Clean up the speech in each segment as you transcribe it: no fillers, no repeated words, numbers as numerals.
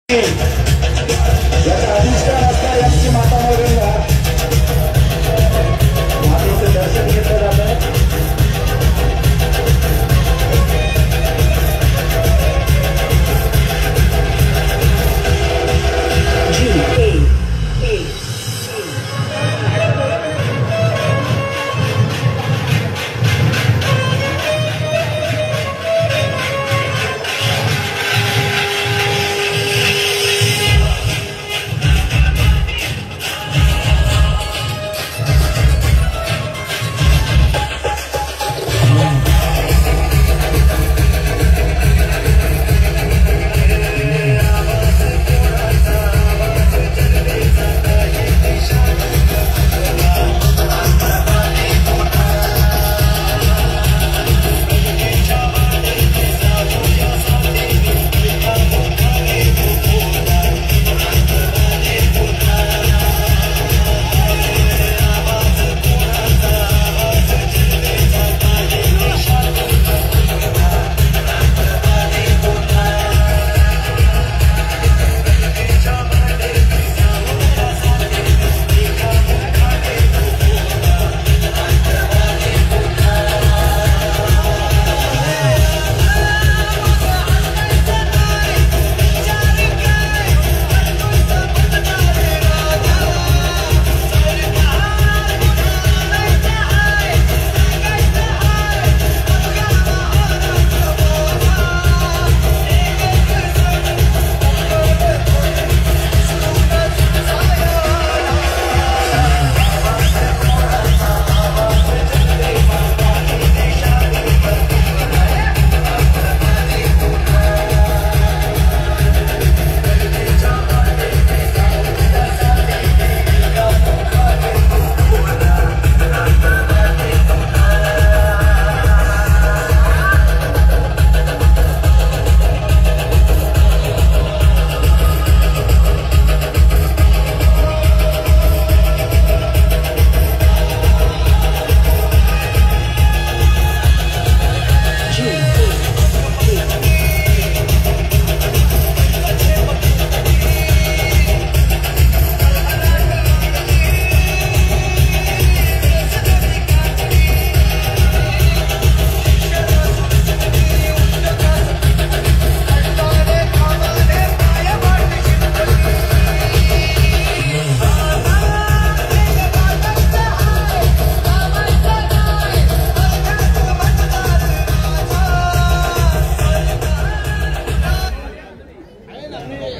याचा अधिष्ठान असता यांची माता मोगलला मातेचं दर्शन घेतलं जातं.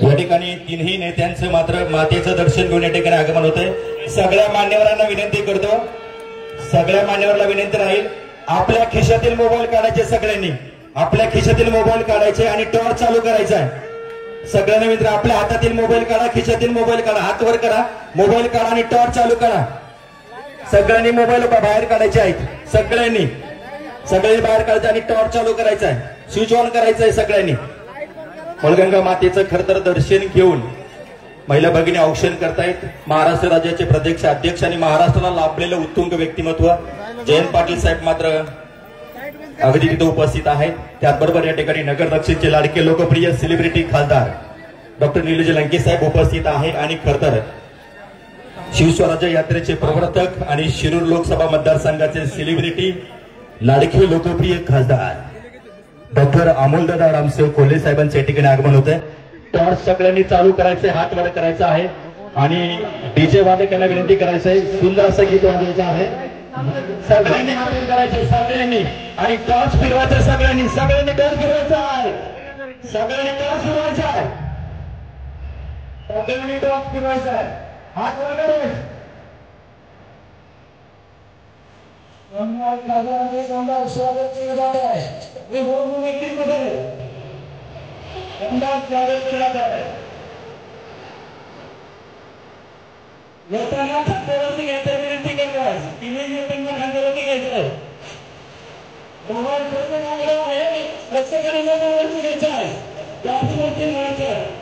या ठिकाणी तिन्ही नेत्यांचं मात्र मातेचं दर्शन घेऊन या ठिकाणी आगमन होतंय. सगळ्या मान्यवरांना विनंती करतो, सगळ्या मान्यवरांना विनंती राहील, आपल्या खिशातील मोबाईल काढायचे, सगळ्यांनी आपल्या खिशातील मोबाईल काढायचे आणि टॉर्च चालू करायचा आहे. सगळ्यांना मित्र आपल्या हातातील मोबाईल काढा, खिशातील मोबाईल काढा, हात वर करा, मोबाईल काढा आणि टॉर्च चालू करा. सगळ्यांनी मोबाईल बाहेर काढायचे आहेत, सगळ्यांनी बाहेर काढायचे आणि टॉर्च चालू करायचा आहे, स्विच ऑन करायचं आहे. सगळ्यांनी मळगंगा मातेचं खरं तर दर्शन घेऊन महिला भगिनी औक्षण करतायत. महाराष्ट्र राज्याचे प्रदेश अध्यक्ष आणि महाराष्ट्राला लाभलेलं उत्तुंग व्यक्तिमत्व जयंत पाटील साहेब मात्र अगदी तिथे उपस्थित आहेत. त्याचबरोबर या ठिकाणी नगर दक्षिणचे लाडके लोकप्रिय सेलिब्रिटी खासदार डॉक्टर निलेश लंके साहेब उपस्थित आहे. आणि खरं तर शिवस्वराज्य यात्रेचे प्रवर्तक आणि शिरूर लोकसभा मतदारसंघाचे सेलिब्रिटी लाडके लोकप्रिय खासदार डॉक्टर अमोलदादा रामसेव कोल्हे साहेबांच्या ठिकाणी आगमन होत आहे. टॉर्च सगळ्यांनी चालू करायचे, हात वर करायचा आहे आणि डीजे वादकांना विनंती करायचं आहे, सुंदर असं गीत वाजवायचं आहे. सगळ्यांनी हात वर करायचे, सगळ्यांनी, आणि टॉर्च फिरवायचं, सगळ्यांनी टॉर्च फिरवायचा आहे, सगळ्यांनी टॉर्च फिरवायचा आहे, सगळ्यांनी टॉर्च फिरवायचा आहे, हात वर करायचे. स्वागत केलं आहे, मी बोलून व्यक्तीमध्ये स्वागत केलं आहे. येताना खातेवरती घ्यायचं विनंती करतात, तिने येताना खातेवरती घ्यायचं मोबाईल फोन मागला आहे, प्रत्येकाने मोबाईलवरती घ्यायचा आहे, त्यावरती मिळायचं.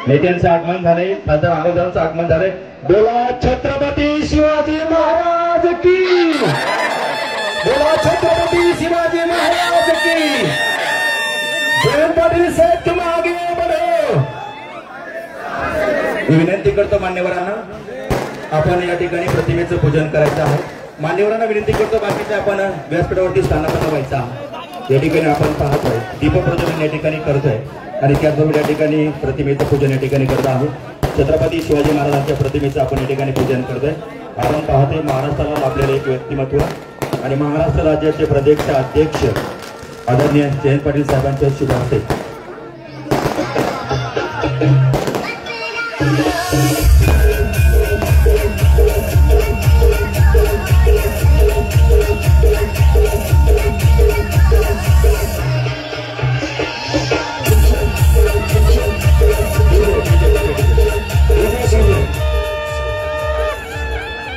नेत्यांचं आगमन झाले, खासदार अमोलदारांचं आगमन झाले. बोला छत्रपती शिवाजी महाराज की, बोला छत्रपती शिवाजी महाराज की. जयंत पाटील साहेब तुम आगे बढ़ो. विनंती करतो मान्यवरांना, आपण या ठिकाणी प्रतिमेचं पूजन करायचं आहे. मान्यवरांना विनंती करतो, बाकीचे आपण व्यासपीठावरती स्थानापन्न व्हायचं आहे. या ठिकाणी आपण पाहतोय दीप प्रज्वलन या ठिकाणी करतोय आणि त्याचबरोबर या ठिकाणी प्रतिमेचं पूजन या ठिकाणी करत आहोत. छत्रपती शिवाजी महाराजांच्या प्रतिमेचं आपण या ठिकाणी पूजन करतोय. आपण पाहतोय महाराष्ट्राला आपल्याला एक व्यक्तिमत्व आणि महाराष्ट्र राज्याचे प्रदेश अध्यक्ष आदरणीय जयंत पाटील साहेबांच्या शुभ हस्ते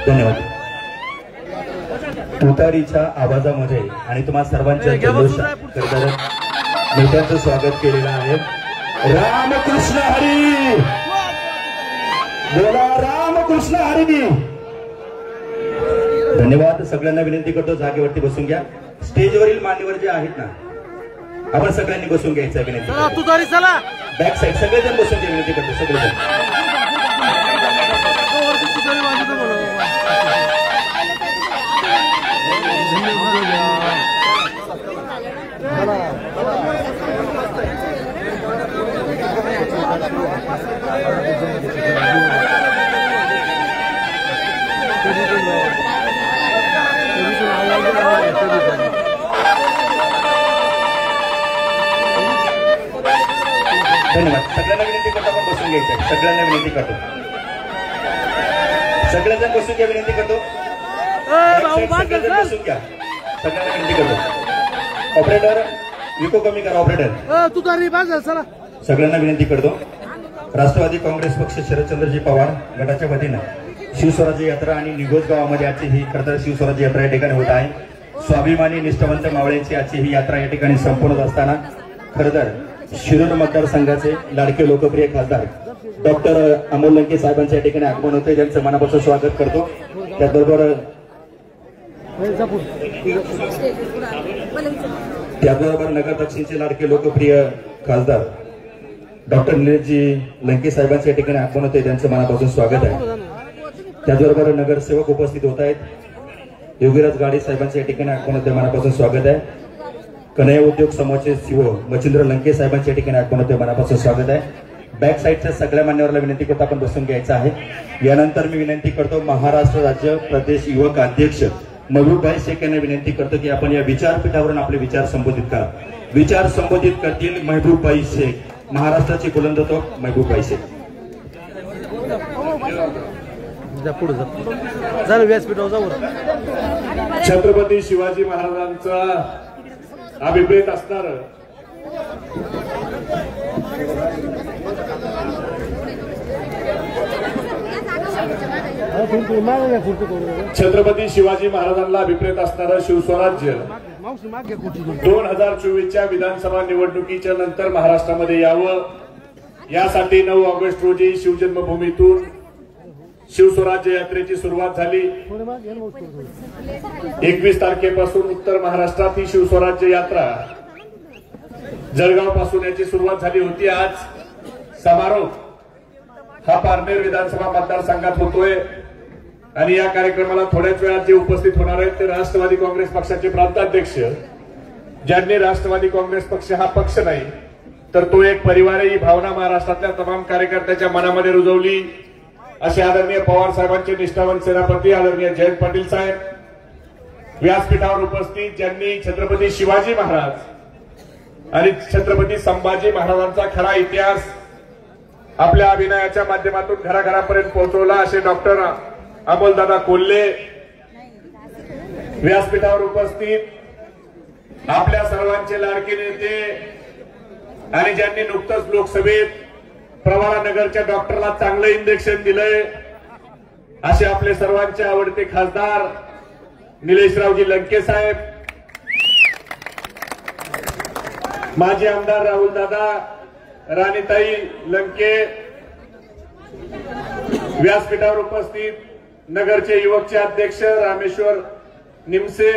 धन्यवाद. तुतारीच्या आवाजामध्ये आणि तुम्हा सर्वांच्या जल्लोषात नेत्यांचं स्वागत केलेलं आहे. रामकृष्ण हरी, बोला रामकृष्ण हरी. धन्यवाद. सगळ्यांना विनंती करतो जागेवरती बसून घ्या. स्टेजवरील मान्यवर जे आहेत ना, आपण सगळ्यांनी बसून घ्यायचं आहे विनंती. तुतारी चला बॅक साईड सगळेजण बसून घ्या विनंती करतो. सगळेजण धन्यवाद. सगळ्यांना विनंती करतो, आपण बसून घ्यायचं. सगळ्यांना विनंती करतो, सगळ्यांना बसून घ्या विनंती करतो. बसून घ्या, सगळ्यांना विनंती करतो. ऑपरेटर विको कमी करा. ऑपरेटर तुतारी बाजू चला. सगळ्यांना विनंती करतो. राष्ट्रवादी काँग्रेस पक्ष शरदचंद्रजी पवार गटाच्या वतीनं शिवस्वराज्य यात्रा आणि निघोज गावामध्ये आजची ही खरतर शिवस्वराज्य यात्रा या ठिकाणी होत आहे. स्वाभिमानी निष्ठावंत मावळ्यांची आजची ही यात्रा या ठिकाणी संपूर्ण होत असताना खरतर शिरूर मतदारसंघाचे लाडके लोकप्रिय खासदार डॉक्टर अमोल लंके साहेबांच्या या ठिकाणी आगमन होते, ज्यांचं मनापासून स्वागत करतो. त्याचबरोबर नगर दक्षिणचे लाडके लोकप्रिय खासदार डॉक्टर निलेशजी लंके साहेबांच्या या ठिकाणी आगमन होते, त्यांचं मनापासून स्वागत आहे. त्याचबरोबर नगरसेवक उपस्थित होत आहेत. योगीराज गाडे साहेबांच्या या ठिकाणी आगमन होते, मनापासून स्वागत आहे. कन्हैया उद्योग समूहाचे सीओ मच्छिंद्र लंके साहेबांच्या या ठिकाणी आगमन होते, मनापासून स्वागत आहे. बॅक साईडच्या सगळ्या मान्यवरांना विनंती करतो, आपण बसून घ्यायचं आहे. यानंतर मी विनंती करतो महाराष्ट्र राज्य प्रदेश युवक अध्यक्ष महबूबभाई शेख यांना विनंती करतो की आपण या विचारपीठावरून आपले विचार संबोधित करा. विचार संबोधित करतील महबूबभाई शेख, महाराष्ट्राचे बुलंदतोफ महबूबभाई शेख. छत्रपती शिवाजी महाराजांचा अभिप्रेत असणार छत्रपती शिवाजी महाराजांना अभिप्रेत असणारं शिवस्वराज्य 2024च्या विधानसभा निवडणुकीच्या नंतर महाराष्ट्रामध्ये यावं, यासाठी 9 ऑगस्ट रोजी शिवजन्मभूमीतून शिवस्वराज्य यात्रेची सुरुवात झाली. 21 तारखेपासून उत्तर महाराष्ट्रात ही शिवस्वराज्य यात्रा जळगाव पासून याची सुरुवात झाली होती. आज समारोप हा पारनेर विधानसभा मतदारसंघात होतोय आणि या कार्यक्रमाला थोड्याच वेळात जे उपस्थित होणार आहेत ते राष्ट्रवादी काँग्रेस पक्षाचे प्रांताध्यक्ष, ज्यांनी राष्ट्रवादी काँग्रेस पक्ष हा पक्ष नाही तर तो एक परिवार आहे, ही भावना महाराष्ट्रातल्या तमाम कार्यकर्त्याच्या मनामध्ये रुजवली असे आदरणीय पवार साहेबांचे निष्ठावंत सेनापती आदरणीय जयंत पाटील साहेब व्यासपीठावर उपस्थित, ज्यांनी छत्रपती शिवाजी महाराज आणि छत्रपती संभाजी महाराजांचा खरा इतिहास आपल्या अभिनयाच्या माध्यमातून घराघरापर्यंत पोहोचवला असे डॉक्टर अमोलदादा कोल्हे व्यासपीठावर उपस्थित, आपल्या सर्वांचे लाडके नेते आणि ज्यांनी नुकतंच लोकसभेत प्रवरा नगरच्या डॉक्टरला चांगलं इंजेक्शन दिलंय असे आपले सर्वांचे आवडते खासदार निलेशरावजी लंके साहेब, माजी आमदार राहुल दादा, राणीताई लंके, व्यासपीठावर उपस्थित नगरचे युवकचे अध्यक्ष रामेश्वर निमसे,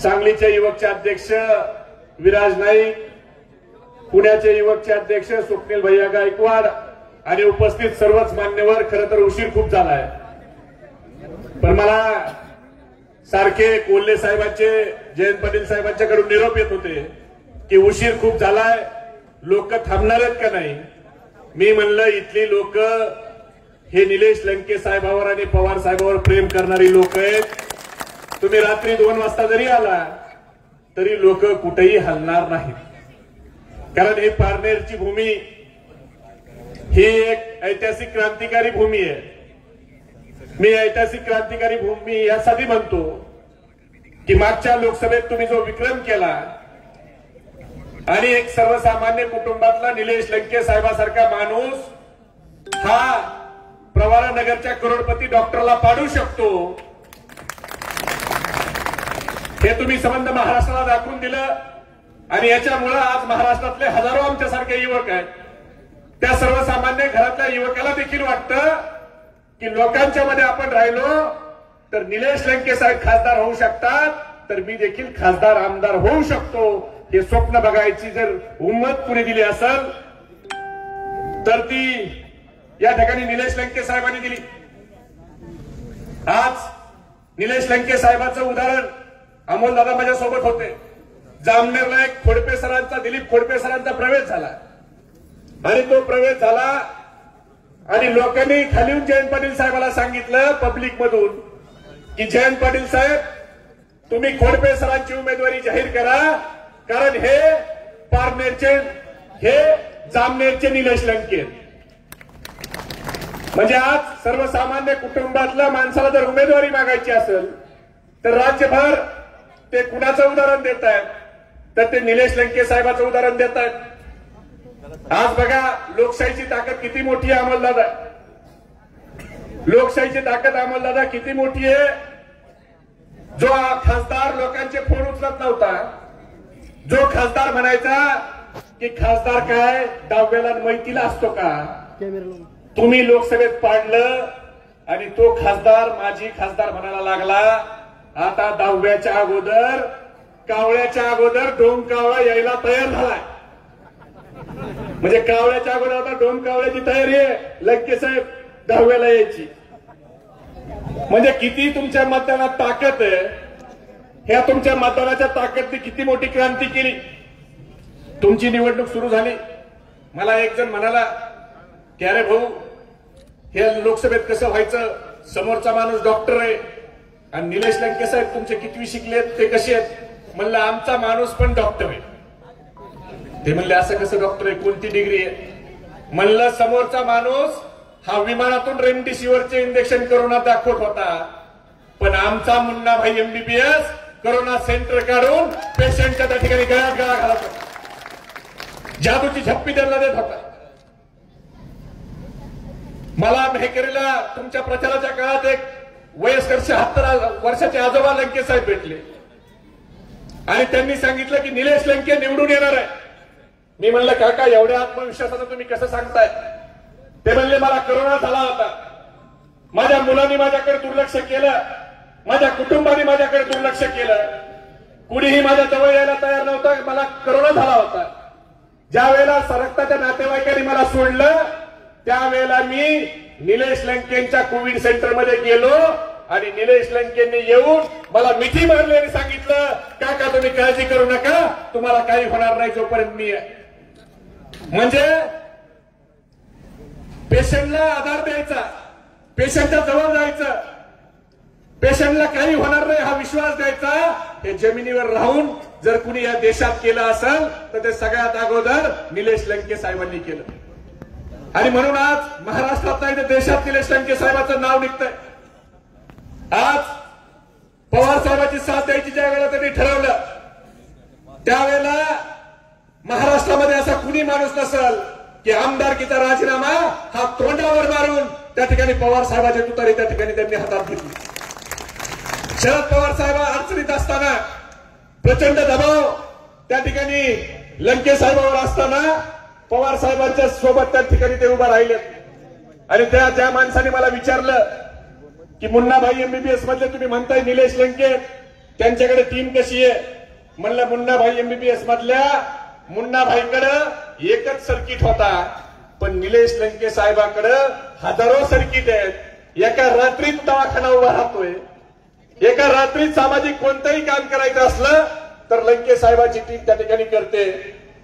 सांगलीचे युवकचे अध्यक्ष विराज नाईक, पुण्याचे युवकचे अध्यक्ष स्वप्नील भैया गायकवाड आणि उपस्थित सर्वच मान्यवर. खरं तर उशीर खूप झालाय, पण मला सारखे कोल्हे साहेबांचे, जयंत पाटील साहेबांच्याकडून निरोप येत होते की उशीर खूप झालाय, लोक थांबणार आहेत का नाही. मी म्हणलं इथली लोक हे निलेश लंके साहेबावर आणि पवार साहेबावर प्रेम करणारी लोक आहेत. तुम्ही रात्री 2 वाजता जरी आला तरी लोक कुठेही हलणार नाहीत, कारण हे पारनेरची भूमी ही एक ऐतिहासिक क्रांतिकारी भूमी आहे. मी ऐतिहासिक क्रांतिकारी भूमी यासाठी म्हणतो की मागच्या लोकसभेत तुम्ही जो विक्रम केला आणि एक सर्वसामान्य कुटुंबातला निलेश लंके साहेबासारखा माणूस हा प्रवरानगरच्या करोडपती डॉक्टरला पाडू शकतो, हे तुम्ही संबंध महाराष्ट्राला दाखवून दिलं. आणि याच्यामुळे आज महाराष्ट्रातले हजारो आमच्यासारखे युवक आहेत, त्या सर्वसामान्य घरातल्या युवकाला देखील वाटतं की लोकांच्या मध्ये आपण राहिलो तर निलेश लंके साहेब खासदार होऊ शकतात, तर मी देखील खासदार आमदार होऊ शकतो. हे स्वप्न बघायची जर उम्मत कुणी दिली असेल तर ती या ठिकाणी निलेश लंके साहेबांनी दिली. आज निलेश लंके साहेबांचं उदाहरण अमोल दादा माझ्यासोबत होते. जामनेरला एक खोडपे सरांचा, दिलीप खोडपे सरांचा प्रवेश झाला आणि तो प्रवेश झाला आणि लोकांनी खालीहून जयंत पाटील साहेबाला सांगितलं पब्लिक मधून की जयंत पाटील साहेब तुम्ही खोडपे सरांची उमेदवारी जाहीर करा, कारण हे पारनेरचे, हे जामनेरचे निलेश लंके. म्हणजे आज सर्वसामान्य कुटुंबातल्या माणसाला जर उमेदवारी मागायची असेल तर राज्यभर ते कुणाचं उदाहरण देत आहेत, तर ते निलेश लंके साहेबांचं उदाहरण देत आहेत. आज बघा लोकशाहीची ताकद किती मोठी आहे अमोलदादा, लोकशाहीची ताकद अमोलदादा किती मोठी आहे. जो खासदार लोकांचे फोन उचलत नव्हता, जो खासदार म्हणायचा की खासदार काय डाव्याला मैतीला असतो का, तुम्ही लोकसभेत पाडलं आणि तो खासदार माजी खासदार म्हणायला लागला. आता दहाव्याच्या अगोदर, कावळ्याच्या अगोदर डोम कावळा यायला तयार झालाय. म्हणजे कावळ्याच्या अगोदर आता डोम कावळ्याची तयारी आहे लंके साहेब दहाव्याला यायची. म्हणजे किती तुमच्या मतदानात ताकद आहे, ह्या तुमच्या मतदानाच्या ताकदने किती मोठी क्रांती केली. तुमची निवडणूक सुरू झाली, मला एक जण म्हणाला की अरे भाऊ हे लोकसभेत कसं व्हायचं, समोरचा माणूस डॉक्टर आहे आणि निलेश लंके साहेब तुमचे कितवी शिकलेत, ते कसे आहेत. म्हणलं आमचा माणूस पण डॉक्टर आहे. ते म्हणले असं कसं डॉक्टर आहे, कोणती डिग्री आहे. म्हणलं समोरचा माणूस हा विमानातून रेमडेसिवीरचे इंजेक्शन करोना दाखवत होता, पण आमचा मुन्ना भाई एमबीबीएस करोना सेंटर काढून पेशंटच्या त्या ठिकाणी गळ्यात गळा घालत होता, जादूची झप्पी त्यांना देत होता. मला मेहकरीला तुमच्या प्रचाराच्या काळात एक वयस्कर 76 वर्षाचे आजोबा लंके साहेब भेटले आणि त्यांनी सांगितलं की निलेश लंके निवडून येणार आहे. मी म्हणलं काका एवढ्या आत्मविश्वासानं तुम्ही कसं सांगताय. ते म्हणले मला करोना झाला होता, माझ्या मुलांनी माझ्याकडे दुर्लक्ष केलं, माझ्या कुटुंबाने माझ्याकडे दुर्लक्ष केलं, कुणीही माझ्या जवळ यायला तयार नव्हता, मला करोना झाला होता. ज्या वेळेला रक्ताच्या नातेवाईकांनी मला सोडलं त्यावेळेला मी निलेश लंकेंच्या कोविड सेंटरमध्ये गेलो आणि निलेश लंकेंनी येऊन मला मिठी मारली आणि सांगितलं काका तुम्ही काळजी करू नका, तुम्हाला काही होणार नाही जोपर्यंत मी आहे. म्हणजे पेशंटला आधार द्यायचा, पेशंटच्या जवळ जायचं, पेशंटला काही होणार नाही हा विश्वास द्यायचा. हे जमिनीवर राहून जर कुणी या देशात केलं असेल तर ते सगळ्यात अगोदर निलेश लंके साहेबांनी केलं. आणि म्हणून आज महाराष्ट्रात नाही तर देशात निलेश लंके साहेबांचं नाव निघतंय. आज पवार साहेबांची साथ द्यायची ज्या वेळेला त्यांनी ठरवलं त्यावेळेला महाराष्ट्रामध्ये असा कुणी माणूस नसेल की आमदारकीचा राजीनामा हा तोंडावर मारून त्या ठिकाणी पवार साहेबांची तुतारी त्या ठिकाणी त्यांनी हातात घेतली. शरद पवार साहेब अडचणीत असताना प्रचंड दबाव त्या ठिकाणी लंके साहेबांवर असताना पवार साहेबांच्या सोबत त्या ठिकाणी ते उभा राहिले आणि त्या माणसाने मला विचारलं की मुन्नाभाई एमबीबीएस मधले तुम्ही म्हणताय निलेश लंके त्यांच्याकडे टीम कशी आहे. म्हणलं मुन्नाभाई एमबीबीएस मधल्या मुन्नाभाईकडे एकच सर्किट होता पण निलेश लंके साहेबांकडे हजारो सर्किट आहेत. एका रात्रीत दवाखाना उभा राहतोय. एका रात्रीत सामाजिक कोणतंही काम करायचं असलं तर लंके साहेबांची टीम त्या ठिकाणी करते.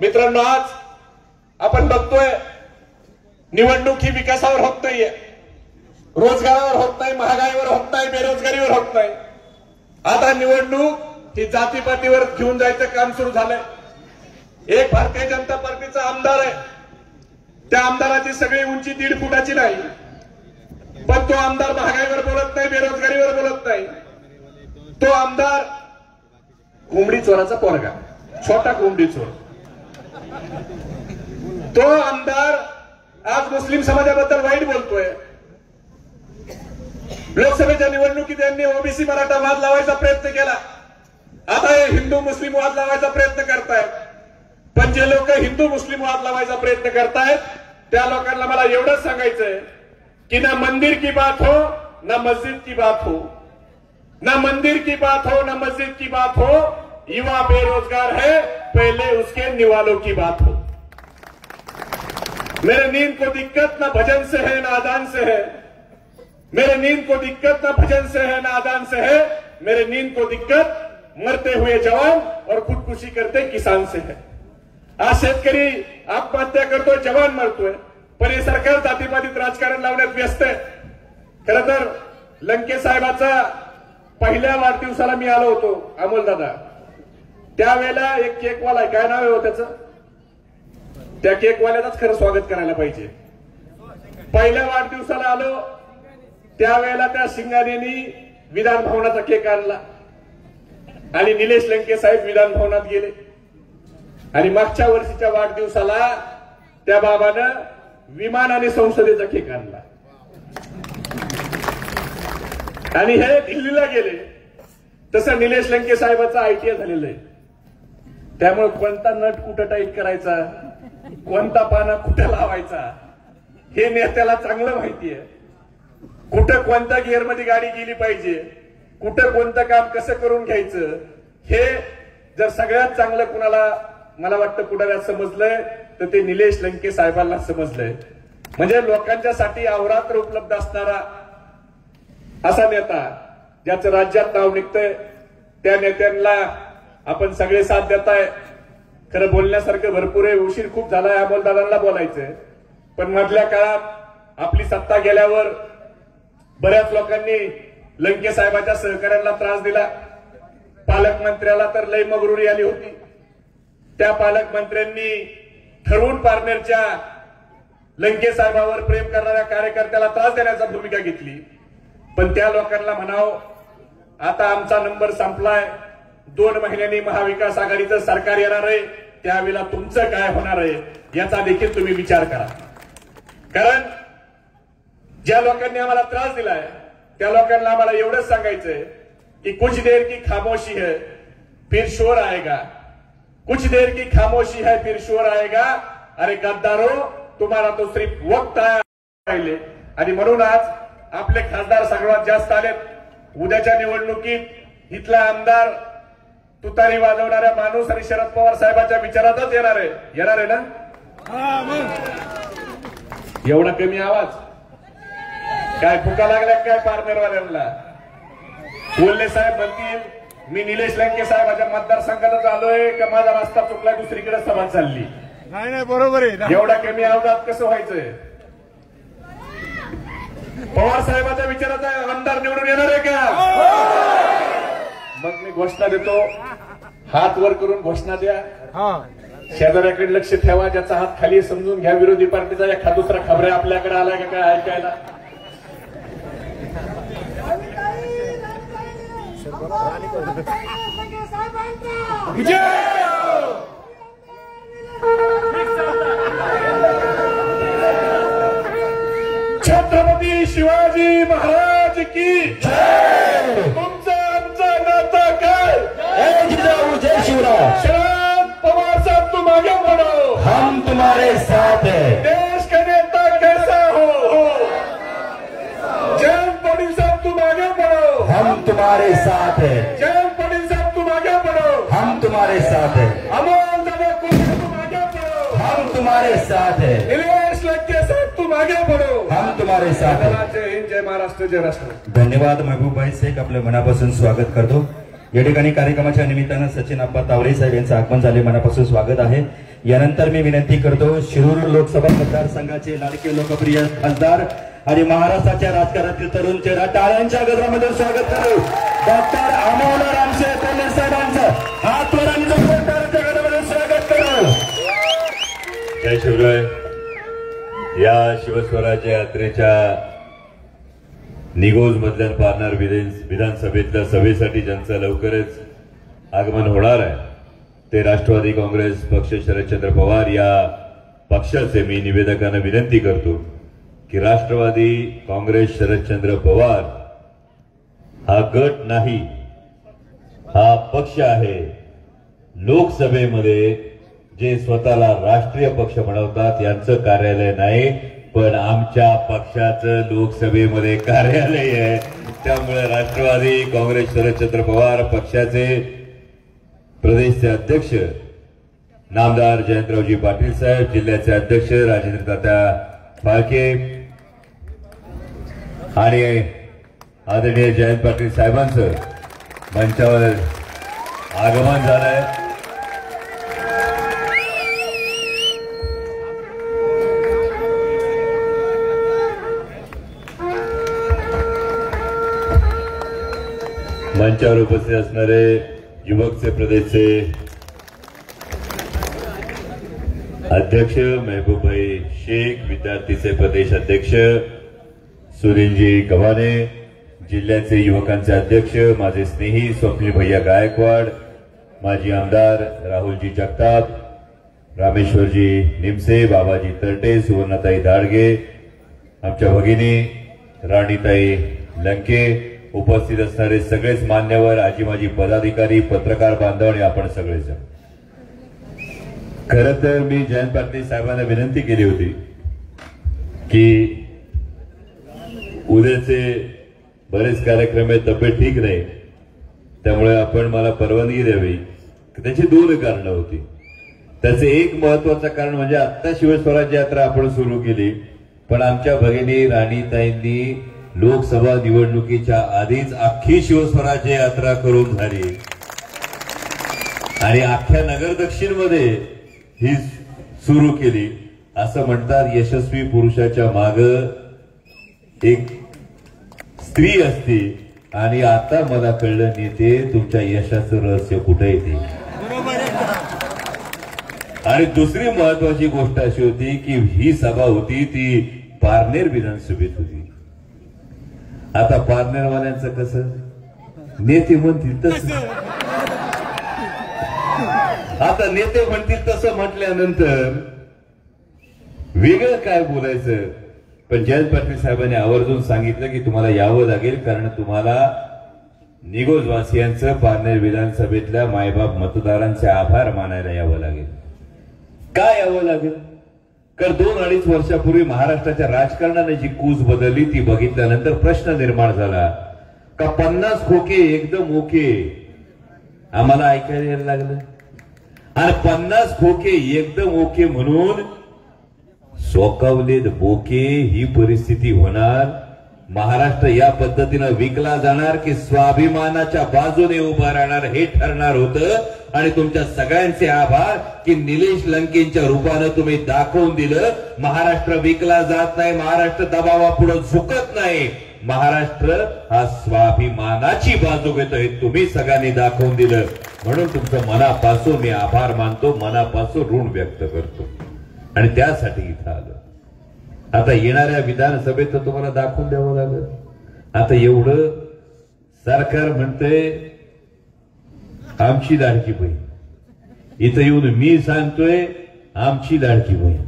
मित्रांनो आज आपण बघतोय निवडणूक ही विकासावर होत नाहीये, रोजगारावर होत नाही, महागाईवर होत नाही, बेरोजगारीवर होत नाही. आता निवडणूक ही जातीपातीवर घेऊन जायचं काम सुरू झालंय. एक भारतीय जनता पार्टीचा आमदार आहे. त्या आमदाराची सगळी उंची 1.5 फुटाची नाही पण तो आमदार महागाईवर बोलत नाही, बेरोजगारीवर बोलत नाही. तो आमदार कोंबडी चोराचा पोरगा, छोटा कोंबडी चोर. तो आमदार आज मुस्लिम समाजाबद्दल वाईट बोलतोय. लोकसभेच्या निवडणुकीत त्यांनी ओबीसी मराठा वाद लावायचा प्रयत्न केला. आता हे हिंदू मुस्लिम वाद लावायचा प्रयत्न करतायत. पण जे लोक हिंदू मुस्लिम वाद लावायचा प्रयत्न करतायत त्या लोकांना मला एवढंच सांगायचंय कि ना मंदिर की बात हो ना मस्जिद की बात हो, ना मंदिर की बात हो ना मस्जिद की बात हो, युवा बेरोजगार है पहले उसके निवालों की बात हो. मेरे नींद को दिक्कत ना भजन से है ना अदान से है, मेरे नींद को दिक्कत ना भजन से है ना अदान से है, मेरे नींद को दिक्कत मरते हुए जवान और खुदकुशी करते किसान से है. आज शेतकरी आत्महत्या करतोय, जवान मरतोय पण हे सरकार जातीपातीत राजकारण लावण्यात व्यस्त आहे. खरं तर लंके साहेबाचा पहिल्या वाढदिवसाला मी आलो होतो अमोलदादा. त्यावेळेला एक केकवाला आहे, काय नाव आहे हो त्याचं, त्या केकवाल्यालाच खरं स्वागत करायला पाहिजे. पहिल्या वाढदिवसाला आलो त्यावेळेला त्या शिंगानेनी विधान भवनाचा केक आणला आणि निलेश लंके साहेब विधान भवनात गेले आणि मागच्या वर्षीच्या वाढदिवसाला त्या बाबानं विमानाने संसदेचा केक आणला आणि हे दिल्लीला गेले. तसं निलेश लंके साहेबांचं आयटीआय झालेलं आहे. त्यामुळे कोणता नट कुठं टाईट करायचा, कोणता पाना कुठं लावायचा हे नेत्याला चांगलं माहिती आहे. कुठं कोणत्या गिअरमध्ये गाडी गेली पाहिजे, कुठं कोणतं काम कसं करून घ्यायचं हे जर सगळ्यात चांगलं कुणाला मला वाटतं पुढाऱ्यात समजलंय तर ते निलेश लंके साहेबांना समजलंय. म्हणजे लोकांच्यासाठी अहोरात्र उपलब्ध असणारा असा नेता ज्याचं राज्यात नाव निघतंय त्या नेत्यांना आपण सगळे साथ देताय. खरं बोलण्यासारखं भरपूर आहे, उशीर खूप झालाय अमोलदादांना बोलायचंय. पण मधल्या काळात आपली सत्ता गेल्यावर बऱ्याच लोकांनी लंके साहेबांच्या सहकार्याला त्रास दिला. पालकमंत्र्याला तर लय मगरुरी आली होती. त्या पालकमंत्र्यांनी ठरवून पारनेरच्या लंके साहेबांवर प्रेम करणाऱ्या कार्यकर्त्याला त्रास देण्याची भूमिका घेतली. पण त्या लोकांना म्हणावं आता आमचा नंबर संपलाय, 2 महिन्यांनी महाविकास आघाडीचं सरकार येणार आहे, त्यावेळेला तुमचं काय होणार आहे याचा देखील तुम्ही विचार करा. कारण ज्या लोकांनी आम्हाला त्रास दिलाय त्या लोकांना आम्हाला एवढंच सांगायचंय कि कुछ देर की खामोशी है फिर शोर आएगा, कुछ देर की खामोशी है फिर शोर आएगा. अरे गद्दारो तुम्हाला तो सिर्फ वक्त राहिले. आणि म्हणून आज आपले खासदार सर्वात जास्त आलेत. उद्याच्या निवडणुकीत इथला आमदार तुतारी वाजवणाऱ्या माणूस आणि शरद पवार साहेबांच्या विचारातच येणार आहे ना. एवढा कमी आवाज काय फुका लागल्या काय पारनेरवाल्यांना. कोल्हे साहेब म्हणतील मी निलेश लंके साहेबांच्या मतदारसंघातच आलोय का माझा रस्ता चुकला दुसरीकडे सभा चालली. नाही बरोबर आहे. एवढा कमी आवाजात कसं व्हायचंय. पवार साहेबांच्या विचाराचा आमदार निवडून येणार आहे का. मग मी घोषणा देतो, हात वर करून घोषणा द्या. शेजाऱ्याकडे लक्ष ठेवा, ज्याचा हात खाली समजून घ्या. विरोधी पार्टीचा एखाद दुसरा खबऱ्या आपल्याकडे आलाय का काय ऐकायला. छत्रपती शिवाजी महाराज की तुमचं आमचं नातं काय. जय जिजाऊ जय शिवराय. शरद आगे बढ़ो, हम तुम्हारे साथ है। देश का नेता कैसा हो, जयंत पाटील साहब तुम आगे बढ़ो, हम तुम्हारे साथ है। जयंत पाटील साहब तुम आगे बढ़ो, हम तुम्हारे साथ है। अमोल दादा कोल्हे तुम आगे बढ़ो, हम तुम्हारे साथ है। निलेश लंके साहब तुम आगे बढ़ो, हम तुम्हारे साथ है। जय हिंद, जय महाराष्ट्र, जय राष्ट्र. धन्यवाद. महबूबभाई शेख आपलं मनापासून स्वागत करतो. या ठिकाणी कार्यक्रमाच्या निमित्तानं सचिन आप्पा तावरे साहेब यांचं आगमन झाले, मनापासून स्वागत आहे. यानंतर मी विनंती करतो शिरूर लोकसभा मतदारसंघाचे लाडके लोकप्रिय खासदार आणि महाराष्ट्राच्या राजकारणातील तरुण चेहरा टाळ्यांच्या गजरामध्ये स्वागत करू डॉक्टर अमोल रामशे कोल्हे साहेबांचं हातवर आणि जोरदार टाळ्यांच्या गजरामध्ये स्वागत करू. जय शिवराय. या शिवस्वराज्य यात्रेच्या निगोज मधल्या पारनेर विधानसभेतल्या सभेसाठी ज्यांचं लवकरच आगमन होणार आहे ते राष्ट्रवादी काँग्रेस पक्ष शरदचंद्र पवार या पक्षाचे मी निवेदकांना विनंती करतो की राष्ट्रवादी काँग्रेस शरदचंद्र पवार हा गट नाही, हा पक्ष आहे. लोकसभेमध्ये जे स्वतःला राष्ट्रीय पक्ष म्हणवतात यांचं कार्यालय नाही, पण आमच्या पक्षाचं लोकसभेमध्ये कार्यालय आहे. त्यामुळे राष्ट्रवादी काँग्रेस शरदचंद्र पवार पक्षाचे प्रदेशचे अध्यक्ष नामदार जयंतरावजी पाटील साहेब, जिल्ह्याचे अध्यक्ष राजेंद्र तात्या फाळके आणि आदरणीय जयंत पाटील साहेबांचं मंचावर आगमन झालंय. मंचावर उपस्थित असणारे युवकचे प्रदेशचे अध्यक्ष महबूबभाई शेख, विद्यार्थीचे प्रदेश अध्यक्ष सुरेंजी गव्हाणे, जिल्ह्याचे युवकांचे अध्यक्ष माझे स्नेही स्वप्नील भैया गायकवाड, माजी आमदार राहुलजी जगताप, रामेश्वरजी निमसे, बाबाजी तरटे, सुवर्णाताई दाडगे, आमच्या भगिनी राणीताई लंके, उपस्थित असणारे सगळेच मान्यवर, आजी माजी पदाधिकारी, पत्रकार बांधव आणि आपण सगळेजण. खरं तर मी जयंत पाटील साहेबांना विनंती केली होती की उद्याचे बरेच कार्यक्रम आहेत, तब्येत ठीक नाही, त्यामुळे आपण मला परवानगी द्यावी. त्याची दोन कारणं होती. त्याचे एक महत्वाचं कारण म्हणजे आता शिवस्वराज्य यात्रा आपण सुरू केली, पण आमच्या भगिनी राणीताईंनी लोकसभा निवडणुकीच्या आधीच अख्खी शिवस्वराज्य यात्रा करून झाली आणि अख्ख्या नगर दक्षिण मध्ये ही सुरू केली. असं म्हणतात यशस्वी पुरुषाच्या माग एक स्त्री असते आणि आता मला कळलं नेते तुमच्या यशाचं रहस्य कुठे येते. आणि दुसरी महत्वाची गोष्ट अशी होती की ही सभा होती ती पारनेर विधानसभेत होती. आता पारनेरवाल्यांचं कसं, नेते म्हणतील तसं, आता नेते म्हणतील तसं म्हटल्यानंतर वेगळं काय बोलायचं. पण जयंत पाटील साहेबांनी आवर्जून सांगितलं की तुम्हाला यावं लागेल, कारण तुम्हाला निगोजवासियांचं पारनेर विधानसभेतल्या मायबाप मतदारांचे आभार मानायला यावं लागेल. काय यावं लागेल, कारण 2-2.5 वर्षापूर्वी महाराष्ट्राच्या राजकारणाने जी कूच बदलली ती बघितल्यानंतर प्रश्न निर्माण झाला का 50 खोके एकदम ओके आम्हाला ऐकायला यायला लागलं आणि 50 खोके एकदम ओके म्हणून सोकावलेत बोके ही परिस्थिती होणार. महाराष्ट्र या पद्धतीनं विकला जाणार की स्वाभिमानाच्या बाजूने उभा राहणार हे ठरणार होतं. आणि तुमच्या सगळ्यांचे आभार की निलेश लंकेंच्या रूपानं तुम्ही दाखवून दिलं महाराष्ट्र विकला जात नाही, महाराष्ट्र दबावापुढे झुकत नाही, महाराष्ट्र हा स्वाभिमानाची बाजू घेतो हे तुम्ही सगळ्यांनी दाखवून दिलं. म्हणून तुमचं मनापासून मी आभार मानतो, मनापासून ऋण व्यक्त करतो आणि त्यासाठी इथं आलो. आता येणाऱ्या विधानसभेत तर तुम्हाला दाखवून द्यावं लागेल. आता एवढं सरकार म्हणतंय आमची लाडकी बहीण, इथं येऊन मी सांगतोय आमची लाडकी बहीण.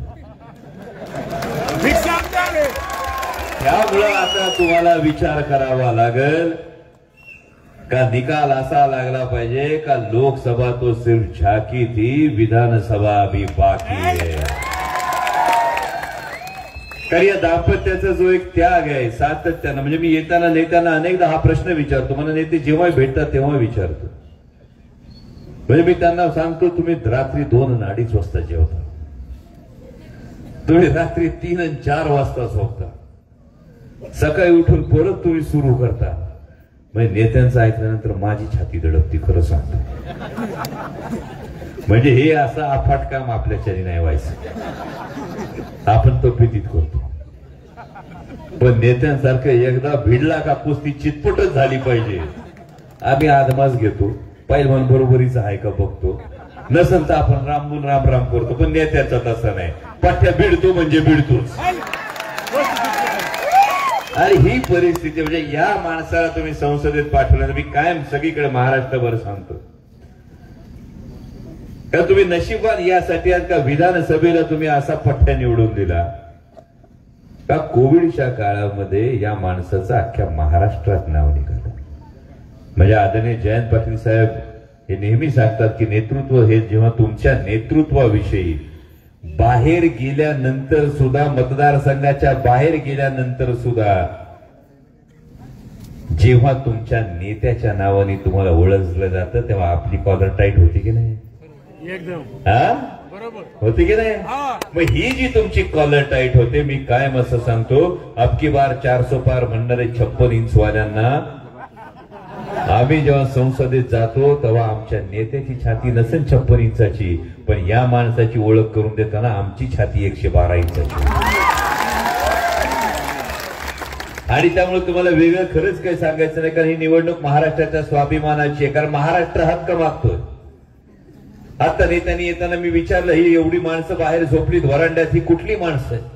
त्यामुळं आता तुम्हाला विचार करावा लागेल का निकाल असा लागला पाहिजे का लोकसभा तो सिर्फ झाकी थी, विधानसभा अभी बाकी है. कारण या दाम्पत्याचा जो एक त्याग आहे सातत्यानं, म्हणजे मी येताना नेत्यांना अनेकदा हा प्रश्न विचारतो, मला नेते जेव्हा भेटतात तेव्हा विचारतो. म्हणजे मी त्यांना सांगतो तुम्ही रात्री 2 आणि 2:30 वाजता जेवता, तुम्ही रात्री 3 आणि 4 वाजता झोपता, सकाळी उठून परत तुम्ही सुरू करता. म्हणजे नेत्यांचं ऐकल्यानंतर माझी छाती दडपती, खरं सांगतो. म्हणजे हे असं अफाट काम आपल्याच्याने नाही व्हायचं, आपण तो भीतीत करतो. पण नेत्यांसारखं एकदा भिडला का कुस्ती चितपटच झाली पाहिजे. आम्ही आदमास घेतो, पहिलवान बरोबरीच आहे का बघतो, नसेल तर आपण रामबून राम राम करतो. पण नेत्याचा तसं नाही, पठ्ठ्या भिडतो म्हणजे भिडतोच. आणि ही परिस्थिती म्हणजे या माणसाला तुम्ही संसदेत पाठवलं, मी कायम सगळीकडे महाराष्ट्रभर सांगतो का तुम्ही नशिबान यासाठी आहात का विधानसभेला तुम्ही असा पठ्ठ्या निवडून दिला का कोविडच्या काळामध्ये या माणसाचं अख्ख्या महाराष्ट्रात नाव निघालं. म्हणजे आदरणीय जयंत पाटील साहेब हे नेहमी सांगतात की नेतृत्व हे जेव्हा तुमच्या नेतृत्वाविषयी बाहेर गेल्यानंतर सुद्धा, मतदारसंघाच्या बाहेर गेल्यानंतर सुद्धा जेव्हा तुमच्या नेत्याच्या नावाने तुम्हाला ओळखलं जातं तेव्हा आपली कॉलर टाईट होती की नाही? एकदम हा बरोबर होती की नाही? मग ही जी तुमची कॉलर टाईट होते, मी कायम असं सांगतो, अबकी बार 400 पार म्हणणारे 56 इंच वाल्यांना आम्ही जेव्हा संसदेत जातो तेव्हा आमच्या नेत्याची छाती नसेल 56 इंचाची, पण या माणसाची ओळख करून देताना आमची छाती 112 इंचाची. आणि त्यामुळे तुम्हाला वेगळं खरंच काही सांगायचं नाही, कारण ही निवडणूक महाराष्ट्राच्या स्वाभिमानाची आहे. कारण महाराष्ट्र हक्क मागतोय. आता नेत्यांनी येताना मी विचारलं, ही एवढी माणसं बाहेर झोपलीत वरांड्यात, ही कुठली माणसं आहेत?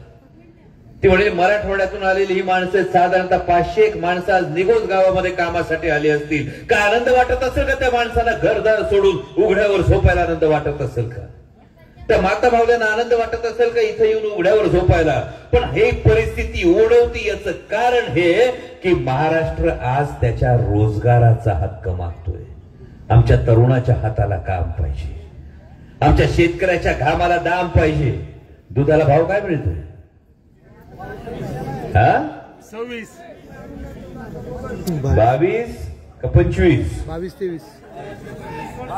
ती म्हणजे मराठवाड्यातून आलेली ही माणसं साधारणतः 501 माणसं आज निघोज गावामध्ये कामासाठी आली असतील. काय आनंद वाटत असेल का त्या माणसाला घरदार सोडून उघड्यावर झोपायला आनंद वाटत असेल का? त्या माता भावल्यांना आनंद वाटत असेल का इथं येऊन उघड्यावर झोपायला? पण हे परिस्थिती ओढवती याचं कारण हे की महाराष्ट्र आज त्याच्या रोजगाराचा हक्क मागतोय. आमच्या तरुणाच्या हाताला काम पाहिजे, आमच्या शेतकऱ्याच्या घामाला दाम पाहिजे. दुधाला भाव काय मिळतोय? 26 22 का 25? 22-23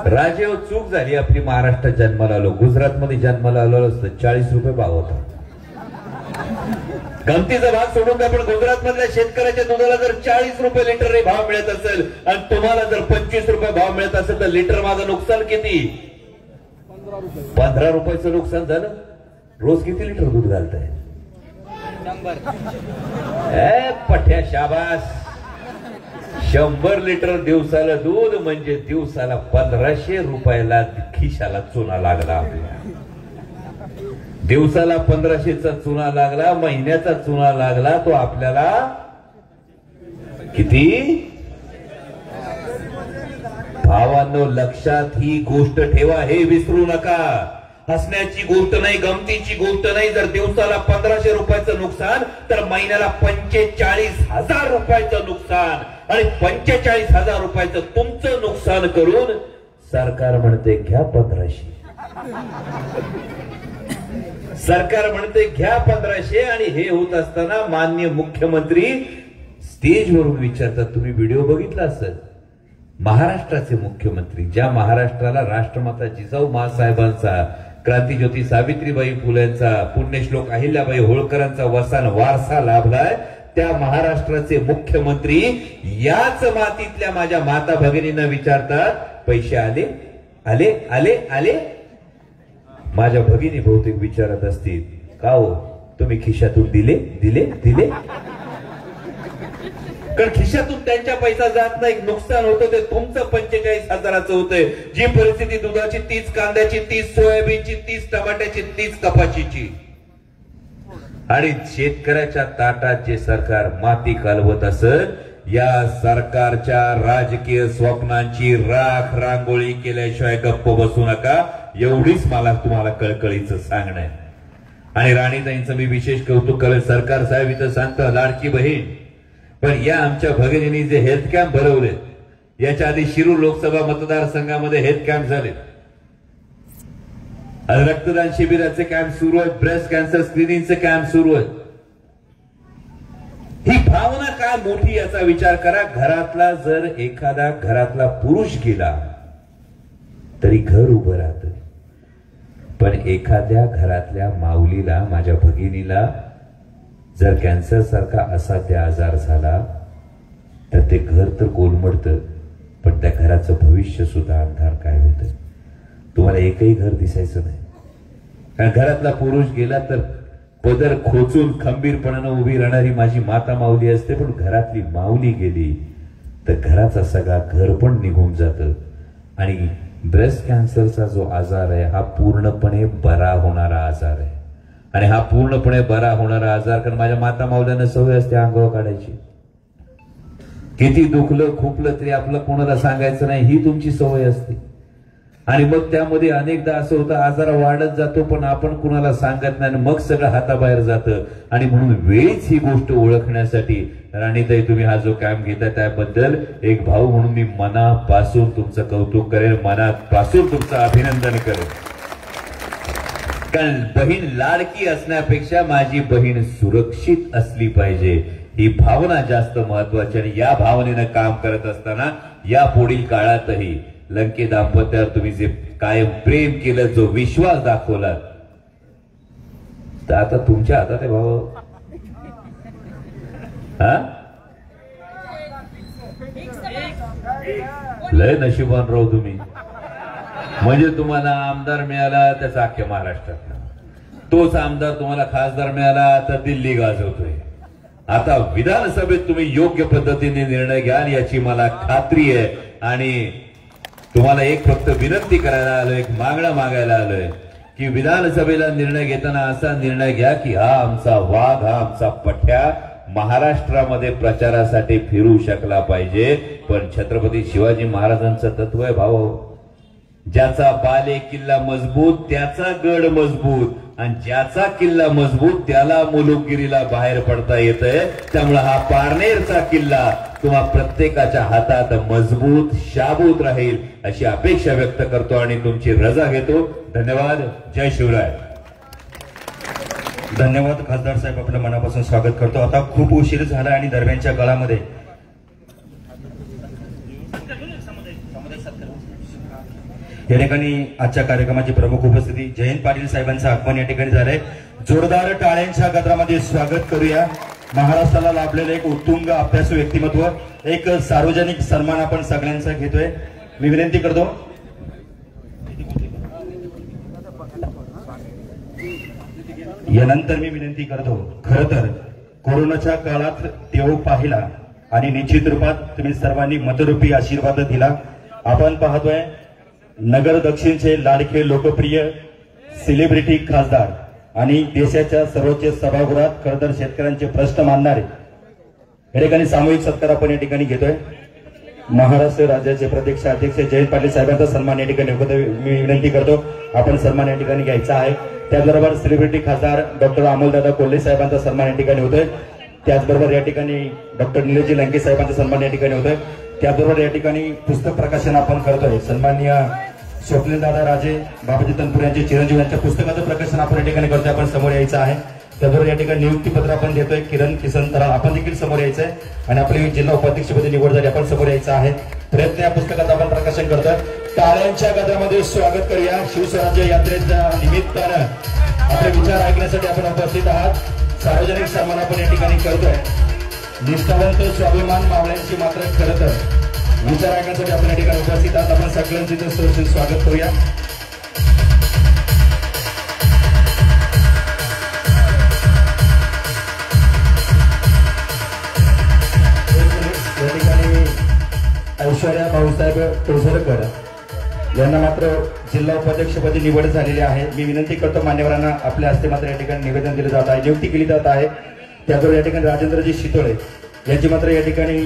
राजेव चूक झाली आपली. महाराष्ट्रात जन्माला आलो, गुजरातमध्ये जन्माला आलो असतं 40 रुपये भाव होता. गमतीचा भाग सोडून का, पण गुजरात मधल्या शेतकऱ्याच्या दुधाला जर 40 रुपये लिटर भाव मिळत असेल आणि तुम्हाला जर 25 रुपये भाव मिळत असेल तर लिटर माझं नुकसान किती? 15 रुपयाचं नुकसान झालं. रोज किती लिटर दूध घालताय? पठ्या शाबास. 100 लिटर दिवसाला दूध म्हणजे दिवसाला 1500 रुपयाला खिशाला चुना लागला. आपल्या दिवसाला 1500चा चुना लागला, महिन्याचा चुना लागला, तो आपल्याला किती? भावांनो लक्षात ही गोष्ट ठेवा, हे विसरू नका. हसण्याची गोष्ट नाही, गमतीची गोष्ट नाही. जर दिवसाला 1500 रुपयाचं नुकसान तर महिन्याला 45,000 रुपयाचं नुकसान, आणि 45,000 रुपयाचं तुमचं नुकसान करून सरकार म्हणते घ्या 1500. सरकार म्हणते घ्या 1500. आणि हे होत असताना माननीय मुख्यमंत्री स्टेजवरून विचारतात, तुम्ही व्हिडिओ बघितला असेल, महाराष्ट्राचे मुख्यमंत्री, ज्या महाराष्ट्राला राष्ट्रमाता जिजाऊ माँसाहेबांचा, क्रांतीज्योती सावित्रीबाई फुलेंचा, पुण्यश्लोक अहिल्याबाई होळकरांचा वसान वारसा लाभलाय, त्या महाराष्ट्राचे मुख्यमंत्री याच मातीतल्या माझ्या माता भगिनींना विचारतात, पैसे आले आले आले आले? माझ्या भगिनी बहुतेक विचारत असतील, का हो तुम्ही खिशातून दिले दिले दिले? कारण खिशातून त्यांच्या पैसा जात नाही, नुकसान होतं ते तुमचं 45,000चं होतंय. जी परिस्थिती दुधाची 30, कांद्याची 30, सोयाबीनची 30, टमाट्याची 30, कपाशीची. आणि शेतकऱ्याच्या ताटात जे सरकार माती कालवत असेल, या सरकारच्या राजकीय स्वप्नांची राख रांगोळी केल्याशिवाय गप्प बसू नका, एवढीच मला तुम्हाला कळकळीचं सांगणं आहे. आणि राणीताईंचं मी विशेष कौतुक करेल. सरकार साहेब इथं सांगतं लाडकी बहीण, पण या आमच्या भगिनींनी जे हेल्थ कॅम्प भरवले, याच्या आधी शिरूर लोकसभा मतदारसंघामध्ये हेल्थ कॅम्प झाले, रक्तदान शिबिराचे कॅम्प सुरू आहेत, ब्रेस्ट कॅन्सर स्क्रीनिंगचे कॅम्प सुरू आहेत. ही भावना काय मोठी याचा विचार करा. घरातला जर एखादा घरातला पुरुष गेला तरी घर उभं राहतं, पण एखाद्या घरातल्या माऊलीला, माझ्या भगिनीला जर कॅन्सर सारखा असाध्य आजार झाला तर ते घर तर कोलमडतं, पण त्या घराचं भविष्य सुद्धा अंधार काय होतं. तुम्हाला एकही घर दिसायचं नाही, कारण घरातला पुरुष गेला तर पदर खोचून खंबीरपणानं उभी राहणारी माझी माता माऊली असते, पण घरातली माऊली गेली तर घराचा सगळा घर पण निघून जातं. आणि ब्रेस्ट कॅन्सरचा जो आजार आहे हा पूर्णपणे बरा होणारा आजार आहे. आणि हा पूर्णपणे बरा होणारा आजार, कारण माझ्या माता माऊल्यांना सवय असते अंगावर काढायची. किती दुखलं खुपलं तरी आपलं कोणाला सांगायचं नाही, ही तुमची सवय असते. आणि मग त्यामध्ये अनेकदा असं होतं, आजार वाढत जातो पण आपण कुणाला सांगत नाही, मग सगळं हाताबाहेर जातं. आणि म्हणून वेळीच ही गोष्ट ओळखण्यासाठी राणीताई तुम्ही हा जो कॅम्प घेताय त्याबद्दल एक भाऊ म्हणून मी मनापासून तुमचं कौतुक करेन, मनापासून तुमचं अभिनंदन करेन. कारण बहीण लाडकी असण्यापेक्षा माझी बहीण सुरक्षित असली पाहिजे, ही भावना जास्त महत्वाची. आणि या भावनेनं काम करत असताना या पुढील काळातही लंके दाम्पत्यावर तुम्ही जे कायम प्रेम केलं, जो विश्वास दाखवला, तर आता तुमच्या हातात आहे भाऊ. हा, लय नशिबान राहू तुम्ही. म्हणजे तुम्हाला आमदार मिळाला त्याचा अख्ख्या महाराष्ट्रात, तोच आमदार तुम्हाला खासदार मिळाला तर दिल्ली गाजवतोय. आता विधानसभेत तुम्ही योग्य पद्धतीने निर्णय घ्याल याची मला खात्री आहे. आणि तुम्हाला एक फक्त विनंती करायला आलोय, एक मागणं मागायला आलोय की विधानसभेला निर्णय घेताना असा निर्णय घ्या की हा आमचा वाघ, हा आमचा पठ्या महाराष्ट्रामध्ये प्रचारासाठी फिरू शकला पाहिजे. पण छत्रपती शिवाजी महाराजांचं तत्व आहे भाऊ, ज्याचा बाले किल्ला मजबूत त्याचा गड मजबूत, आणि ज्याचा किल्ला मजबूत त्याला मुलुकगिरीला बाहेर पडता येतंय. त्यामुळे हा पारनेरचा किल्ला तुम्हा प्रत्येकाच्या हातात मजबूत शाबूत राहील अशी अपेक्षा व्यक्त करतो आणि तुमची रजा घेतो. धन्यवाद. जय शिवराय. धन्यवाद खासदार साहेब, आपलं मनापासून स्वागत करतो. आता खूप उशीर झाला आणि दरम्यानच्या काळामध्ये या ठिकाणी आजच्या कार्यक्रमाची प्रमुख उपस्थिती जयंत पाटील साहेबांचं आगमन या ठिकाणी झालंय. जोरदार टाळ्यांच्या गजरामध्ये स्वागत करूया. महाराष्ट्राला लाभलेलं एक उत्तुंग अभ्यासू व्यक्तिमत्व, एक सार्वजनिक सन्मान आपण सगळ्यांचा घेतोय. मी विनंती करतो यानंतर मी विनंती करतो, खरं तर कोरोनाच्या काळात देव पाहिला आणि निश्चित रूपात तुम्ही सर्वांनी मतरूपी आशीर्वाद दिला. आपण पाहतोय नगर दक्षिणचे लाडके लोकप्रिय सेलिब्रिटी खासदार आणि देशाच्या सर्वोच्च सभागृहात खरं तर शेतकऱ्यांचे प्रश्न मांडणारे या ठिकाणी सामूहिक सत्कार आपण या ठिकाणी घेतोय. महाराष्ट्र राज्याचे प्रदेश अध्यक्ष जयंत पाटील साहेबांचा सन्मान या ठिकाणी होतो. मी विनंती करतो आपण सन्मान या ठिकाणी घ्यायचा आहे. त्याचबरोबर सेलिब्रिटी खासदार डॉक्टर अमोलदादा कोल्हे साहेबांचा सन्मान या ठिकाणी होतोय. त्याचबरोबर या ठिकाणी डॉक्टर निलेशजी लंके साहेबांचा सन्मान या ठिकाणी होतोय. त्याचबरोबर या ठिकाणी पुस्तक प्रकाशन आपण करतोय. सन्माननीय स्वप्नीलदादा राजे, बाबाजी तनपुरे यांचे चिरंजीव यांच्या पुस्तकाचं प्रकाशन आपण या ठिकाणी करतोय. आपण समोर यायचं आहे. त्याचबरोबर या ठिकाणी नियुक्तीपत्र आपण देतोय. किरण किसन तराळ आपण देखील समोर यायचंय आणि आपली जिल्हा उपाध्यक्षपदी निवड झाली, आपण समोर यायचं आहे. प्रयत्न या पुस्तकाचं आपण प्रकाशन करतोय. टाळ्यांच्या गजरामध्ये स्वागत करूया. शिवस्वराज्य यात्रेच्या निमित्तानं आपले विचार ऐकण्यासाठी आपण उपस्थित आहात. सार्वजनिक सन्मान आपण या ठिकाणी करतोय. निष्ठावंत स्वाभिमान मावळ्यांची मात्र खरं तर विचार ऐकण्यासाठी आपण या ठिकाणी उपस्थित आहात. आपण सगळ्यांचे सहर्ष स्वागत करूया. या ठिकाणी ऐश्वर्या भाऊसाहेब तोसरकर यांना मात्र जिल्हा उपाध्यक्षपदी निवड झालेली आहे. मी विनंती करतो मान्यवरांना आपल्या हस्ते मात्र या ठिकाणी निवेदन दिलं जात आहे, नियुक्ती केली जात आहे. त्याचबरोबर या ठिकाणी राजेंद्रजी शितोळे यांची मात्र या ठिकाणी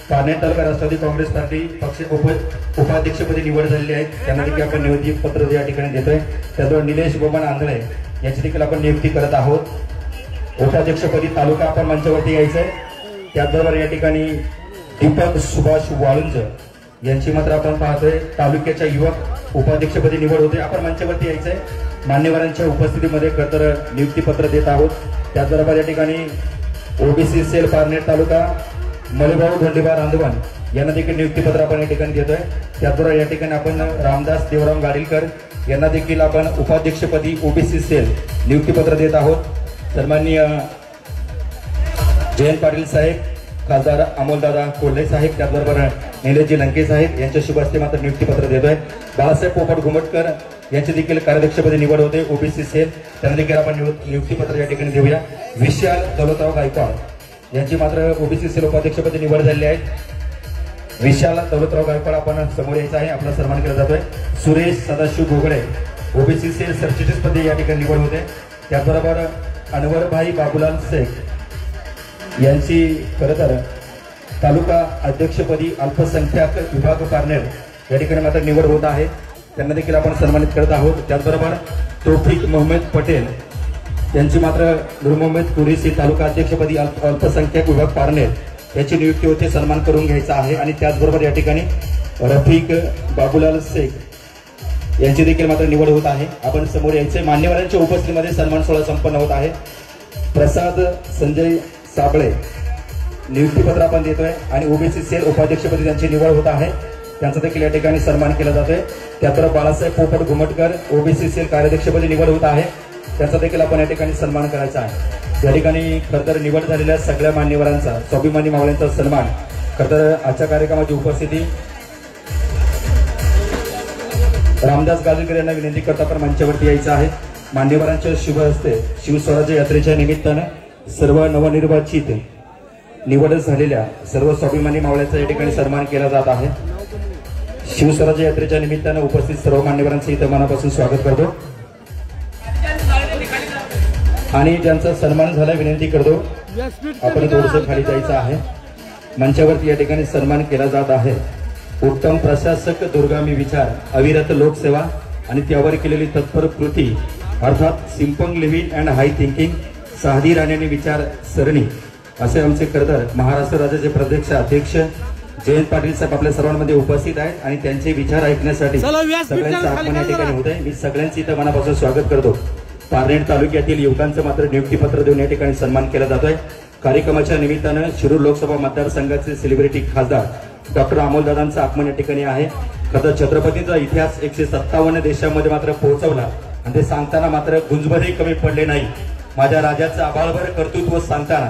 पारनेर तालुका राष्ट्रवादी काँग्रेस पार्टी पक्ष उपाध्यक्षपदी निवड झालेली आहे. त्यांना देखील आपण नियुक्ती पत्र या ठिकाणी देतोय. त्याचबरोबर निलेश गोमन आंधळे यांची देखील आपण नियुक्ती करत आहोत. उपाध्यक्षपदी तालुका आपण मंचावरती यायचंय. त्याचबरोबर या ठिकाणी दीपक सुभाष वाळुंज यांची मात्र आपण पाहतोय तालुक्याच्या युवक उपाध्यक्षपदी निवड होते. आपण मंचावरती यायचंय. मान्यवरांच्या उपस्थितीमध्ये खतर नियुक्तीपत्र देत आहोत. त्याचबरोबर या ठिकाणी ओबीसी सेल पारनेर तालुका मलेभाऊ धोंडीबा रांधवन यांना देखील नियुक्तीपत्र आपण या ठिकाणी देतोय. त्याचबरोबर या ठिकाणी आपण रामदास देवराम गाडीलकर यांना देखील आपण उपाध्यक्षपदी ओबीसी सेल नियुक्तीपत्र देत आहोत. सन्माननीय जयंत पाटील साहेब, खासदार अमोलदादा कोल्हे साहेब, त्याचबरोबर निलेशजी लंके साहेब यांच्या शुभ हस्ते मात्र नियुक्तीपत्र देतोय. बाळासाहेब पोपट घुमटकर यांची देखील कार्याध्यक्षपदी निवड होते ओबीसी सेल, त्यांना देखील आपण नियुक्तीपत्र या ठिकाणी देऊया. विशाल दौलतराव गायकवाड यांची मात्र ओबीसी सेल उपाध्यक्षपदी निवड झालेली आहे. विशाल दौलतराव गायकवाड आपण समोर यायचं आहे, आपला सन्मान केला जातोय. सुरेश सदाशिव घोगडे ओबीसी सेल सरचिटणीसपदी या ठिकाणी निवड होते. त्याचबरोबर अनवरभाई बाबूलाल शेख यांची खरं तर तालुका अध्यक्षपदी अल्पसंख्याक विभाग पारनेर या ठिकाणी मात्र निवड होत आहे, त्यांना देखील आपण सन्मानित करत आहोत. त्याचबरोबर तौफिक मोहम्मद पटेल यांची मात्र नूर मोहम्मद कुरेशी तालुका अध्यक्षपदी अल्पसंख्याक विभाग पारनेर याची नियुक्ती होते, सन्मान करून घ्यायचा आहे. आणि त्याचबरोबर या ठिकाणी रफिक बाबूलाल शेख यांची देखील मात्र निवड होत आहे. आपण समोर यायचे. मान्यवरांच्या उपस्थितीमध्ये सन्मान सोहळा संपन्न होत आहे. प्रसाद संजय साबळे नियुक्तीपत्र आपण देतोय आणि ओबीसी सेल उपाध्यक्षपदी त्यांची निवड होत आहे, त्यांचा देखील या ठिकाणी सन्मान केला जातोय. त्याचबरोबर बाळासाहेब पोपट घुमटकर ओबीसी सेल कार्याध्यक्षपदी निवड होत आहे, त्यांचा देखील आपण या ठिकाणी सन्मान करायचा आहे. या ठिकाणी खरतर निवड झालेल्या सगळ्या मान्यवरांचा, स्वाभिमानी मावळ्यांचा सन्मान, खरतर आजच्या कार्यक्रमाची उपस्थिती रामदास गाडीलकर यांना विनंती करता आपण मंचावरती यायचं आहे. मान्यवरांच्या शुभ हस्ते शिवस्वराज्य यात्रेच्या निमित्तानं सर्व नवनिर्वाचित निवड झालेल्या सर्व स्वाभिमानी मावळ्यांचा या ठिकाणी सन्मान केला जात आहे. शिवस्वराज्य यात्रेच्या निमित्तानं उपस्थित सर्व मान्यवरांचं इथं मनापासून स्वागत करतो आणि ज्यांचा सन्मान झाला विनंती करतो आपण थोडंसं खाली जायचं आहे. मंचावरती या ठिकाणी सन्मान केला जात आहे. उत्तम प्रशासक, दुर्गामी विचार, अविरत लोकसेवा आणि त्यावर केलेली तत्पर कृती अर्थात simple living and high thinking, साधी राहण्याने विचार सरणी असे आमचे खरतर महाराष्ट्र राज्याचे प्रदेश अध्यक्ष जयंत पाटील साहेब आपल्या सर्वांमध्ये उपस्थित आहेत आणि त्यांचे विचार ऐकण्यासाठी सगळ्यांचं आगमन या ठिकाणी होत आहे. मी सगळ्यांचं इथं मनापासून स्वागत करतो. पारनेर तालुक्यातील युवकांचं मात्र नियुक्तीपत्र देऊन या ठिकाणी सन्मान केला जातोय. कार्यक्रमाच्या निमित्तानं शिरूर लोकसभा मतदारसंघाचे सेलिब्रिटी खासदार डॉक्टर अमोलदादांचं आगमन या ठिकाणी आहे. खरं छत्रपतीचा इतिहास 157 देशांमध्ये मात्र पोहोचवला आणि ते सांगताना मात्र गुंजभरही कमी पडले नाही. माझ्या राजाचं आभाळभर कर्तृत्व सांगताना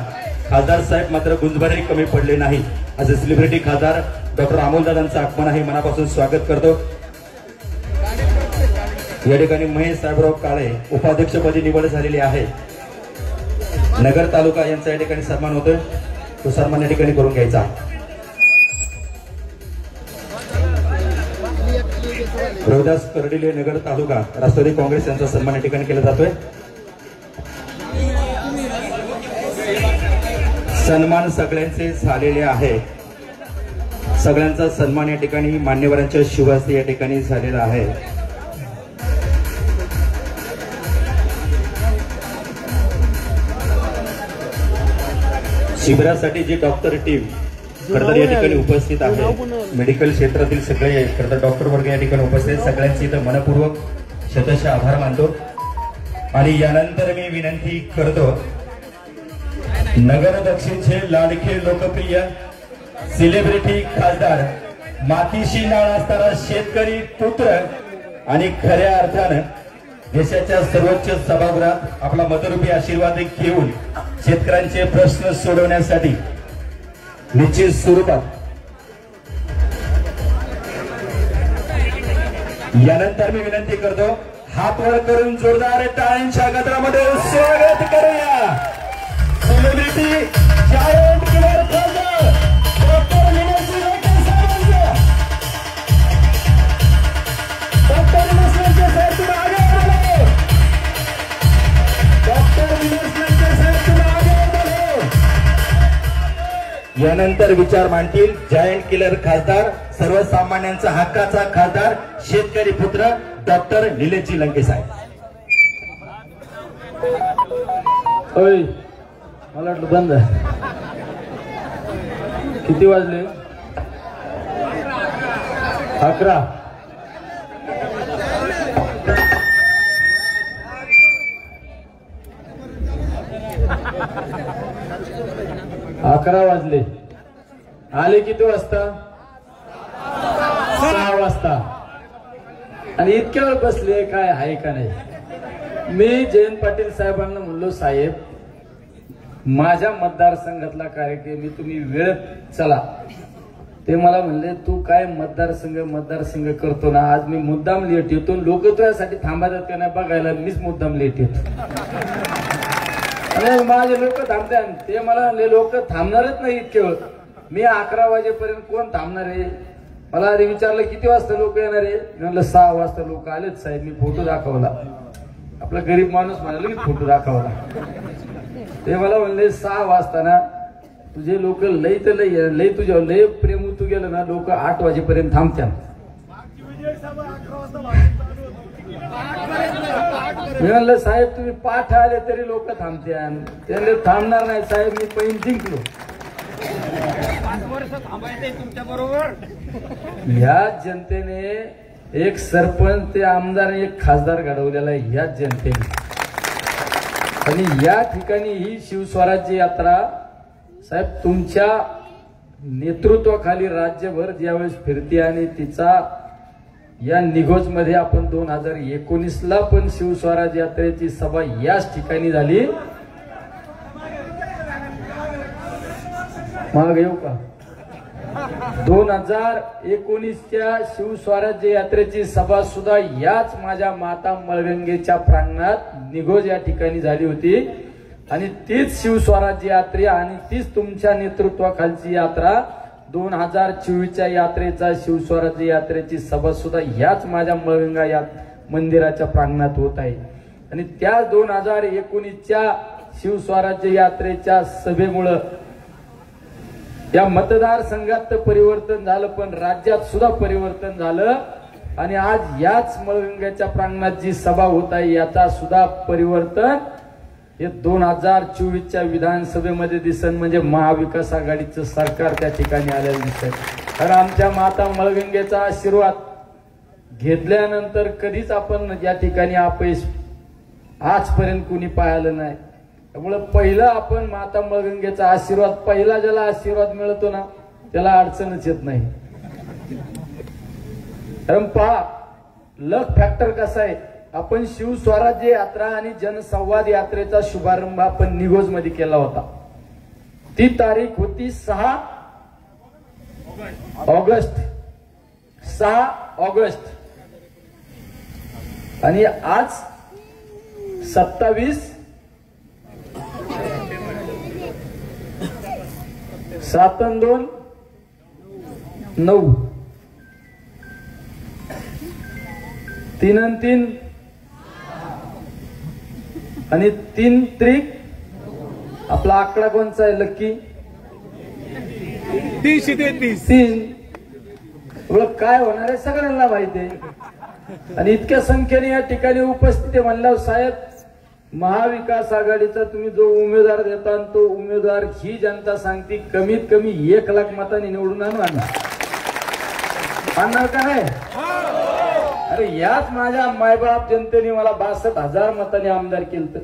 खासदार साहेब मात्र गुंजभरही कमी पडले नाही. असे सेलिब्रिटी खासदार डॉक्टर अमोलदादांचं आगमन आहे, मनापासून स्वागत करतो. या ठिकाणी महेश साहेबराव काळे उपाध्यक्षपदी निवड झालेली आहे. नगर तालुका यांचा या ठिकाणी सन्मान होतोय, तो सन्मान या ठिकाणी करून घ्यायचा. रोहिदास कर्डिले नगर तालुका राष्ट्रवादी काँग्रेस यांचा सन्मान या ठिकाणी केला जातोय. सन्मान सगळ्यांचे झालेले आहे. सगळ्यांचा सन्मान या ठिकाणी मान्यवरांच्या शुभ हस्ते या ठिकाणी झालेला आहे. शिबिरासाठी जी डॉक्टर टीम खरतर या ठिकाणी उपस्थित आहे, मेडिकल क्षेत्रातील सगळे खरतर डॉक्टर वर्ग या ठिकाणी उपस्थित, सगळ्यांचे इथं मनपूर्वक शतशः आभार मानतो. आणि यानंतर मी विनंती करतो नगर दक्षिणचे लाडके लोकप्रिय सेलिब्रिटी खासदार, मातीशी नाळ असणारा शेतकरी पुत्र आणि खऱ्या अर्थानं देशाच्या सर्वोच्च सभागृहात आपला मतरूपी आशीर्वाद घेऊन शेतकऱ्यांचे प्रश्न सोडवण्यासाठी निश्चित स्वरूपात यानंतर मी विनंती करतो हात वर करून जोरदार टाळ्यांच्या गजरामध्ये स्वागत करूया सेलिब्रिटी जायंट किलर खासदार डॉक्टर निलेशजी लंके साहेबांचं. डॉक्टर निलेश लंके साहेब तुम्ही आगे बढ़ो. डॉक्टर निलेश लंके साहेब तुम्ही आगे बढ़ो. यानंतर विचार मांडतील जायंट किलर खासदार, सर्वसामान्यांचा हक्काचा खासदार, शेतकरी पुत्र डॉक्टर निलेशजी लंके साहेब. मला वाटलं बंद किती वाजले 11 11 वाजले. आले किती वाजता? 6 वाजता. आणि इतक्या वेळ बसले, काय आहे का नाही? मी जयंत पाटील साहेबांना म्हणलो, साहेब माझ्या मतदारसंघातला कार्यक्रम मी तुम्ही वेळेत चला. ते मला म्हणले, तू काय मतदारसंघ करतो ना, आज मी मुद्दाम लेट येतो. लोक तुझ्यासाठी थांबायचं का नाही बघायला, मीच मुद्दाम लेट येतो. आणि माझे लोक थांबतात. ते मला म्हणले, लोक थांबणारच नाही इतके वेळ. मी 11 वाजेपर्यंत कोण थांबणार आहे? मला आधी विचारलं किती वाजता लोक येणार आहे? म्हणलं 6 वाजता लोक आलेच साहेब. मी फोटो दाखवला. आपला गरीब माणूस म्हणाला की फोटो दाखवला. ते मला म्हणले 6 वाजता ना तुझे लोक लई तर लई तुझ्या लय प्रेम तू गेलं ना, लोक 8 वाजेपर्यंत थांबत्या. मी म्हणलं साहेब तुम्ही 5 आले तरी लोक थांबत्या. त्याने थांबणार नाही साहेब, मी पैन जिंकलो. ह्या जनतेने एक सरपंच ते आमदार एक खासदार घडवलेला आहे ह्या जनतेने. आणि या ठिकाणी ही शिवस्वराज्य यात्रा साहेब तुमच्या नेतृत्वाखाली राज्यभर ज्यावेळेस फिरते आणि तिचा या निघोज मध्ये आपण 2019ला पण शिवस्वराज्य यात्रेची सभा याच ठिकाणी झाली. माग येऊ का? 2019च्या शिवस्वराज्य यात्रेची सभा सुद्धा याच माझ्या माता मळगंगेच्या प्रांगणात निघोज या ठिकाणी झाली होती. आणि तीच शिवस्वराज्य यात्रा आणि तीच तुमच्या नेतृत्वाखालची यात्रा 2024च्या यात्रेचा शिवस्वराज्य यात्रेची सभा सुद्धा याच माझ्या मळगंगा या मंदिराच्या प्रांगणात होत आहे. आणि त्या 2019च्या शिवस्वराज्य यात्रेच्या सभेमुळे या मतदारसंघात तर परिवर्तन झालं, पण राज्यात सुद्धा परिवर्तन झालं. आणि आज याच मळगंगाच्या प्रांगणात जी सभा होत आहे याचा सुद्धा परिवर्तन हे 2024च्या विधानसभेमध्ये दिसन. म्हणजे महाविकास आघाडीचं सरकार त्या ठिकाणी आलेलं दिसत. कारण आमच्या माता मळगंगेचा आशीर्वाद घेतल्यानंतर कधीच आपण या ठिकाणी अपयश आजपर्यंत कुणी पाहिलं नाही. त्यामुळे पहिला आपण माता मळगंगेचा आशीर्वाद, पहिला ज्याला आशीर्वाद मिळतो ना त्याला अडचणच येत नाही. कारण पहा लक फॅक्टर कसा आहे. आपण शिवस्वराज्य यात्रा आणि जनसंवाद यात्रेचा शुभारंभ आपण निघोज मध्ये केला होता. ती तारीख होती 6 ऑगस्ट. 6 ऑगस्ट. आणि आज 27 7 आणि 2 9 3 आणि 3 आणि 3 त्रिक आपला आकडा कोणचा आहे लक्की? 3. काय होणार आहे सगळ्यांना माहिती आहे. आणि इतक्या संख्येने या ठिकाणी उपस्थित म्हणल्यावर साहेब महाविकास आघाडीचा तुम्ही जो उमेदवार देता तो उमेदवार ही जनता सांगते कमीत कमी 1 लाख मतांनी निवडून आणणार का नाही? अरे याच माझ्या मायबाप जनतेने मला 62,000 मतांनी आमदार केलं.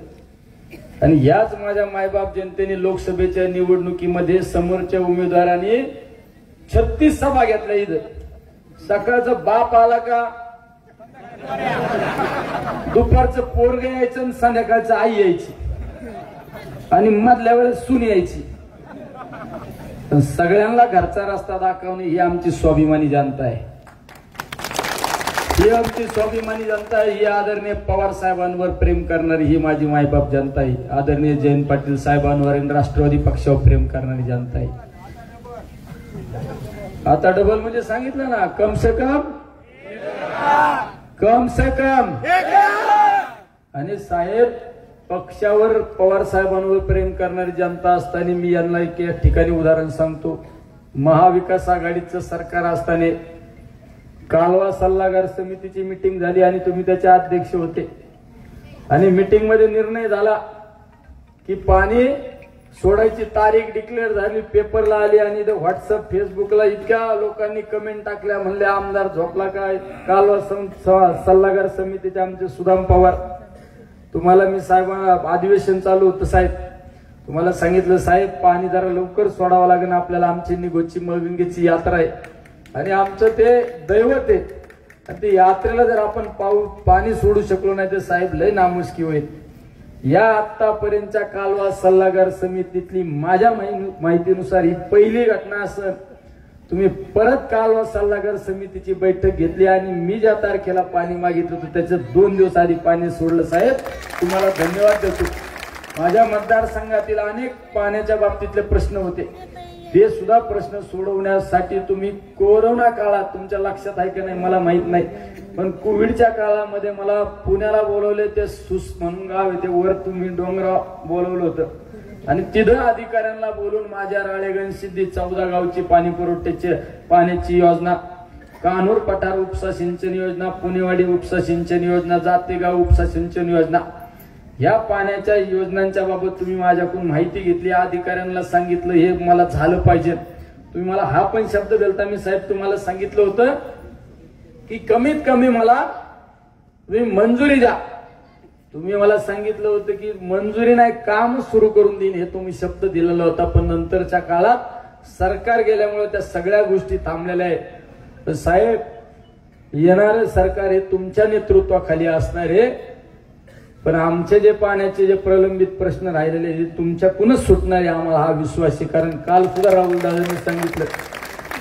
आणि याच माझ्या मायबाप जनतेने लोकसभेच्या निवडणुकीमध्ये समोरच्या उमेदवारांनी 36 सभा घेतल्या. इथं सकाळचं बाप आला का दुपारचं पोरग यायचं आणि संध्याकाळचं आई यायची आणि मधल्या वेळेस सून यायची. सगळ्यांना घरचा रस्ता दाखवणे ही आमची स्वाभिमानी जनता आहे. ही आमची स्वाभिमानी जनता आहे. ही आदरणीय पवार साहेबांवर प्रेम करणारी ही माझी मायबाप जनता आहे. आदरणीय जयंत पाटील साहेबांवर आणि राष्ट्रवादी पक्षावर प्रेम करणारी जनता आहे. आता डबल म्हणजे सांगितलं ना, कम से कम आणि साहेब पक्षावर पवार साहेबांवर प्रेम करणारी जनता असताना मी यांना एक ठिकाणी उदाहरण सांगतो. महाविकास आघाडीचं सरकार असताना कालवा सल्लागार समितीची मीटिंग झाली आणि तुम्ही त्याचे अध्यक्ष होते. आणि मीटिंग मध्ये निर्णय झाला की पाणी सोडायची तारीख डिक्लेअर झाली, पेपरला आली आणि व्हॉट्सअप फेसबुकला इतक्या लोकांनी कमेंट टाकल्या, म्हणले आमदार झोपला काय. कालवा सल्लागार समितीचे आमचे सुदाम पवार, तुम्हाला मी साहेबांना अधिवेशन चालू होतं साहेब, तुम्हाला सांगितलं साहेब पाणी जरा लवकर सोडावं लागेल आपल्याला, आमची निघोजची मळगंगेची यात्रा आहे आणि आमचं ते दैवत आहे. आणि ते यात्रेला जर आपण पाणी सोडू शकलो नाही तर साहेब लय नामुष्की होईल. या आतापर्यंतच्या कालवा सल्लागार समितीतली माझ्या माहितीनुसार ही पहिली घटना असेल. तुम्ही परत कालवा सल्लागार समितीची बैठक घेतली आणि मी ज्या तारखेला पाणी मागितलं होतं त्याच्या 2 दिवस आधी पाणी सोडलं. साहेब तुम्हाला धन्यवाद देतो. माझ्या मतदारसंघातील अनेक पाण्याच्या बाबतीतले प्रश्न होते, ते सुद्धा प्रश्न सोडवण्यासाठी तुम्ही कोरोना काळात, तुमच्या लक्षात आहे की नाही मला माहित नाही, पण कोविडच्या काळामध्ये मला पुण्याला बोलवले, ते सुस म्हणून गाव आहे ते वर तुम्ही डोंगराव बोलवलं होतं आणि तिथं अधिकाऱ्यांना बोलून माझ्या राळेगण सिद्धी 14 गावची पाणी पुरवठ्याची पाण्याची योजना, कान्होर पठार उपसा सिंचन योजना, पुणेवाडी उपसा सिंचन योजना, जातेगाव उपसा सिंचन योजना, या पाण्याच्या योजनांच्या बाबत तुम्ही माझ्याकडून माहिती घेतली, अधिकाऱ्यांना सांगितलं हे मला झालं पाहिजे. तुम्ही मला हा पण शब्द दिलता, मी साहेब तुम्हाला सांगितलं होतं की कमीत कमी मला तुम्ही मंजुरी द्या. तुम्ही मला सांगितलं होतं की मंजुरी नाही काम सुरू करून देईन, हे तुम्ही शब्द दिलेला होता. पण नंतरच्या काळात सरकार गेल्यामुळे त्या सगळ्या गोष्टी थांबलेल्या आहेत. साहेब येणारं सरकार हे तुमच्या नेतृत्वाखाली असणार आहे, पण आमचे जे पाण्याचे जे प्रलंबित प्रश्न राहिलेले ते तुमच्याकडूनच सुटणार आहे, आम्हाला हा विश्वास आहे. कारण काल सुद्धा राहुल दादांनी सांगितलं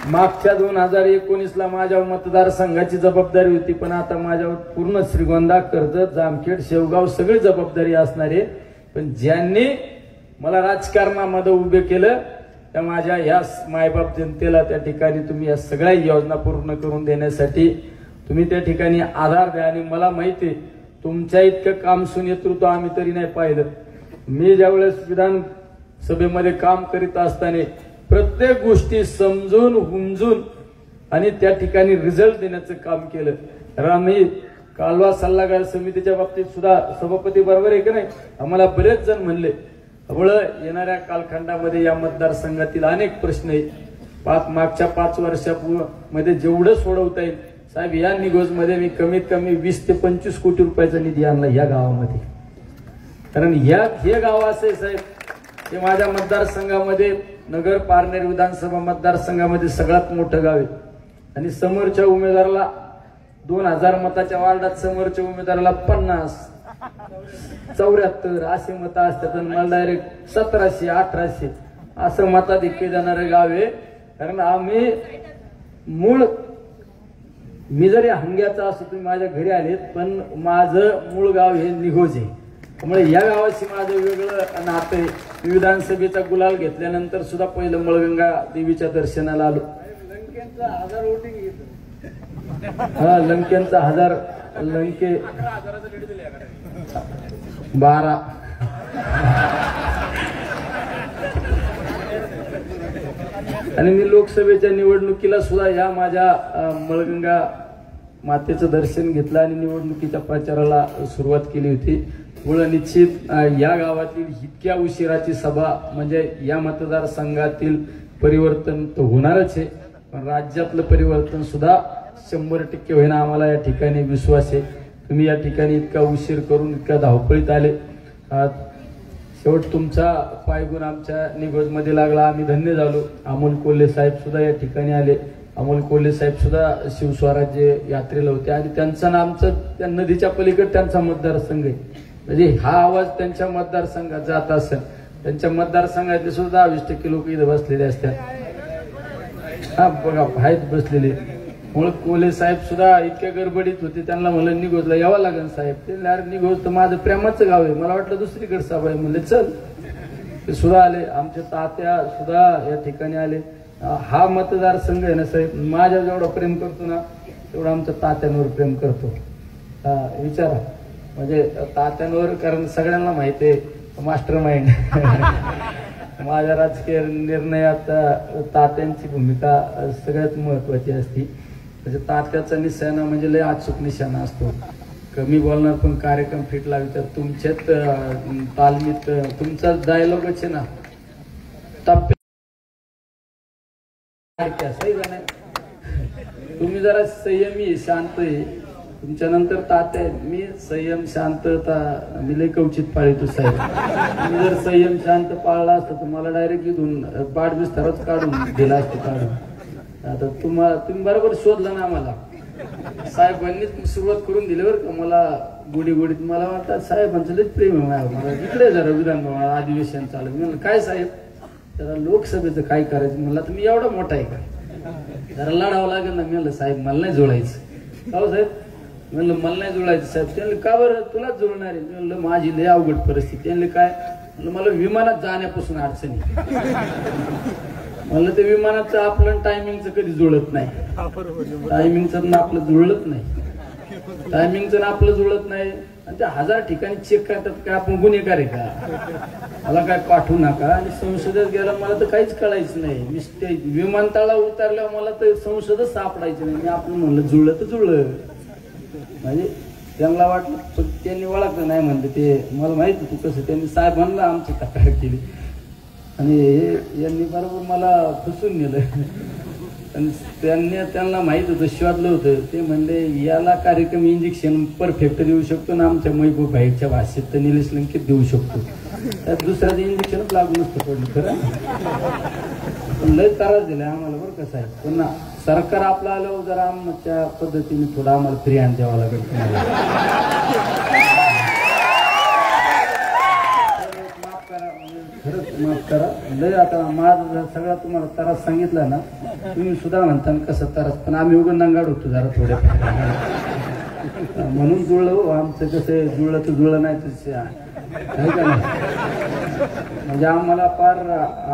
मागच्या 2019ला माझ्या मतदारसंघाची जबाबदारी होती, पण आता माझ्यावर पूर्ण श्रीगोंदा, कर्जत, जामखेड, शेवगाव सगळी जबाबदारी असणार आहे. पण ज्यांनी मला राजकारणामध्ये उभे केलं त्या माझ्या या मायबाप जनतेला त्या ठिकाणी तुम्ही या सगळ्या योजना पूर्ण करून देण्यासाठी तुम्ही त्या ठिकाणी आधार द्या. आणि मला माहिती आहे तुमच्या इतकं कामसू नेतृत्व आम्ही तरी नाही पाहिलं. मी ज्यावेळेस विधानसभेमध्ये काम करीत असताना प्रत्येक गोष्टी समजून हुमजून आणि त्या ठिकाणी रिझल्ट देण्याचं काम केलं. कारण आम्ही कालवा सल्लागार समितीच्या बाबतीत सुद्धा सभापती बरोबर आहे की नाही, आम्हाला बरेच जण म्हणले त्यामुळं येणाऱ्या कालखंडामध्ये या मतदारसंघातील अनेक प्रश्न आहेत. मागच्या 5 वर्षामध्ये जेवढं सोडवता येईल साहेब, या निगोजमध्ये मी कमीत कमी 20 ते 25 कोटी रुपयाचा निधी आणला या गावामध्ये. कारण हे गाव असे साहेब, हे माझ्या मतदारसंघामध्ये नगर पारनेर विधानसभा मतदारसंघामध्ये सगळ्यात मोठं गाव आहे आणि समोरच्या उमेदवाराला 2000 मताच्या वार्डात समोरच्या उमेदवाराला 50, 74 असे मतं असतात आणि मला डायरेक्ट 1700, 1800 असं मताधिक्य देणारं गाव आहे. कारण आम्ही मी जरी हंग्याचा असो, तुम्ही माझ्या घरी आलेत, पण माझं मूळ गाव हे निघोज आहे. त्यामुळे या गावाशी माझं वेगळं नातं आहे. विधानसभेचा गुलाल घेतल्यानंतर सुद्धा पहिलं मळगंगा देवीच्या दर्शनाला आलो. लंकेंचा 1000 वोटिंग घेतलं. हा लंकेंचा 1000, लंके 12. आणि मी लोकसभेच्या निवडणुकीला सुद्धा या माझ्या मळगंगा मातेचं दर्शन घेतलं आणि निवडणुकीच्या प्रचाराला सुरुवात केली होती. मुळे निश्चित या गावातील इतक्या उशिराची सभा म्हणजे या मतदारसंघातील परिवर्तन तर होणारच आहे, पण राज्यातलं परिवर्तन सुद्धा 100% होईना आम्हाला या ठिकाणी विश्वास आहे. तुम्ही या ठिकाणी इतका उशीर करून इतक्या धावपळीत आले. शेवट तुमचा पायगुण आमच्या निगोजमध्ये लागला, आम्ही धन्य झालो. अमोल कोल्हे साहेब सुद्धा या ठिकाणी आले. अमोल कोल्हे साहेब सुद्धा शिवस्वराज्य यात्रेला होते आणि त्यांचं आमचं त्या नदीच्या पलीकडे त्यांचा मतदारसंघ आहे. म्हणजे हा आवाज त्यांच्या मतदारसंघात जात असेल, त्यांच्या मतदारसंघातले सुद्धा 20% लोक इथं बसलेले असतात. हा बघा आहेत बसलेले. मुळे कोल्हे साहेब सुद्धा इतक्या गडबडीत होते, त्यांना म्हणलं निघोजला यावं लागेल साहेब. ते निघोज तर माझं प्रेमाचं गाव आहे, मला वाटलं दुसरीकडे सभा आहे, म्हणले चल. ते सुद्धा आले, आमचे तात्या सुद्धा या ठिकाणी आले. हा मतदारसंघ आहे ना साहेब, माझ्या जेवढं प्रेम करतो ना तेवढं आमच्या तात्यांवर प्रेम करतो. विचारा म्हणजे तात्यांवर, कारण सगळ्यांना माहिती आहे मास्टर माइंड. माझ्या राजकीय निर्णयात तात्यांची भूमिका सगळ्यात महत्वाची असते. म्हणजे तात्याचा निशाणा म्हणजे लय अचूक निशाणा असतो. कमी बोलणार पण कार्यक्रम फिट लावतात. तुमच्यात तालमीत तुमचा डायलॉगच आहे ना, सही का नाही? तुम्ही जरा संयमी शांत आहे, तुमच्या नंतर तात्या आहे. मी संयम शांतता मी लय कवचित पाळतो साहेब. मी जर संयम शांत पाळला असतं तर मला डायरेक्ट इथून बाडबिस्तरच काढून दिला असतो काढून. आता तुम्ही बरोबर शोधलं ना आम्हाला. साहेबांनीच सुरुवात करून दिली बरं का मला. गोडीत मला वाटतं साहेबांचं लयच प्रेम आहे मला. इकडे जरा विधानभवन अधिवेशन चालू. म्हणलं काय साहेब, जरा लोकसभेचं काय करायचं. म्हणलं तुम्ही एवढा मोठा आहे का, जरा लढावं लागेल ना. मी म्हणलं साहेब मला नाही जोडायचं. हो साहेब, म्हणलं मला नाही जोडायचं साहेब. त्यांनी का बरं तुलाच जोडणार आहे. म्हणलं माझी लय अवघड परिस्थिती. त्यांनी काय म्हणलं मला विमानात जाण्यापासून अडचणी. म्हणलं ते विमानाचं आपलं टायमिंगचं कधी जुळत नाही. टायमिंगचं आपलं जुळत नाही. टायमिंगचं आपलं जुळत नाही. आणि ते 1000 ठिकाणी चेक करतात काय आपण गुन्हेगार आहे का. मला काय पाठवू नका. आणि संसदेत गेला मला तर काहीच कळायचं नाही. मी ते विमानतळा उतरल्यावर मला तर संसदच सापडायचं नाही. मी आपण म्हणलं जुळलं तर जुळलं. म्हणजे त्यांना वाटलं त्यांनी ओळखलं नाही म्हणलं ते मला माहिती तू कसं. त्यांनी साहेबांना आमची तक्रार केली आणि यांनी बरोबर मला फसवून नेलं. आणि त्यांना माहित होतं, शोधलं होतं. ते म्हणले याला कार्यक्रम इंजेक्शन परफेक्ट देऊ शकतो ना आमच्या महबूब भाईच्या भाषेत तर निलेश लंकेत देऊ शकतो. त्यात दुसऱ्याचं इंजेक्शनच लागू नसतं पडलं खरं. पण लय त्रास दिलाय आम्हाला बरं का साहेब. पण सरकार आपलं आलं जरा आमच्या पद्धतीने थोडा आम्हाला फ्री हँड द्यावा लागेल. खरंच माफ करा. लय आता माझा सगळा तुम्हाला त्रास सांगितला ना, तुम्ही सुद्धा म्हणता कसं त्रास. पण आम्ही उघड नंगाड होतो जरा थोड्या म्हणून जुळलं. आमचं कसं जुळलं तर जुळलं नाही तसे आहे का नाही. म्हणजे आम्हाला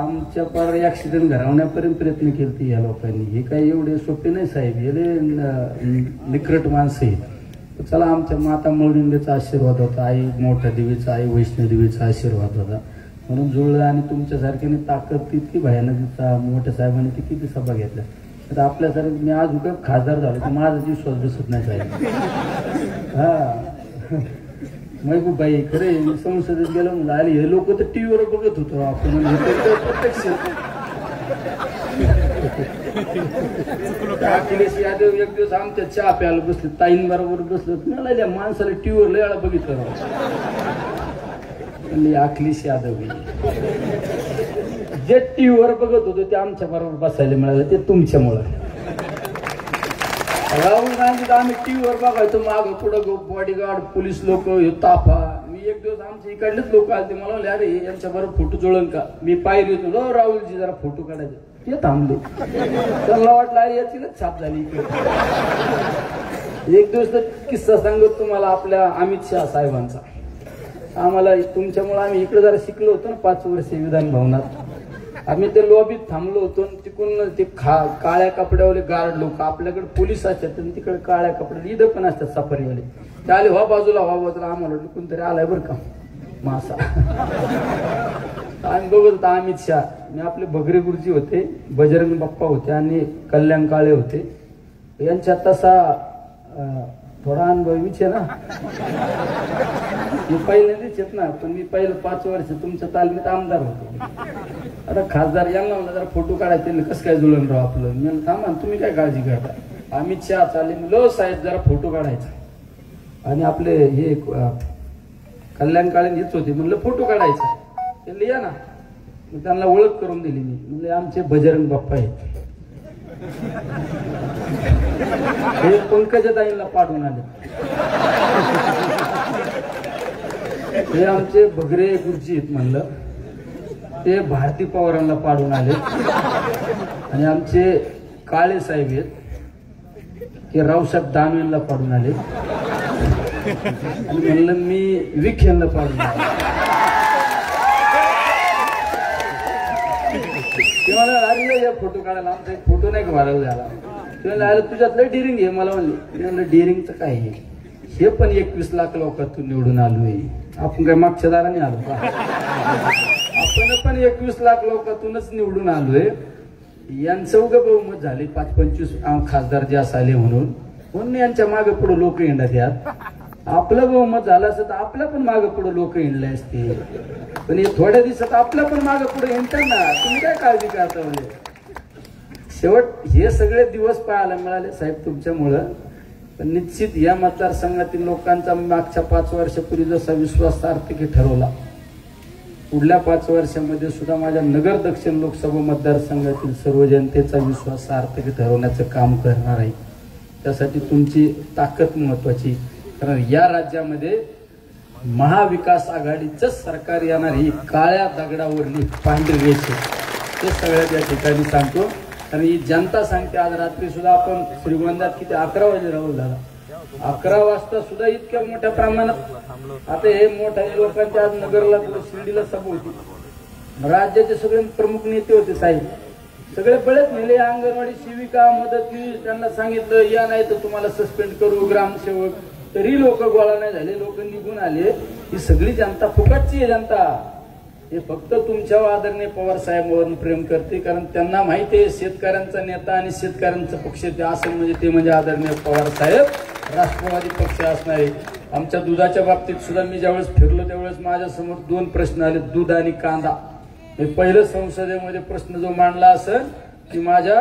आमच्या पार ऍक्सिडेंट घडवण्यापर्यंत प्रयत्न केले या लोकांनी. हे काही एवढे सोपे नाही साहेब. हे निकट माणसं आहेत. चला आमच्या माता मौलिंगेचा आशीर्वाद होता, आई मोठ्या देवीचा, आई वैष्णोदेवीचा आशीर्वाद होता म्हणून जुळलं. आणि तुमच्यासारख्याने ताकद तितकी भयानक मोठ्या साहेबांनी ती किती सभा घेतल्या. तर आपल्यासारखं मी आज उगा खासदार झालो तर माझा विश्वास बसत नाही साहेब. हा महबूब भाई खरे संसदेत गेलो म्हणजे आले हे लोक तर टीव्हीवर बघत होतो आपण प्रत्यक्ष. अखिलेश यादव एक दिवस आमच्या चहा प्यायला बसले, ताईंबरोबर बसलो. मला माणसाला टीव्हीवर लय वेळा बघितलं. अखिलेश यादव जे टीव्हीवर बघत होतो ते आमच्या बरोबर बसायला मिळालं ते तुमच्यामुळं. राहुल गांधी आम्ही टीव्हीवर बघायचो माग पुढं बॉडीगार्ड पोलीस लोक ताफा. मी एक दिवस आमच्या इकडलेच लोक आले मला म्हणले अरे यांच्या बरोबर फोटो जुळन का. मी पाहिजे होतो राहुलजी जरा फोटो काढायचे ते थांबले. त्यांना वाटलं अरे याचीच छाप झाली इकडे. एक दिवस तर किस्सा सांगतो तुम्हाला आपल्या अमित शहा साहेबांचा. आम्हाला तुमच्यामुळे आम्ही इकडे जरा शिकलो होतो ना 5 वर्ष विधान भवनात. आम्ही ते लॉबीत थांबलो होतो. तिकडून ते काळ्या कपड्यावाले गार्ड लोक आपल्याकडे पोलीस असतात आणि तिकडे काळ्या कपड्याला इथं पण असतात सफारीवाले. ते आले व्हा बाजूला आम्हाला वाटलं कोणतरी आलाय बरं का मासा. आम्ही बघत होतो अमित शहा. मी आपले भगरे गुरुजी होते, बजरंग बाप्पा होते आणि कल्याण काळे होते. यांच्यात तसा थोडा अनुभवीच आहे ना. मी पहिल्यांदाच येत ना. पण मी पहिलं 5 वर्ष तुमच्या तालमीत आमदार होतो. आता खासदार यांना म्हणलं जरा फोटो काढायचे कसं काय जुळण राव आपलं. मी थांबा तुम्ही काय काळजी करता. अमित शहा चालले लो साहेब जरा फोटो काढायचा. आणि आपले हे कल्याण काळे हेच होते म्हणलं फोटो काढायचा. त्यांनी या ना. त्यांना ओळख करून दिली मी. म्हणजे आमचे बजरंग बाप्पा आहेत. हे पंकजाताईंना पाठवून आले. हे आमचे भगरे गुरुजी आहेत म्हणलं. ते भारती पवारांना पाडून आले. आणि आमचे काळे साहेब आहेत ते रावसाहेब दानवेंना पाडून आले. आणि म्हणलं मी विखेंना पाडून आले. ते मला अरे फोटो काढायला आमचा एक फोटो नाही का व्हायरल झाला. ते म्हणलं तुझ्यातलं डिरिंग आहे मला म्हणले डिरिंगचं काय आहे. हे पण 21 लाख लोकांतून निवडून आलोय. आपण काय मागच्या दाराने आलो का. आपण पण 21 लाख लोकांतूनच निवडून आलोय. यांचं उगा बहुमत झाले 5-25 खासदार जे असाले म्हणून यांच्या मागे पुढे लोक येणार यात. आपलं बहुमत झालं असतं तर आपल्या पण मागे पुढे लोक हिंडले असते, पण हे थोड्या दिवसात आपल्या पण मागे पुढे हिंडतात ना. तुम्ही काय काळजी करता? म्हणजे शेवट हे सगळे दिवस पाहायला मिळाले साहेब तुमच्यामुळं. पण निश्चित या मतदारसंघातील लोकांचा मागच्या 5 वर्षापूर्वी जसा विश्वास सार्थकी ठरवला, पुढल्या 5 वर्षामध्ये सुद्धा माझ्या नगर दक्षिण लोकसभा मतदारसंघातील सर्व जनतेचा विश्वास सार्थकी ठरवण्याचं काम करणार आहे. त्यासाठी तुमची ताकद महत्वाची, कारण या राज्यामध्ये महाविकास आघाडीचं सरकार येणार ही काळ्या दगडावरली पांढरी रेष ते सगळ्यात या ठिकाणी सांगतो. कारण ही जनता सांगते. आज रात्री सुद्धा आपण श्रीगोंद्यात किती 11 वाजे राहून झाला, 11 वाजता सुद्धा इतक्या मोठ्या प्रमाणात आता हे मोठ्या लोकांच्या आज नगरला शिर्डीला सभा होती, राज्याचे सगळे प्रमुख नेते होते साहेब, सगळे बळेच नेले. अंगणवाडी सेविका, मदतनीस, त्यांना सांगितलं या नाही तर तुम्हाला सस्पेंड करू, ग्रामसेवक, तरी लोक गोळा नाही झाले, लोक निघून आले. ही सगळी जनता फुकटची आहे जनता. हे फक्त तुमच्या आदरणीय पवार साहेबांवर प्रेम करते, कारण त्यांना माहिती आहे शेतकऱ्यांचा नेता आणि शेतकऱ्यांचा पक्ष ते असेल म्हणजे ते म्हणजे आदरणीय पवार साहेब, राष्ट्रवादी पक्ष असणार आहे. आमच्या दुधाच्या बाबतीत सुद्धा मी ज्यावेळेस फिरलो त्यावेळेस माझ्या समोर 2 प्रश्न आले, दूध आणि कांदा. मी पहिलं संसदेमध्ये प्रश्न जो मांडला असेल की माझ्या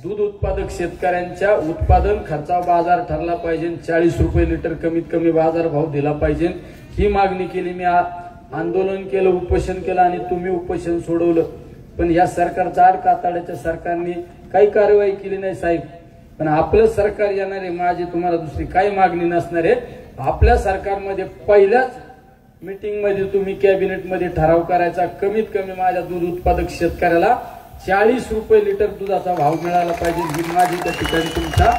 दूध उत्पादक शेतकऱ्यांच्या उत्पादन खर्चावर बाजार ठरला पाहिजे, 40 रुपये लिटर कमीत कमी बाजार भाव दिला पाहिजे, ही मागणी केली. मी आंदोलन केलं, उपोषण केलं आणि तुम्ही उपोषण सोडवलं. पण या सरकारच्या आड कातड्याच्या सरकारने काही कारवाई केली नाही साहेब. पण आपलं सरकार येणार आहे, माझी तुम्हाला दुसरी काही मागणी नसणार आहे. आपल्या सरकारमध्ये पहिल्याच मीटिंग मध्ये तुम्ही कॅबिनेट मध्ये ठराव करायचा, कमीत कमी माझ्या दूध उत्पादक शेतकऱ्याला 40 रुपये लिटर दुधाचा भाव मिळाला पाहिजे, ही माझी त्या ठिकाणी तुमच्या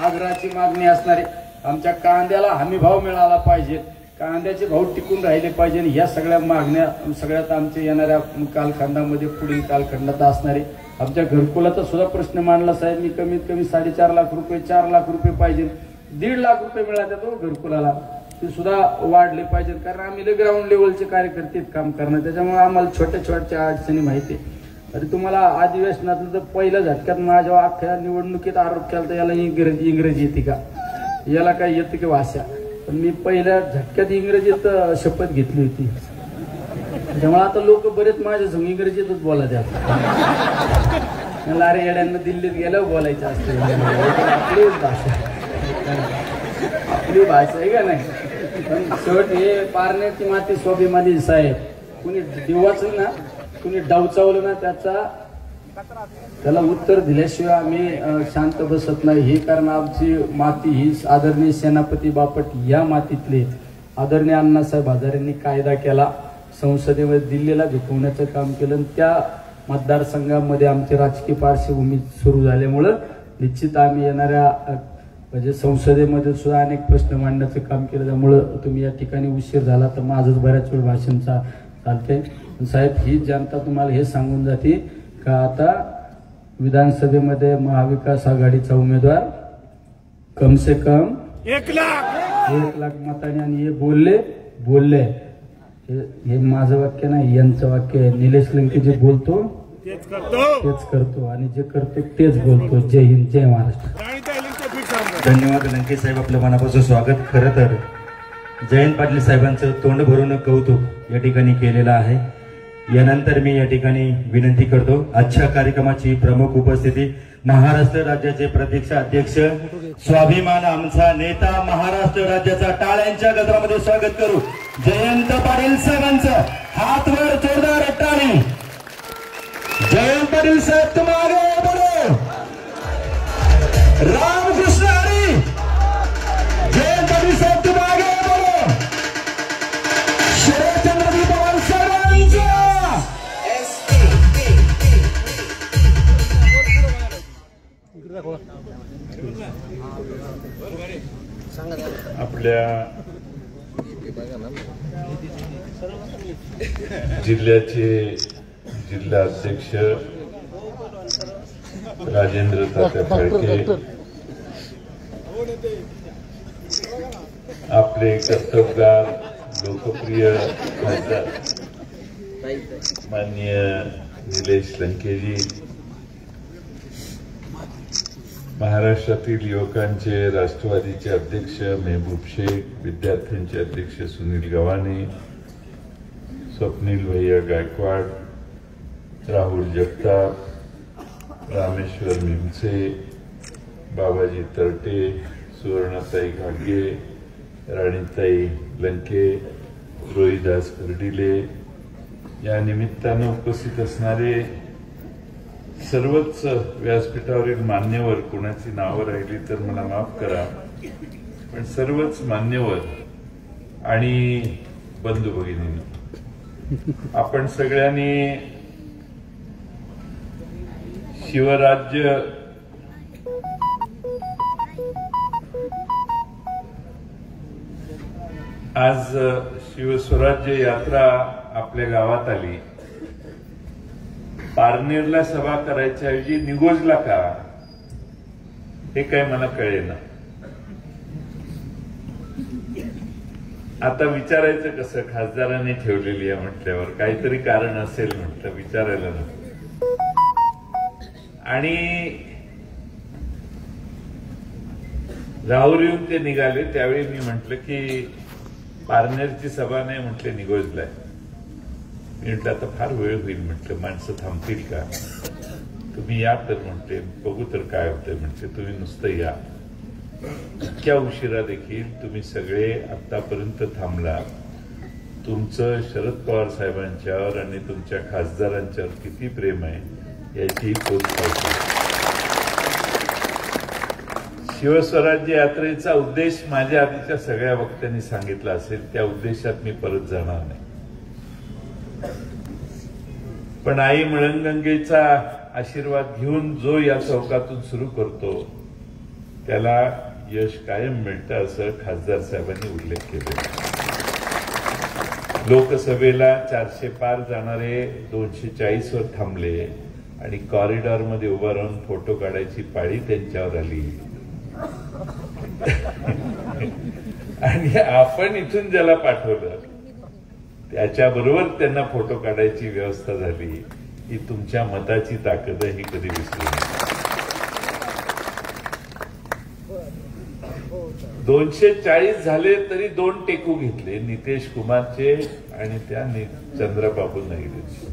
आग्रहाची मागणी असणार आहे. आमच्या कांद्याला हमी भाव मिळाला पाहिजे, कांद्याचे भाव टिकून राहिले पाहिजे. या सगळ्या मागण्या सगळ्यात आमच्या येणाऱ्या कालखंडामध्ये पुढील कालखंडात असणार आहे. आमच्या घरकुलाचा सुद्धा प्रश्न मांडला साहेब. मी कमीत कमी 4.5 लाख रुपये, 4 लाख रुपये पाहिजे, 1.5 लाख रुपये मिळाले तो घरकुलाला, ते सुद्धा वाढले पाहिजे. कारण आम्ही ग्राउंड लेवलचे कार्यकर्ते काम करणार, त्याच्यामुळे आम्हाला छोट्या छोट्या अडचणी माहिती आहे. अरे तुम्हाला अधिवेशनातलं तर पहिल्या झटक्यात माझ्या अख्ख्या निवडणुकीत आरोप केला तर याला इंग्रजी येते का, याला काय येते की भाषा. पण मी पहिल्या झटक्यात इंग्रजीत शपथ घेतली होती, त्यामुळे आता लोक बरेच माझ्या संग इंग्रजीतच बोलायचे असतात. मला अरे येड्यांना दिल्लीत गेल्यावर बोलायचं असतं, आपली भाषा आहे का नाही. पण शेवट हे पारण्याची माती स्वाभिमानी साहेब, कुणी दिवाचं ना कुणी डावचावलं ना त्याला उत्तर दिल्याशिवाय आम्ही शांत बसत नाही. हे कारण आमची माती ही आदरणीय सेनापती बापट या मातीतले आदरणीय अण्णासाहेब हजारेंनी कायदा केला, संसदेमध्ये दिल्लीला झुकवण्याचं काम केलं. त्या मतदारसंघामध्ये आमची राजकीय पार्श्वभूमी सुरू झाल्यामुळं निश्चित आम्ही येणाऱ्या म्हणजे संसदेमध्ये सुद्धा अनेक प्रश्न मांडण्याचं काम केलं. त्यामुळं तुम्ही या ठिकाणी उशीर झाला तर माझंच बऱ्याच वेळ भाषण चालतंय. साहेब ही जनता तुम्हाला हे सांगून जाते का आता विधानसभेमध्ये महाविकास आघाडीचा उमेदवार कम से कम 1 लाख मताने, आणि हे बोलले हे माझं वाक्य नाही, यांचं वाक्य आहे. निलेश लंके जे बोलतो तेच करतो आणि जे करतो तेच बोलतो. जय हिंद, जय महाराष्ट्र. धन्यवाद लंके साहेब, आपलं मनापासून स्वागत. खरं तर जयंत पाटील साहेबांचं तोंड भरून कौतुक या ठिकाणी केलेलं आहे. यानंतर मी या ठिकाणी विनंती करतो, आजच्या कार्यक्रमाची प्रमुख उपस्थिती महाराष्ट्र राज्याचे प्रतीक्षा अध्यक्ष, स्वाभिमान आमचा नेता, महाराष्ट्र राज्याचा टाळ्यांच्या गजरामध्ये स्वागत करू जयंत पाटील साहेबांचं. हातवर जोरदार टाळी. जयंत पाटील साहेब तुम आगे बोलो. रामकृष्ण हरी. जयंत पाटील साहेब तुम आगे बोलो. शरदचंद्रजी पवार साहेबांचा. आपल्या जिल्ह्याचे जिल्हाध्यक्ष राजेंद्र तात्या फाळके, आपले कर्तबगार लोकप्रिय खासदार माननीय निलेश लंकेजी, महाराष्ट्रातील युवकांचे राष्ट्रवादीचे अध्यक्ष मेहबूब शेख, विद्यार्थ्यांचे अध्यक्ष सुनील गव्हाणे, स्वप्नील भैया गायकवाड, राहुल जगताप, रामेश्वर मिमसे, बाबाजी तरटे, सुवर्णाताई घागे, राणीताई लंके, रोहिदास कर्डिले, या निमित्तानं उपस्थित असणारे सर्वच व्यासपीठावरील मान्यवर, कोणाची नावं राहिली तर मला माफ करा, पण सर्वच मान्यवर आणि बंधू भगिनींनो, आपण सगळ्यांनी शिवराज्य आज शिवस्वराज्य यात्रा आपल्या गावात आली. पारनेरला सभा करायच्या ऐवजी निगोजला का, हे काय मला कळेना. आता विचारायचं कसं, खासदारांनी ठेवलेली आहे म्हटल्यावर काहीतरी कारण असेल म्हटलं, विचारायला नको. आणि राहुल येऊन ते निघाले त्यावेळी मी म्हटलं की पारनेरची सभा नाही, म्हटले निगोजलाय. मी म्हटलं आता फार वेळ होईल, म्हटलं माणसं थांबतील का, तुम्ही या तर, म्हटले बघू तर काय होतंय, म्हटले तुम्ही नुसतं या. इतक्या उशिरा देखील तुम्ही सगळे आतापर्यंत थांबला. तुमचं शरद पवार साहेबांच्यावर आणि तुमच्या खासदारांच्यावर किती प्रेम आहे याची पोच पाहिजे. शिवस्वराज्य यात्रेचा उद्देश माझ्या आधीच्या सगळ्या वक्त्यांनी सांगितला असेल, त्या उद्देशात मी परत जाणार नाही. पण आई मळंगंगेचा आशीर्वाद घेऊन जो या चौकातून सुरू करतो त्याला यश कायम मिळतं, असं खासदार साहेबांनी उल्लेख केला. लोकसभेला 400 पार जाणारे 240 वर थांबले आणि कॉरिडॉरमध्ये उभा राहून फोटो काढायची पाळी त्यांच्यावर आली. आणि आपण इथून ज्याला पाठवलं त्याच्याबरोबर त्यांना फोटो काढायची व्यवस्था झाली. ही तुमच्या मताची ताकद आहे, ही कधी विसरू नका. 240 झाले तरी 2 टेकू घेतले, नितेश कुमारचे आणि त्या चंद्रबाबू नायडूचे.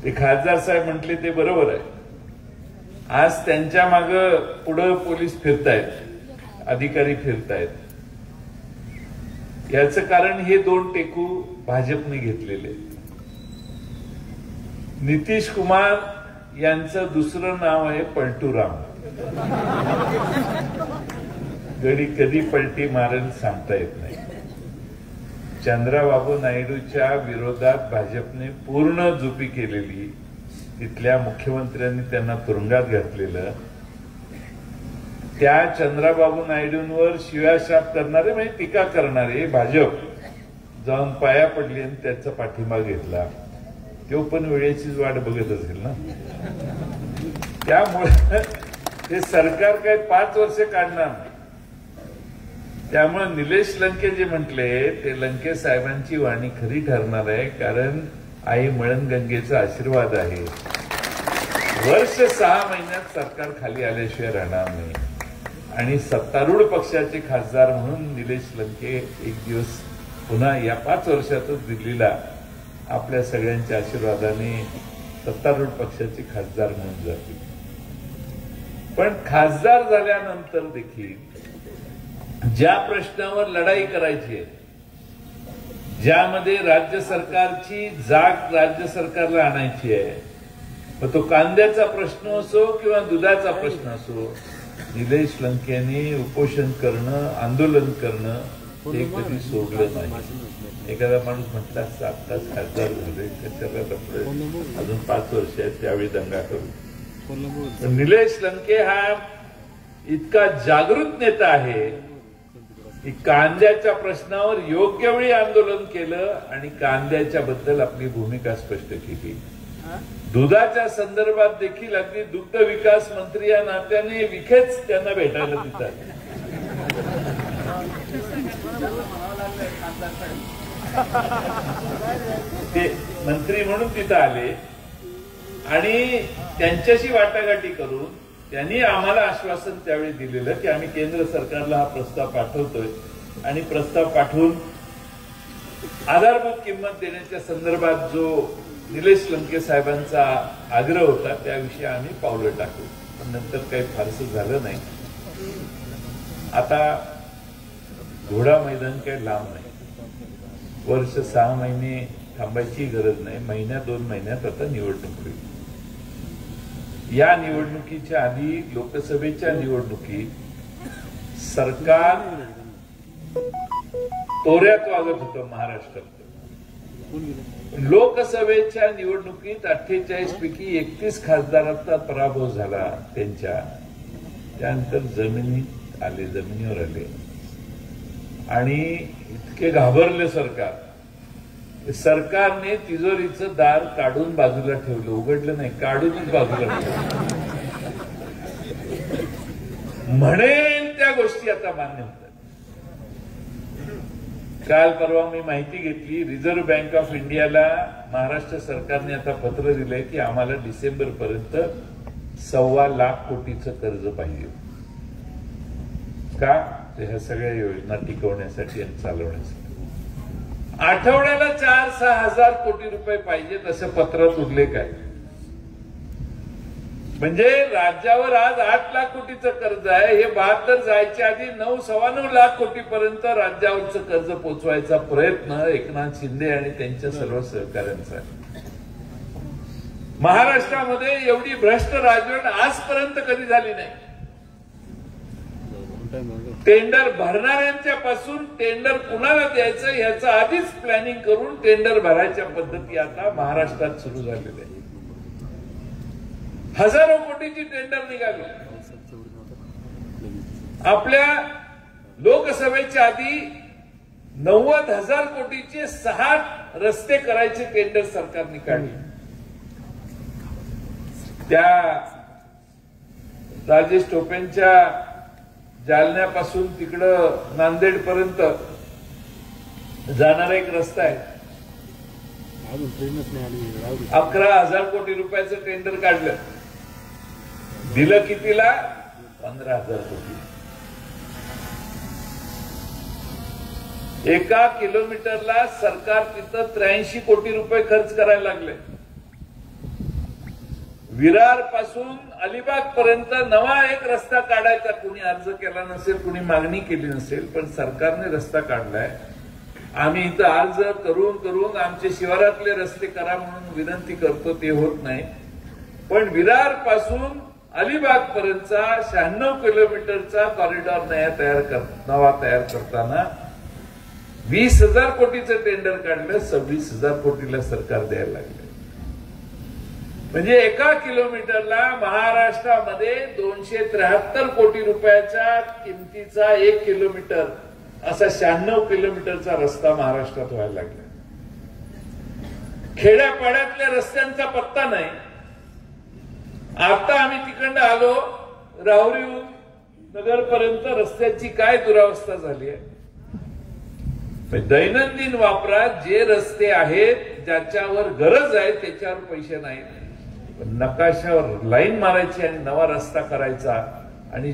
ते खासदार साहेब म्हटले ते बरोबर आहे. आज त्यांच्या मागे पुढं पोलीस फिरतायत, अधिकारी फिरतायत. याचं कारण हे 2 टेकू भाजपने घेतलेले. नितीश कुमार यांचं दुसरं नाव आहे पलटूराम. गडी कधी पलटी मारेल सांगता येत नाही. चंद्राबाबू नायडूच्या विरोधात भाजपने पूर्ण जुपी केलेली, तिथल्या मुख्यमंत्र्यांनी त्यांना तुरुंगात घातलेलं. त्या चंद्राबाबू नायडूंवर शिव्याशाप करणारे म्हणजे टीका करणारे भाजप जाऊन पाया पडली आणि त्याचा पाठिंबा घेतला. तो पण वेळेचीच वाट बघत असेल ना. त्यामुळे ते सरकार काय 5 वर्ष काढणार नाही. त्यामुळे निलेश लंके जे म्हटले ते लंके साहेबांची वाणी खरी ठरणार आहे, कारण आई मळंगंगेचा आशीर्वाद आहे. वर्ष 6 महिन्यात सरकार खाली आल्याशिवाय राहणार नाही. आणि सत्तारूढ पक्षाचे खासदार म्हणून निलेश लंके एक दिवस पुन्हा या 5 वर्षातच दिल्लीला आपल्या सगळ्यांच्या आशीर्वादाने सत्तारूढ पक्षाचे खासदार म्हणून जातील. पण खासदार झाल्यानंतर देखील ज्या प्रश्नावर लढाई करायची आहे, ज्यामध्ये राज्य सरकारची जाग राज्य सरकारला आणायची आहे, मग तो कांद्याचा प्रश्न असो किंवा दुधाचा प्रश्न असो, निलेश लंकेने उपोषण करणं, आंदोलन करणं हे कधी सोडलं नाही. एखादा माणूस म्हटला 7 तास खासदार झाले, कशाला अजून 5 वर्ष आहेत, त्यावेळी दंगा करू. निलेश लंके हा इतका जागृत नेता आहे की कांद्याच्या प्रश्नावर योग्य वेळी आंदोलन केलं आणि कांद्याच्या बद्दल आपली भूमिका स्पष्ट केली. दुधाच्या संदर्भात देखील अगदी दुग्ध विकास मंत्री या नात्याने विखेच त्यांना भेटायला देतात. ते मंत्री म्हणून तिथं आले आणि त्यांच्याशी वाटाघाटी करून त्यांनी आम्हाला आश्वासन त्यावेळी दिलेलं की आम्ही केंद्र सरकारला हा प्रस्ताव पाठवतोय आणि प्रस्ताव पाठवून आधारभूत किंमत देण्याच्या संदर्भात जो निलेश लंके साहेबांचा आग्रह होता त्याविषयी आम्ही पावलं टाकू, पण नंतर काही फारसं झालं नाही. आता घोडा मैदान काही लांब नाही, वर्ष 6 महिने थांबायची गरज नाही, महिन्या 2 महिन्यात आता निवडणूक होईल. या निवडणुकीच्या आधी लोकसभेच्या निवडणुकीत सरकार तोऱ्यात वागत होतं महाराष्ट्रात. लोकसभेच्या निवडणुकीत 48 पैकी 31 खासदारांचा पराभव झाला त्यांच्या. त्यानंतर जमिनीवर आले आणि इतके घाबरले सरकारने तिजोरीचं दार काढून बाजूला ठेवलं, उघडलं नाही, काढूनच बाजूला ठेवलं. म्हणेल त्या गोष्टी आता मान्य होतात. काल परवा मी माहिती घेतली, रिझर्व्ह बँक ऑफ इंडियाला महाराष्ट्र सरकारने आता पत्र दिलंय की आम्हाला डिसेंबर पर्यंत 1.25 लाख कोटीचं कर्ज पाहिजे. का? ह्या सगळ्या योजना टिकवण्यासाठी आणि चालवण्यासाठी. आठवड्याला 4-6 हजार कोटी रुपये पाहिजेत असं पत्रात उल्लेख आहे. म्हणजे राज्यावर आज 8 लाख कोटीचं कर्ज आहे. हे 72 जायच्या आधी 9-9.25 लाख कोटीपर्यंत राज्यावरचं कर्ज पोचवायचा प्रयत्न एकनाथ शिंदे आणि त्यांच्या सर्व सहकाऱ्यांचा आहे. महाराष्ट्रामध्ये एवढी भ्रष्ट राजवट आजपर्यंत कधी झाली नाही. टेंडर भरणाऱ्यांच्या पासून टेंडर कुणाला द्यायचं याचं आधीच प्लॅनिंग करून टेंडर भरायच्या पद्धती आता महाराष्ट्रात सुरू झालेल्या आहेत. हजारो कोटीची टेंडर निघाली. आपल्या लोकसभेच्या आधी 90,000 कोटीचे 6 रस्ते करायचे टेंडर सरकारने काढले. त्या राजेश टोपेंच्या जालन्यापासून तिकडं नांदेड पर्यंत जाणारा एक रस्ता आहे, 11,000 कोटी रुपयाचं टेंडर काढलं. दिलं कितीला? 15,000 कोटी. एका किलोमीटरला सरकार तिथं 83 कोटी रुपये खर्च करायला लागले. विरार पासून अलिबाग पर्यंत नवा एक रस्ता काढायचा. कुणी अर्ज केला नसेल, कुणी मागणी केली नसेल, पण सरकारने रस्ता काढलाय. आम्ही इथं अर्ज करून आमचे शिवारातले रस्ते करा म्हणून विनंती करतो, ते होत नाही. पण विरार पासून अलिबाग पर्यंतचा 96 किलोमीटरचा कॉरिडॉर नवा तयार करताना 20,000 कोटीचं टेंडर काढलं. 26,000 कोटीला सरकार द्यायला लागले. म्हणजे एका किलोमीटरला महाराष्ट्रामध्ये 273 कोटी रुपयाच्या किमतीचा 1 किलोमीटर असा 96 किलोमीटरचा रस्ता महाराष्ट्रात व्हायला लागला. खेड्यापाड्यातल्या रस्त्यांचा पत्ता नाही. आता आम्ही तिकडनं आलो, राहुरी नगरपर्यंत रस्त्याची काय दुरावस्था झाली आहे. दैनंदिन वापरात जे रस्ते आहेत, ज्याच्यावर गरज आहे त्याच्यावर पैसे नाही. नकाशावर लाईन मारायची आणि नवा रस्ता करायचा आणि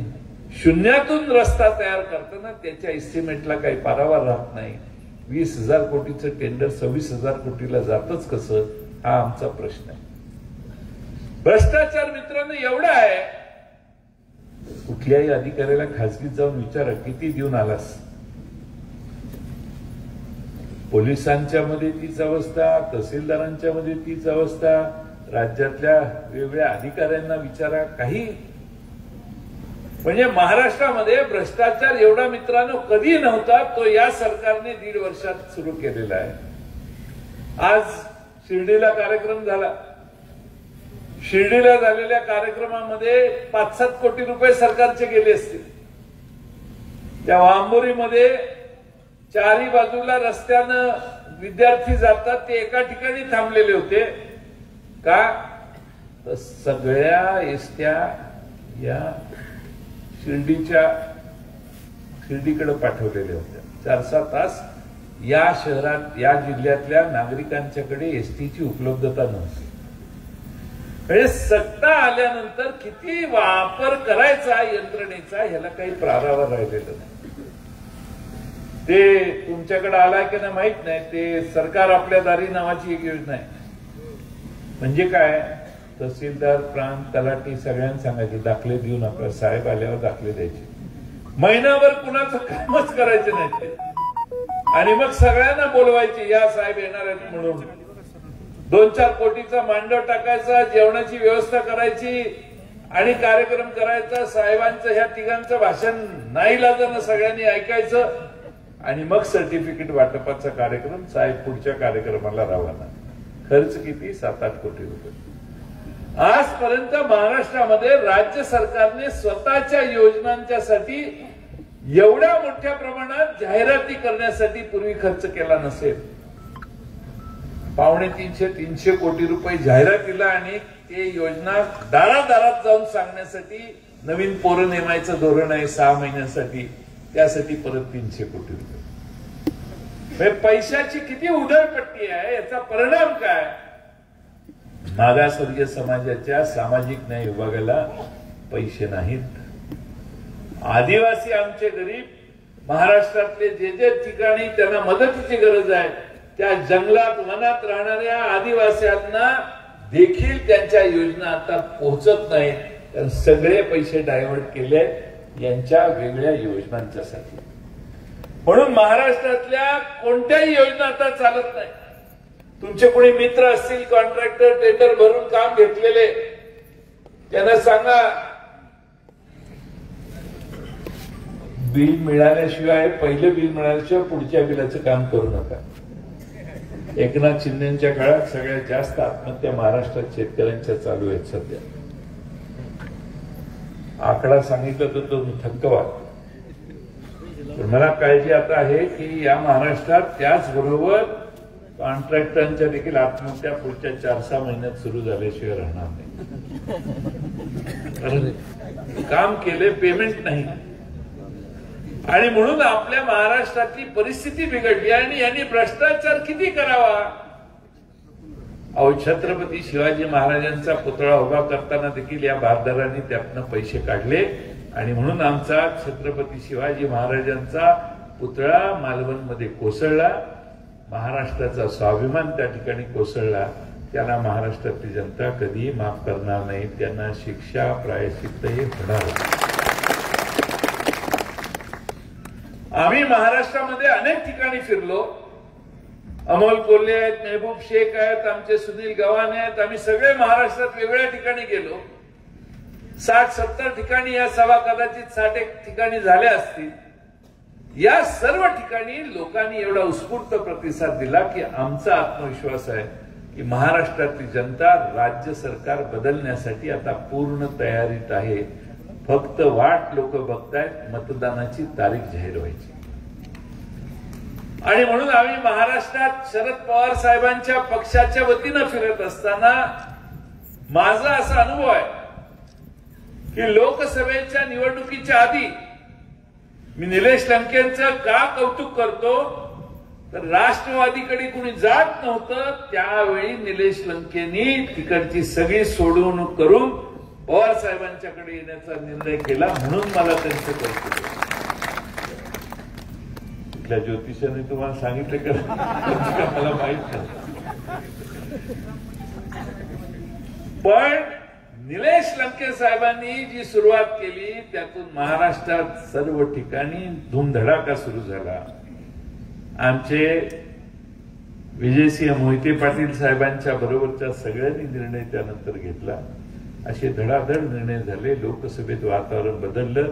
शून्यातून रस्ता तयार करताना त्याच्या एस्टिमेटला काही पारावार राहत नाही. 20,000 कोटीचं टेंडर 26,000 कोटीला जातच कसं, हा आमचा प्रश्न आहे. भ्रष्टाचार मित्रांनो एवढा आहे, कुठल्याही अधिकाऱ्याला खासगीत जाऊन विचारा किती देऊन आलास. पोलिसांच्या मध्ये तीच अवस्था, तहसीलदारांच्या मध्ये तीच अवस्था, राज्यातल्या वेगवेगळ्या अधिकाऱ्यांना विचारा, काही. म्हणजे महाराष्ट्रामध्ये भ्रष्टाचार एवढा मित्रांनो कधी नव्हता, तो या सरकारने 1.5 वर्षात सुरू केलेला आहे. आज शिर्डीला कार्यक्रम झाला. शिर्डीला झालेल्या कार्यक्रमामध्ये 5-7 कोटी रुपये सरकारचे गेले असतील. त्या वांबोरीमध्ये 4ही बाजूला रस्त्यानं विद्यार्थी जातात, ते एका ठिकाणी थांबलेले होते. का? तर सगळ्या एसट्या या शिर्डीकडे पाठवलेल्या होत्या. 4-6 तास या शहरात, या जिल्ह्यातल्या नागरिकांच्याकडे एसटीची उपलब्धता नव्हती. म्हणजे सत्ता आल्यानंतर किती वापर करायचा यंत्रणेचा ह्याला काही प्रारावर राहिलेलं नाही. ते तुमच्याकडे आलाय की नाही माहित नाही. ते सरकार आपल्या दारी नावाची एक योजना आहे. म्हणजे काय, तहसीलदार, प्रांत, तलाठी सगळ्यांना सांगायचे दाखले देऊन आपल्या साहेब आल्यावर दाखले द्यायचे. महिनाभर कुणाचं कामच करायचं नाही ते. आणि मग सगळ्यांना बोलवायचे, या साहेब येणार आहेत म्हणून. 2-4 कोटीचा मांडव टाकायचा, जेवणाची व्यवस्था करायची आणि कार्यक्रम करायचा. साहेबांचं ह्या तिघांचं भाषण नाईलाजानं सगळ्यांनी ऐकायचं आणि मग सर्टिफिकेट वाटपाचा कार्यक्रम. साहेब पुढच्या कार्यक्रमाला रवाना. खर्च किती? 7-8 कोटी रुपये. आजपर्यंत महाराष्ट्रामध्ये राज्य सरकारने स्वतःच्या योजनांच्यासाठी एवढ्या मोठ्या प्रमाणात जाहिराती करण्यासाठी पूर्वी खर्च केला नसेल. 250-300 कोटी रुपये जाहिरातीला आणि ते योजना दारादारात जाऊन सांगण्यासाठी नवीन पोरं नेमायचं धोरण आहे 6 महिन्यासाठी. त्यासाठी परत 300 कोटी रुपये. पैशाची किती उधळपट्टी आहे. याचा परिणाम काय? मागासवर्गीय समाजाच्या सामाजिक न्याय विभागाला पैसे नाहीत. आदिवासी आमचे गरीब महाराष्ट्रातले जे ठिकाणी त्यांना मदतीची गरज आहे त्या जंगलात वनात राहणाऱ्या आदिवासींना देखील त्यांच्या योजना आता पोहोचत नाहीत. कारण सगळे पैसे डायव्हर्ट केले यांच्या वेगळ्या योजनांच्यासाठी. म्हणून महाराष्ट्रातल्या कोणत्याही योजना आता चालत नाही. तुमचे कोणी मित्र असतील कॉन्ट्रॅक्टर, टेंडर भरून काम घेतलेले, त्यांना सांगा बिल मिळाल्याशिवाय, पहिलं बिल मिळाल्याशिवाय पुढच्या बिलाचं काम करू नका. एकनाथ शिंदेच्या काळात सगळ्यात जास्त आत्महत्या महाराष्ट्रात शेतकऱ्यांच्या चालू आहेत सध्या. आकडा सांगितलं तर तो थक्क वाटतो. मला काळजी आता आहे की या महाराष्ट्रात त्याचबरोबर कॉन्ट्रॅक्टरांच्या देखील आत्महत्या पुढच्या 4-6 महिन्यात सुरू झाल्याशिवाय राहणार नाही. काम केले, पेमेंट नाही. आणि म्हणून आपल्या महाराष्ट्रातली परिस्थिती बिघडली. आणि यांनी भ्रष्टाचार किती करावा. अहो, छत्रपती शिवाजी महाराजांचा पुतळा उभा करताना देखील या भारदारांनी त्यातनं पैसे काढले. आणि म्हणून आमचा छत्रपती शिवाजी महाराजांचा पुतळा मालवणमध्ये कोसळला. महाराष्ट्राचा स्वाभिमान त्या ठिकाणी कोसळला. त्याला महाराष्ट्रातली जनता कधी माफ करणार नाही. त्यांना शिक्षा प्रायश्चित्तही होणार. आम्ही महाराष्ट्रामध्ये अनेक ठिकाणी फिरलो. अमोल कोल्हे आहेत, मेहबूब शेख आहेत, आमचे सुनील गव्हाणे आहेत. आम्ही सगळे महाराष्ट्रात वेगवेगळ्या ठिकाणी गेलो. 60-70 ठिकाणी या सभा कदाचित 60 ठिकाणी झाल्या असतील. या सर्व ठिकाणी लोकांनी एवढा उत्स्फूर्त प्रतिसाद दिला की आमचा आत्मविश्वास आहे की महाराष्ट्रातली जनता राज्य सरकार बदलण्यासाठी आता पूर्ण तयारीत आहे. फक्त वाट लोक बघतायत मतदानाची तारीख जाहीर व्हायची. आणि म्हणून आम्ही महाराष्ट्रात शरद पवार साहेबांच्या पक्षाच्या वतीनं फिरत असताना माझा असा अनुभव आहे की लोकसभेच्या निवडणुकीच्या आधी मी निलेश लंकेंचं का कौतुक करतो तर राष्ट्रवादीकडे कुणी जात नव्हतं. त्यावेळी निलेश लंकेंनी तिकडची सगळी सोडवणूक करून पवार साहेबांच्याकडे येण्याचा निर्णय केला. म्हणून मला त्यांचं कौतुक आहे. कुठल्या ज्योतिषाने तुम्हाला सांगितलं का मला माहित नाही. पण निलेश लंके साहेबांनी जी सुरुवात केली त्यातून महाराष्ट्रात सर्व ठिकाणी धूमधडाका सुरू झाला. आमचे विजयसिंह मोहिते पाटील साहेबांच्या बरोबरच्या सगळ्यांनी निर्णय त्यानंतर घेतला. असे धडाधड निर्णय झाले. लोकसभेत वातावरण बदललं.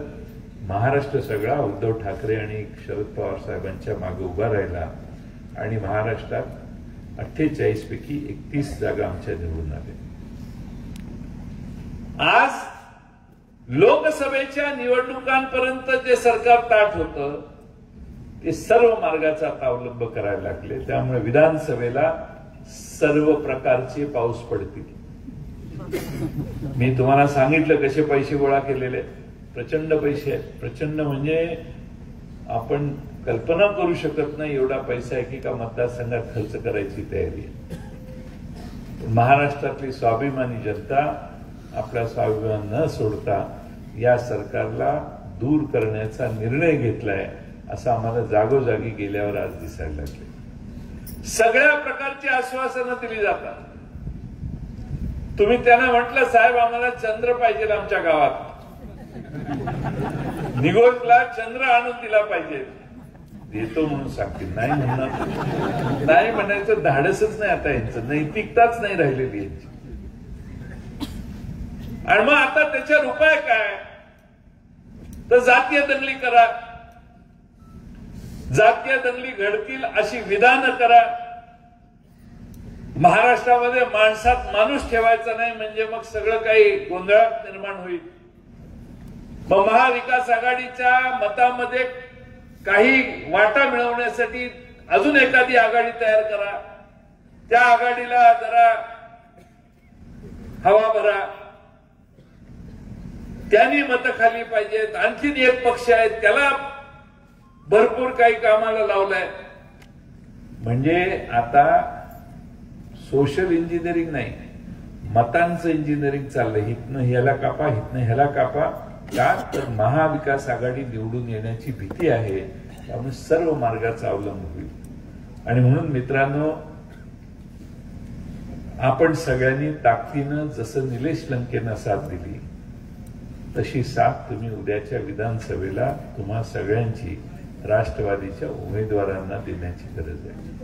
महाराष्ट्र सगळा उद्धव ठाकरे आणि शरद पवार साहेबांच्या मागे उभा राहिला आणि महाराष्ट्रात 48 पैकी 31 जागा आमच्या निवडून आल्या. आज लोकसभेच्या निवडणुकांपर्यंत जे सरकार ताठ होतं ते सर्व मार्गाचा आता अवलंब करायला लागले. त्यामुळे विधानसभेला सर्व प्रकारचे पाऊस पडतील. मी तुम्हाला सांगितलं कसे पैसे गोळा केलेले. प्रचंड पैसे आहेत. प्रचंड म्हणजे आपण कल्पना करू शकत नाही एवढा पैसा एकेका मतदारसंघात खर्च करायची तयारी आहे. महाराष्ट्रातली स्वाभिमानी जनता आपला स्वाभिमान न सोडता या सरकारला दूर करण्याचा निर्णय घेतलाय असं आम्हाला जागोजागी गेल्यावर आज दिसायला लागले. सगळ्या प्रकारची आश्वासनं दिली जातात. तुम्ही त्यांना म्हटलं साहेब आम्हाला चंद्र पाहिजे आमच्या गावात, निगोजला चंद्र आणून दिला पाहिजे, देतो म्हणून सांगतील. नाही म्हणणार, नाही म्हणायचं धाडसच नाही आता यांचं, नैतिकताच नाही राहिलेली यांची. आणि मग आता त्याच्यावर उपाय काय? तर जातीय दंगली करा, जातीय दंगली घडतील अशी विधानं करा. महाराष्ट्रामध्ये माणसात माणूस ठेवायचा नाही म्हणजे मग सगळं काही गोंधळात निर्माण होईल. मग महाविकास आघाडीच्या मतामध्ये काही वाटा मिळवण्यासाठी अजून एखादी आघाडी तयार करा, त्या आघाडीला जरा हवा भरा, त्यांनी मतं खाली पाहिजेत. आणखीन एक पक्ष आहे त्याला भरपूर काही कामाला लावलंय. म्हणजे आता सोशल इंजिनिअरिंग नाही, मतांचं इंजिनिअरिंग चाललंय. हितनं ह्याला कापा, हितनं ह्याला कापा. का तर महाविकास आघाडी निवडून येण्याची भीती आहे, त्यामुळे सर्व मार्गाचा अवलंब होईल. आणि म्हणून मित्रांनो, आपण सगळ्यांनी ताकदीनं जसं निलेश लंकेनं साथ दिली तशी साथ तुम्ही उद्याच्या विधानसभेला तुम्हा सगळ्यांची राष्ट्रवादीच्या उमेदवारांना देण्याची गरज आहे.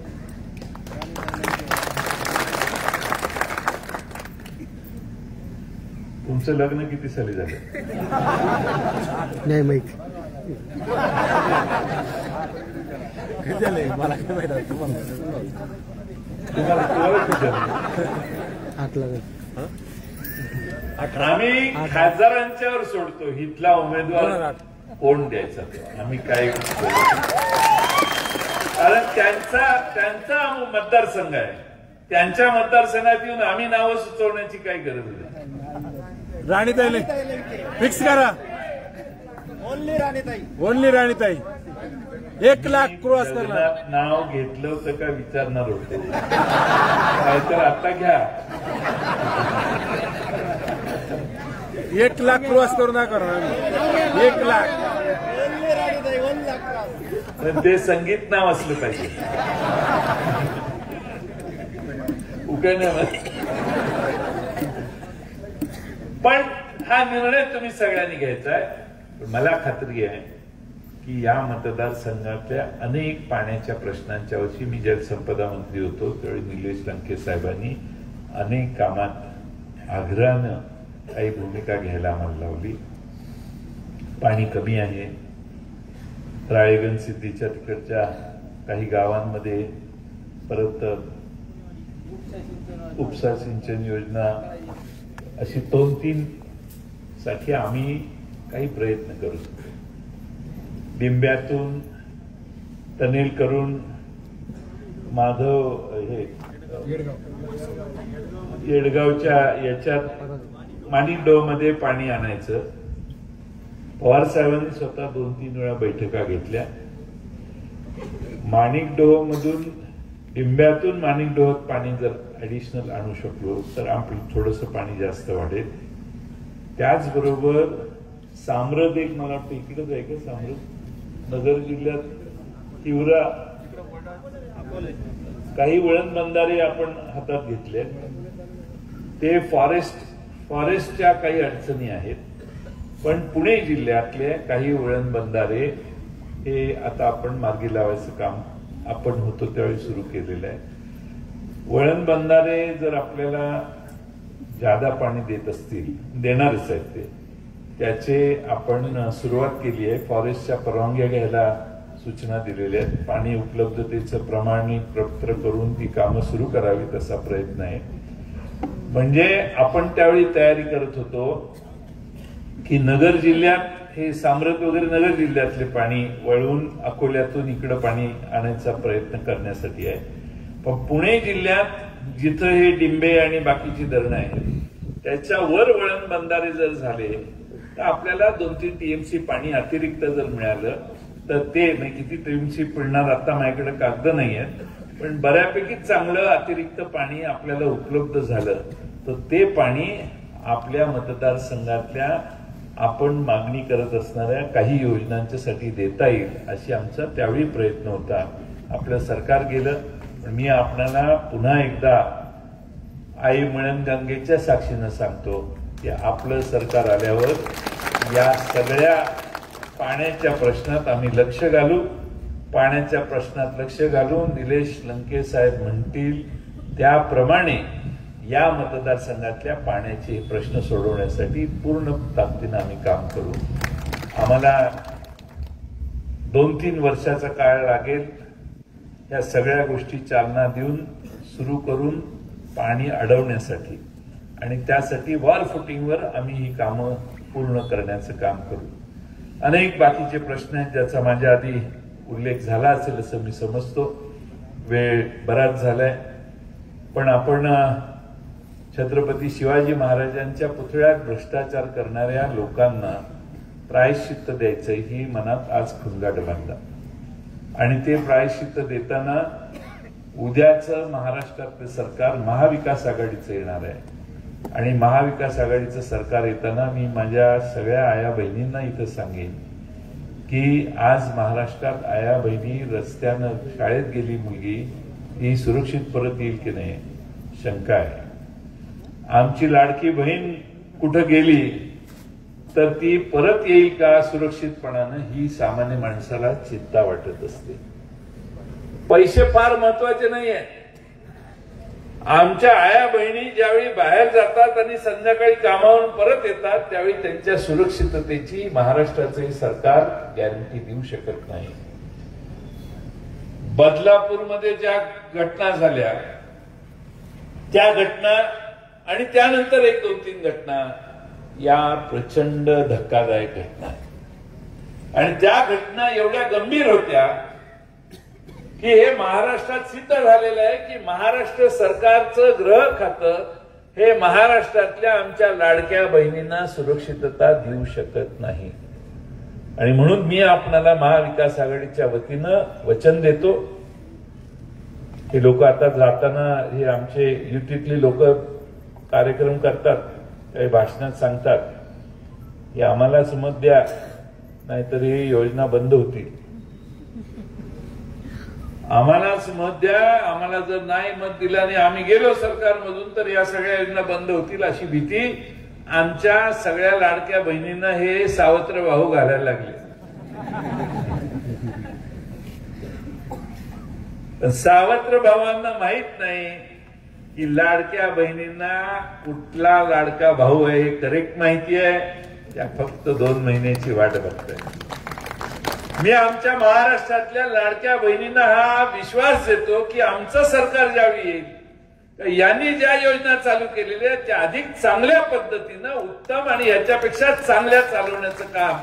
तुमचं लग्न किती साली झालं? नाही माहित, मला काय माहित. तुम्हाला आम्ही खासदारांच्यावर सोडतो, हितला उमेदवार कोण द्यायचा आम्ही काय, कारण त्यांचा मतदारसंघ आहे. त्यांच्या मतदारसंघात येऊन आम्ही नावं सुचवण्याची काही गरज नाही. राणीताई फिक्स करा, ओनली राणीताई. 1 लाख क्रॉस करणार. नाव घेतलं होतं का विचारणार होते, काय तर आता घ्या. 1 लाख क्रॉस करू नका. 1 लाख. पण ते संगीत नाव असलं पाहिजे. पण हा निर्णय तुम्ही सगळ्यांनी घ्यायचा आहे. पण मला खात्री आहे की या मतदारसंघातल्या अनेक पाण्याच्या प्रश्नांच्या वर्षी मी जलसंपदा मंत्री होतो त्यावेळी निलेश लंके साहेबांनी अनेक कामात आग्रहानं काही भूमिका घ्यायला आम्हाला लावली. पाणी कमी आहे. राळेगण सिद्धीच्या तिकडच्या काही गावांमध्ये परत उपसा सिंचन योजना अशी 2-3 साठी आम्ही काही प्रयत्न करू. डिंब्यातून टनेल करून माधव हे येडगावच्या याच्यात माणिकडोह मध्ये पाणी आणायचं. पवार साहेबांनी स्वतः 2-3 वेळा बैठका घेतल्या. माणिकडोह मधून डिंब्यातून माणिकडोहात पाणी जर ऍडिशनल आणू शकलो तर आपलं थोडंसं पाणी जास्त वाढेल. त्याचबरोबर साम्रद एक मला वाटतं इकडेच आहे का, साम्रद नगर जिल्ह्यात हिवरा काही वळण बंधारे आपण हातात घेतले. ते फॉरेस्टच्या काही अडचणी आहेत. पण पुणे जिल्ह्यातले काही वळण बंधारे हे आता आपण मार्गी लावायचं काम आपण होतो त्यावेळी सुरू केलेलं आहे. वळण बंधारे जर आपल्याला जादा पाणी देत असतील, देणारच आहेत ते, त्याचे आपण सुरुवात केली आहे. फॉरेस्टच्या परवानग्या घ्यायला सूचना दिलेल्या आहेत. पाणी उपलब्धतेचं प्रमाणपत्र करून ती कामं सुरू करावीत असा प्रयत्न आहे. म्हणजे आपण त्यावेळी तयारी करत होतो की नगर जिल्ह्यात हे साम्रत वगैरे नगर जिल्ह्यातले पाणी वळवून अकोल्यातून इकडं पाणी आणायचा प्रयत्न करण्यासाठी आहे. पण पुणे जिल्ह्यात जिथं हे डिंबे आणि बाकीची धरणं आहेत त्याच्यावर वळण बंधारे जर झाले तर आपल्याला 2-3 टीएमसी पाणी अतिरिक्त जर मिळालं तर ते किती टीएमसी पिळणार आता माझ्याकडे कागद नाही आहेत. पण बऱ्यापैकी चांगलं अतिरिक्त पाणी आपल्याला उपलब्ध झालं तर ते पाणी आपल्या मतदारसंघातल्या आपण मागणी करत असणाऱ्या काही योजनांच्यासाठी देता येईल अशी आमचा त्यावेळी प्रयत्न होता. आपलं सरकार गेलं, पण मी आपल्याला पुन्हा एकदा आई मळणगंगेच्या साक्षीनं सांगतो की आपलं सरकार आल्यावर या सगळ्या पाण्याच्या प्रश्नात आम्ही लक्ष घालू. पाण्याच्या प्रश्नात लक्ष घालून निलेश लंके साहेब म्हणतील त्याप्रमाणे या मतदारसंघातल्या पाण्याचे प्रश्न सोडवण्यासाठी पूर्ण ताकदीनं आम्ही काम करू. आम्हाला 2-3 वर्षाचा काळ लागेल या सगळ्या गोष्टी चालना देऊन सुरू करून पाणी अडवण्यासाठी, आणि त्यासाठी वॉर फुटिंगवर आम्ही ही कामं पूर्ण करण्याचं काम करू. अनेक बाकीचे प्रश्न आहेत ज्याचा माझ्या आधी उल्लेख झाला असेल असं मी समजतो. वेळ बराच झालाय, पण आपण छत्रपती शिवाजी महाराजांच्या पुतळ्यात भ्रष्टाचार करणाऱ्या लोकांना प्रायश्चित्त द्यायचं ही मनात आज खुंगाट बांधला, आणि ते प्रायश्चित्त देताना उद्याचं महाराष्ट्रातलं सरकार महाविकास आघाडीचं येणार आहे. आणि महाविकास आघाडीचं सरकार येताना मी माझ्या सगळ्या आया बहिणींना इथं सांगेन की आज महाराष्ट्रात आया बहिणी रस्त्यानं शाळेत गेली मुलगी ही सुरक्षित परत येईल की नाही शंका आहे. आमची लाडकी बहीण कुठं गेली तर ती परत येईल का सुरक्षितपणानं ही सामान्य माणसाला चिंता वाटत असते. पैसे फार महत्वाचे नाहीये. आमच्या आया बहिणी ज्यावेळी बाहेर जातात आणि संध्याकाळी कामावरून परत येतात त्यावेळी त्यांच्या सुरक्षिततेची महाराष्ट्राचे सरकार गॅरंटी देऊ शकत नाही. बदलापूरमध्ये ज्या घटना झाल्या त्या घटना आणि त्यानंतर 1-2-3 घटना या प्रचंड धक्कादायक घटना, आणि त्या घटना एवढ्या गंभीर होत्या की हे महाराष्ट्रात सिद्ध झालेलं आहे की महाराष्ट्र सरकारचं गृह खातं हे महाराष्ट्रातल्या आमच्या लाडक्या बहिणींना सुरक्षितता देऊ शकत नाही. आणि म्हणून मी आपणाला महाविकास आघाडीच्या वतीनं वचन देतो. हे लोक आता जाताना हे आमचे युतीतली लोक कार्यक्रम करतात, काही भाषणात सांगतात की आम्हालाच मत द्या नाहीतर ही योजना बंद होती. आम्हालाच मत द्या, आम्हाला जर नाही मत दिलं आणि आम्ही गेलो सरकारमधून तर या सगळ्या योजना बंद होतील अशी भीती आमच्या सगळ्या लाडक्या बहिणींना हे सावत्र वाहू घालायला लागले. सावत्र भावांना माहित नाही की लाडक्या बहिणींना कुठला लाडका भाऊ आहे हे करेक्ट माहिती आहे. त्या फक्त 2 महिन्याची वाट बघताय. मी आमच्या महाराष्ट्रातल्या लाडक्या बहिणींना हा विश्वास देतो की आमचं सरकार ज्यावेळी येईल यांनी ज्या योजना चालू केलेल्या आहेत त्या अधिक चांगल्या पद्धतीनं उत्तम आणि याच्यापेक्षा चांगल्या चालवण्याचं काम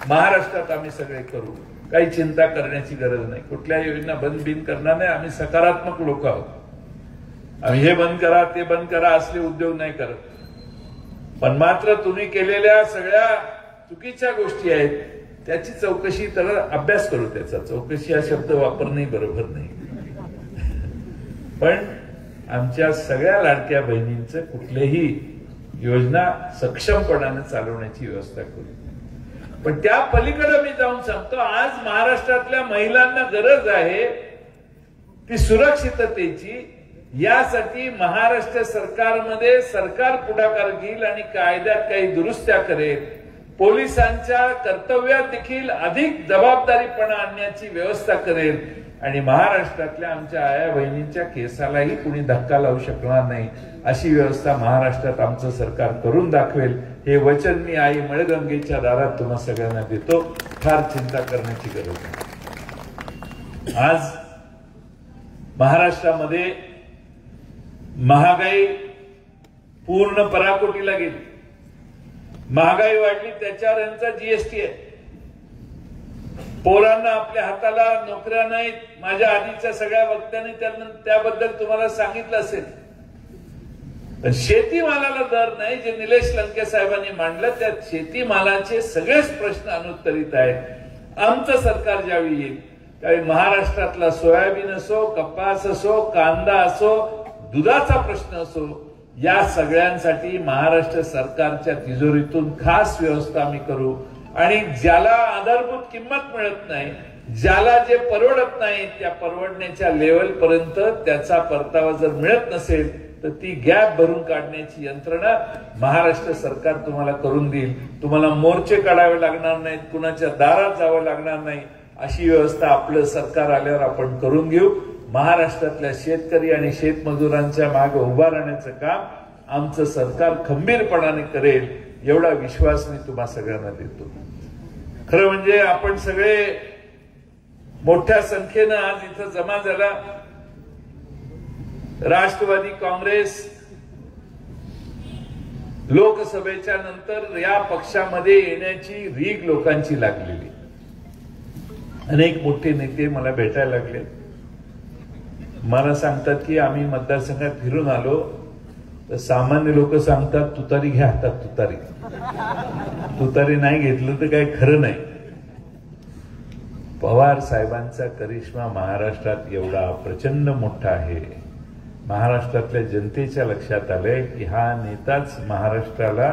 महाराष्ट्रात आम्ही सगळे करू. काही चिंता करण्याची गरज नाही. कुठल्या योजना बंद बिन करणार नाही. आम्ही सकारात्मक लोक आहोत. आम्ही हे बंद करा ते बंद करा असले उद्योग नाही करत. पण मात्र तुम्ही केलेल्या सगळ्या चुकीच्या गोष्टी आहेत त्याची चौकशी, तर अभ्यास करू त्याचा. चौकशी हा शब्द वापरणंही बरोबर नाही, पण आमच्या सगळ्या लाडक्या बहिणींचं कुठल्याही योजना सक्षमपणाने चालवण्याची व्यवस्था करू. पण त्या पलीकडे मी जाऊन सांगतो आज महाराष्ट्रातल्या महिलांना गरज आहे ती सुरक्षिततेची. यासाठी महाराष्ट्र सरकारमध्ये सरकार पुढाकार घेईल आणि कायद्यात काही दुरुस्त्या करेल. पोलिसांच्या कर्तव्यात देखील अधिक जबाबदारीपणा आणण्याची व्यवस्था करेल आणि महाराष्ट्रातल्या आमच्या आया बहिणींच्या केसालाही कुणी धक्का लावू शकणार नाही अशी व्यवस्था महाराष्ट्रात आमचं सरकार करून दाखवेल. हे वचन मी आई मळगंगेच्या दारात तुम्हा सगळ्यांना देतो. फार चिंता करण्याची गरज नाही. आज महाराष्ट्रामध्ये महागाई पूर्ण पराकोटीला गेली. महागाई वाढली त्याच्यावर यांचा जीएसटी आहे. पोरांना आपल्या हाताला नोकऱ्या नाहीत. माझ्या आधीच्या सगळ्या वक्त्यांनी त्याबद्दल तुम्हाला सांगितलं असेल. पण शेतीमालाला दर नाही जे निलेश लंके साहेबांनी मांडलं त्या शेतीमालाचे सगळेच प्रश्न अनुत्तरित आहेत. आमचं सरकार ज्यावेळी येईल त्यावेळी महाराष्ट्रातला सोयाबीन असो, कपास असो, कांदा असो, दुधाचा प्रश्न असो, या सगळ्यांसाठी महाराष्ट्र सरकारच्या तिजोरीतून खास व्यवस्था आम्ही करू. आणि ज्याला आधारभूत किंमत मिळत नाही, ज्याला जे परवडत नाही, त्या परवडण्याच्या लेवल पर्यंत त्याचा परतावा जर मिळत नसेल तर ती गॅप भरून काढण्याची यंत्रणा महाराष्ट्र सरकार तुम्हाला करून देईल. तुम्हाला मोर्चे काढावे लागणार नाहीत, कुणाच्या दारात जावं लागणार नाही. अशी व्यवस्था आपलं सरकार आल्यावर आपण करून घेऊ. महाराष्ट्रातल्या शेतकरी आणि शेतमजुरांच्या मागे उभा राहण्याचं काम आमचं सरकार खंबीरपणाने करेल, एवढा विश्वास मी तुम्हा सगळ्यांना देतो. खरं म्हणजे आपण सगळे मोठ्या संख्येनं आज इथं जमा झाला. राष्ट्रवादी काँग्रेस लोकसभेच्या नंतर या पक्षामध्ये येण्याची रीग लोकांची लागलेली. अनेक मोठे नेते मला भेटायला लागले. मला सांगतात की आम्ही मतदारसंघात फिरून आलो तर सामान्य लोक सांगतात तुतारी घ्या हातात, तुतारी. तुतारी नाही घेतलं तर काही खरं नाही. पवार साहेबांचा करिश्मा महाराष्ट्रात एवढा प्रचंड मोठा आहे. महाराष्ट्रातल्या जनतेच्या लक्षात आलंय की हा नेताच महाराष्ट्राला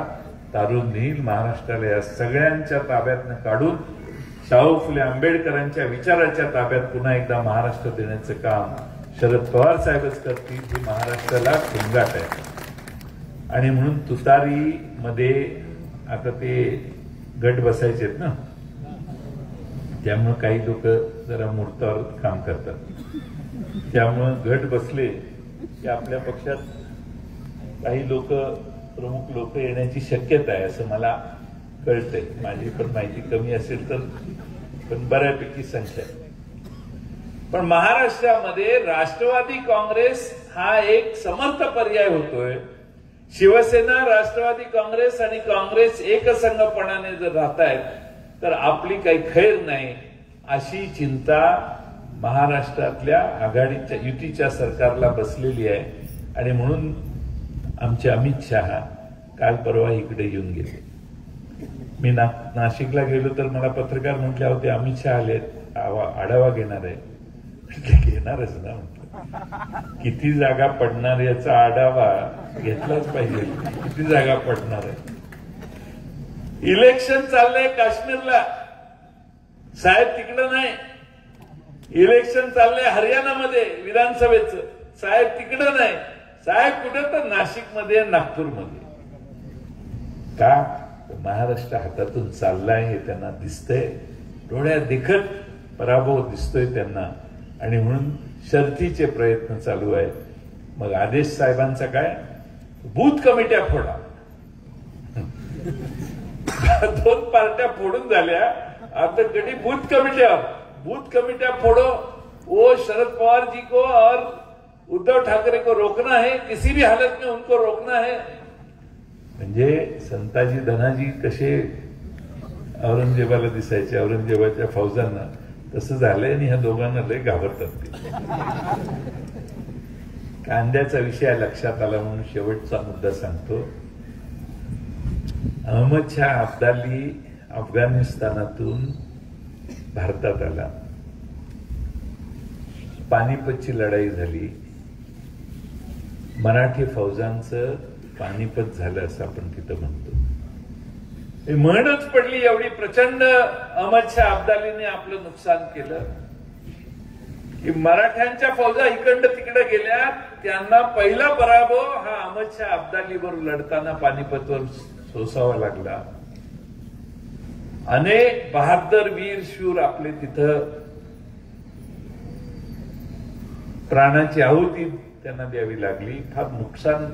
तारून नेईल. महाराष्ट्राला या सगळ्यांच्या ताब्यातनं काढून शाहू फुले आंबेडकरांच्या विचाराच्या ताब्यात पुन्हा एकदा महाराष्ट्र देण्याचं काम शरद पवार साहेबच करतील, ही महाराष्ट्राला ठिणगाट आहे. आणि म्हणून तुतारी मध्ये आता ते गट बसायचेत ना, त्यामुळे काही लोक जरा मुहूर्तावर काम करतात. त्यामुळे गट बसले की आपल्या पक्षात काही लोक, प्रमुख लोक येण्याची शक्यता आहे असं मला कळतंय. माझी पण माहिती कमी असेल तर, पण बऱ्यापैकी संख्या आहे. पण महाराष्ट्रामध्ये राष्ट्रवादी काँग्रेस हा एक समर्थ पर्याय होतोय. शिवसेना, राष्ट्रवादी काँग्रेस आणि काँग्रेस एकसंघपणाने जर राहतायत तर आपली काही खैर नाही, अशी चिंता महाराष्ट्रातल्या आघाडीच्या युतीच्या सरकारला बसलेली आहे. आणि म्हणून आमचे अमित शहा काल परवा इकडे येऊन गेले. मी नाशिकला गेलो तर मला पत्रकार म्हटले होते अमित शहा आलेत, आढावा घेणार आहे. घेणारच ना म्हटलं. किती जागा पडणार याचा आढावा घेतलाच पाहिजे. किती जागा पडणार आहे. इलेक्शन चाललंय काश्मीरला, साहेब तिकडं नाही. इलेक्शन चाललंय हरियाणामध्ये विधानसभेचं, साहेब तिकडं नाही. साहेब कुठं तर नाशिकमध्ये, नागपूरमध्ये. का? महाराष्ट्र हातातून चाललाय हे त्यांना दिसतंय, डोळ्यात देखत पराभव दिसतोय त्यांना. आणि म्हणून शर्थीचे प्रयत्न चालू आहेत. मग आदेश साहेबांचा काय, बूथ कमिट्या फोडा. 2 पार्ट्या फोडून झाल्या, आता कधी बूथ कमिट्या फोड़ो. वो शरद पवार जी को और उद्धव ठाकरे को रोकना है, किसी भी हालत में उनको रोकना है. म्हणजे संताजी धनाजी कसे औरंगजेबाला दिसायचे, औरंगजेबाच्या फौजांना, तसं झालंय. आणि ह्या दोघांना लय घाबरतात ते. कांद्याचा विषय लक्षात आला म्हणून शेवटचा मुद्दा सांगतो. अहमद शाह अब्दाली अफगाणिस्तानातून भारतात आला. पानिपतची लढाई झाली. मराठी फौजांचं पानिपत झालं असं आपण तिथं म्हणतो. म्हणच पडली एवढी प्रचंड अहमद शाह अब्दालीने आपलं नुकसान केलं की मराठ्यांच्या फौजा इकडं तिकडे गेल्या. त्यांना पहिला पराभव हा अहमद शाह अब्दालीवर लढताना पानिपतवर सोसावा लागला. अनेक बहादर वीर शूर आपले तिथं प्राणाची आहुती त्यांना द्यावी लागली. फार नुकसान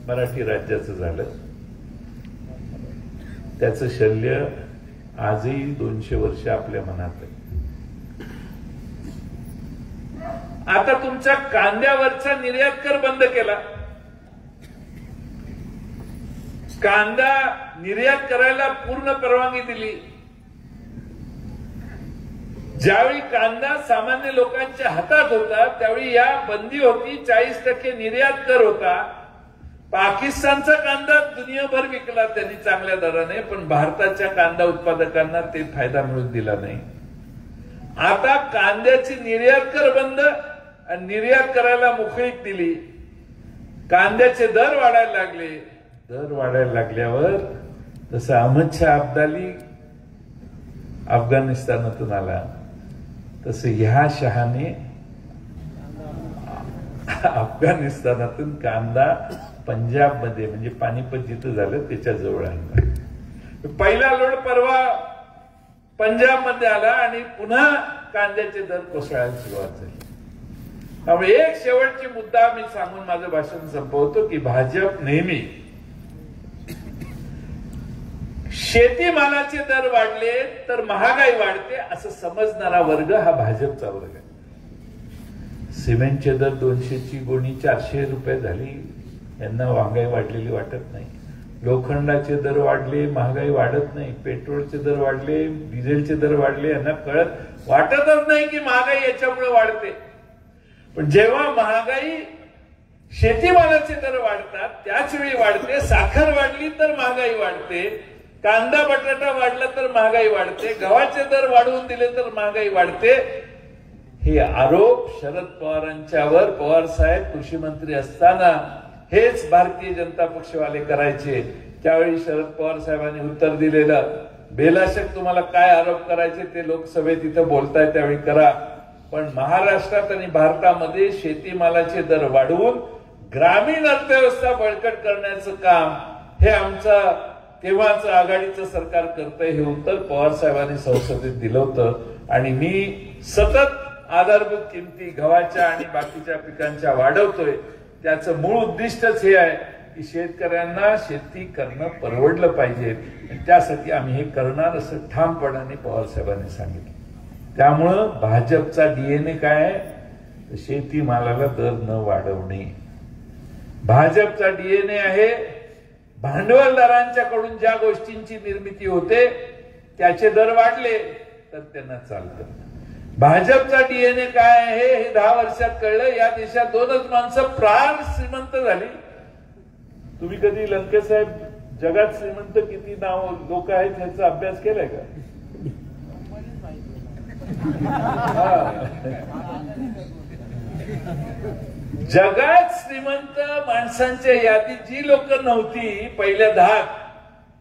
मराठी राज्याचं झालं. त्याचं शल्य आजही 200 वर्ष आपल्या मनात आहे. आता तुमच्या कांद्यावरचा निर्यात कर बंद केला. कांदा निर्यात करायला पूर्ण परवानगी दिली. ज्यावेळी कांदा सामान्य लोकांच्या हातात होता त्यावेळी या बंदी होती. 40% निर्यात कर होता. पाकिस्तानचा कांदा दुनियाभर विकला त्यांनी चांगल्या दराने, पण भारताच्या कांदा उत्पादकांना ते फायदा मिळून दिला नाही. आता कांद्याची निर्यात कर बंद आणि निर्यात करायला मोकळीक दिली. कांद्याचे दर वाढायला लागले. दर वाढायला लागल्यावर तसं अहमद शाह अब्दाली अफगाणिस्तानातून आला, तसं ह्या शहाने अफगाणिस्तानातून कांदा पंजाब मध्ये म्हणजे पानिपत जिथं झालं त्याच्या जवळ आणला. पहिला लोड परवा पंजाब मध्ये आला आणि पुन्हा कांद्याचे दर कोसळायला सुरुवात झाली. त्यामुळे एक शेवटची मुद्दा मी सांगून माझं भाषण संपवतो की भाजप नेहमी शेतीमालाचे दर वाढले तर महागाई वाढते असं समजणारा वर्ग हा भाजपचा वर्ग आहे. सिमेंटचे दर 200ची गोणी 400 रुपये झाली, यांना महागाई वाढलेली वाटत नाही. लोखंडाचे दर वाढले, महागाई वाढत नाही. पेट्रोलचे दर वाढले, डिझेलचे दर वाढले, यांना वाटतच नाही की महागाई याच्यामुळे वाढते. पण जेव्हा महागाई शेतीमालाचे दर वाढतात त्याच वेळी वाढते. साखर वाढली तर महागाई वाढते, कांदा बटाटा वाढला तर महागाई वाढते, गव्हाचे दर वाढवून दिले तर महागाई वाढते. हे आरोप शरद पवारांच्यावर पवार साहेब कृषी मंत्री असताना हेच भारतीय जनता पक्षवाले करायचे. त्यावेळी शरद पवार साहेबांनी उत्तर दिलेलं, बेलाशक तुम्हाला काय आरोप करायचे ते लोकसभेत इथं बोलताय त्यावेळी करा, पण महाराष्ट्रात आणि भारतामध्ये शेतीमालाचे दर वाढवून ग्रामीण अर्थव्यवस्था बळकट करण्याचं काम हे आमचं तेव्हाच आघाडीचं सरकार करतंय. हे उत्तर पवार साहेबांनी संसदेत दिलं होतं. आणि मी सतत आधारभूत किमती गव्हाच्या आणि बाकीच्या पिकांच्या वाढवतोय. त्याचं मूळ उद्दिष्टच हे आहे की शेतकऱ्यांना शेती करणं परवडलं पाहिजे. त्यासाठी आम्ही हे करणार असं ठामपणाने पवार साहेबांनी सांगितलं. त्यामुळं भाजपचा डीएनए काय आहे, शेतीमालाला दर न वाढवणे. भाजपचा डीएनए आहे भांडवलदारांच्याकडून ज्या गोष्टींची निर्मिती होते त्याचे दर वाढले तर त्यांना चालतं. भाजपचा डीएनए काय आहे हे 10 वर्षात कळलं. या देशात 2च माणसं प्राण श्रीमंत झाली. तुम्ही कधी लंकेसाहेब जगात श्रीमंत किती नाव लोक आहेत ह्याचा अभ्यास केलाय का? जगात श्रीमंत माणसांच्या यादीत जी लोक नव्हती पहिल्या 10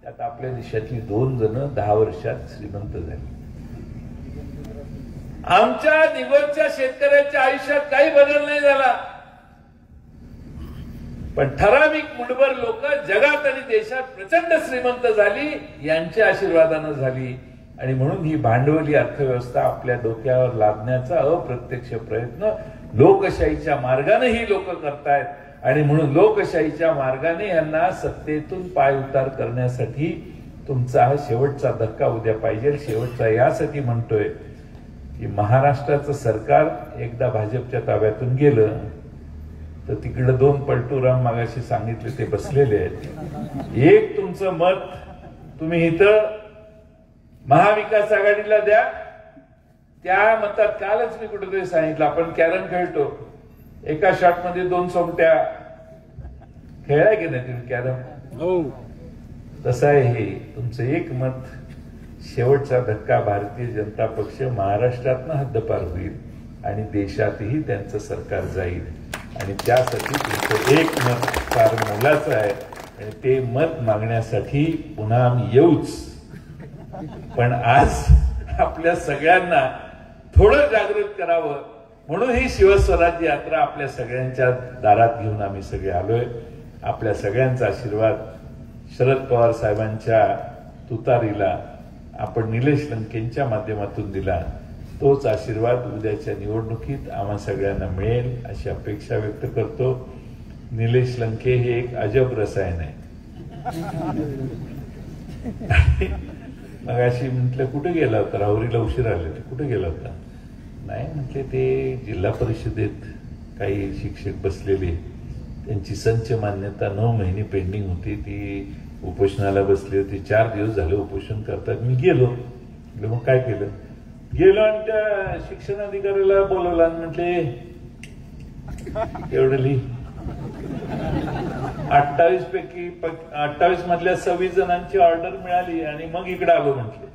त्यात आपल्या देशातली 2 जण 10 वर्षात श्रीमंत झाली. आमच्या निवडच्या शेतकऱ्याच्या आयुष्यात काही बदल नाही झाला, पण ठराविक मुठभर लोक जगात आणि देशात प्रचंड श्रीमंत झाली, यांच्या आशीर्वादानं झाली. आणि म्हणून ही भांडवली अर्थव्यवस्था आपल्या डोक्यावर लादण्याचा अप्रत्यक्ष प्रयत्न लोकशाहीच्या मार्गाने ही लोक करतायत. आणि म्हणून लोकशाहीच्या मार्गाने यांना सत्तेतून पाय उतार करण्यासाठी तुमचा हा शेवटचा धक्का उद्या पाहिजे. शेवटचा यासाठी म्हणतोय की महाराष्ट्राचं सरकार एकदा भाजपच्या ताब्यातून गेलं तर तिकडे 2 पलटूराम मागाशी सांगितले ते बसलेले आहेत. एक तुमचं मत तुम्ही इथं महाविकास आघाडीला द्या. त्या मतात कालच मी कुठेतरी सांगितलं आपण कॅरम खेळतो, एका शॉट मध्ये 2 सोंगट्या खेळाय की नाही तुम्ही कॅरम? तसं आहे हे तुमचं एक मत. शेवटचा धक्का भारतीय जनता पक्ष महाराष्ट्रातनं हद्दपार होईल आणि देशातही त्यांचं सरकार जाईल. आणि त्यासाठी तुमचं एक मत फार मोलाचं आहे आणि ते मत मागण्यासाठी पुन्हा आम्ही येऊच. पण आज आपल्या सगळ्यांना थोडं जागृत करावं म्हणून ही शिवस्वराज्य यात्रा आपल्या सगळ्यांच्या दारात घेऊन आम्ही सगळे आलोय. आपल्या सगळ्यांचा आशीर्वाद शरद पवार साहेबांच्या तुतारीला आपण निलेश लंकेंच्या माध्यमातून दिला. तोच आशीर्वाद उद्याच्या निवडणुकीत आम्हा सगळ्यांना मिळेल अशी अपेक्षा व्यक्त करतो. निलेश लंके हे एक अजब रसायन आहे. मग अशी म्हटलं कुठे गेला होता, राहुरीला उशीर आले, कुठे गेला होता? नाही म्हटले ते जिल्हा परिषदेत काही शिक्षक बसलेले, त्यांची संच मान्यता 9 महिने पेंडिंग होती, ती उपोषणाला बसली होती. 4 दिवस झाले उपोषण करतात. मी गेलो. मग काय केलं, गेलो आणि त्या शिक्षण अधिकाऱ्याला बोलवलं आणि म्हटले एवढं लिही. 28 पैकी 28 मधल्या 26 जणांची ऑर्डर मिळाली आणि मग इकडे आलो म्हटले.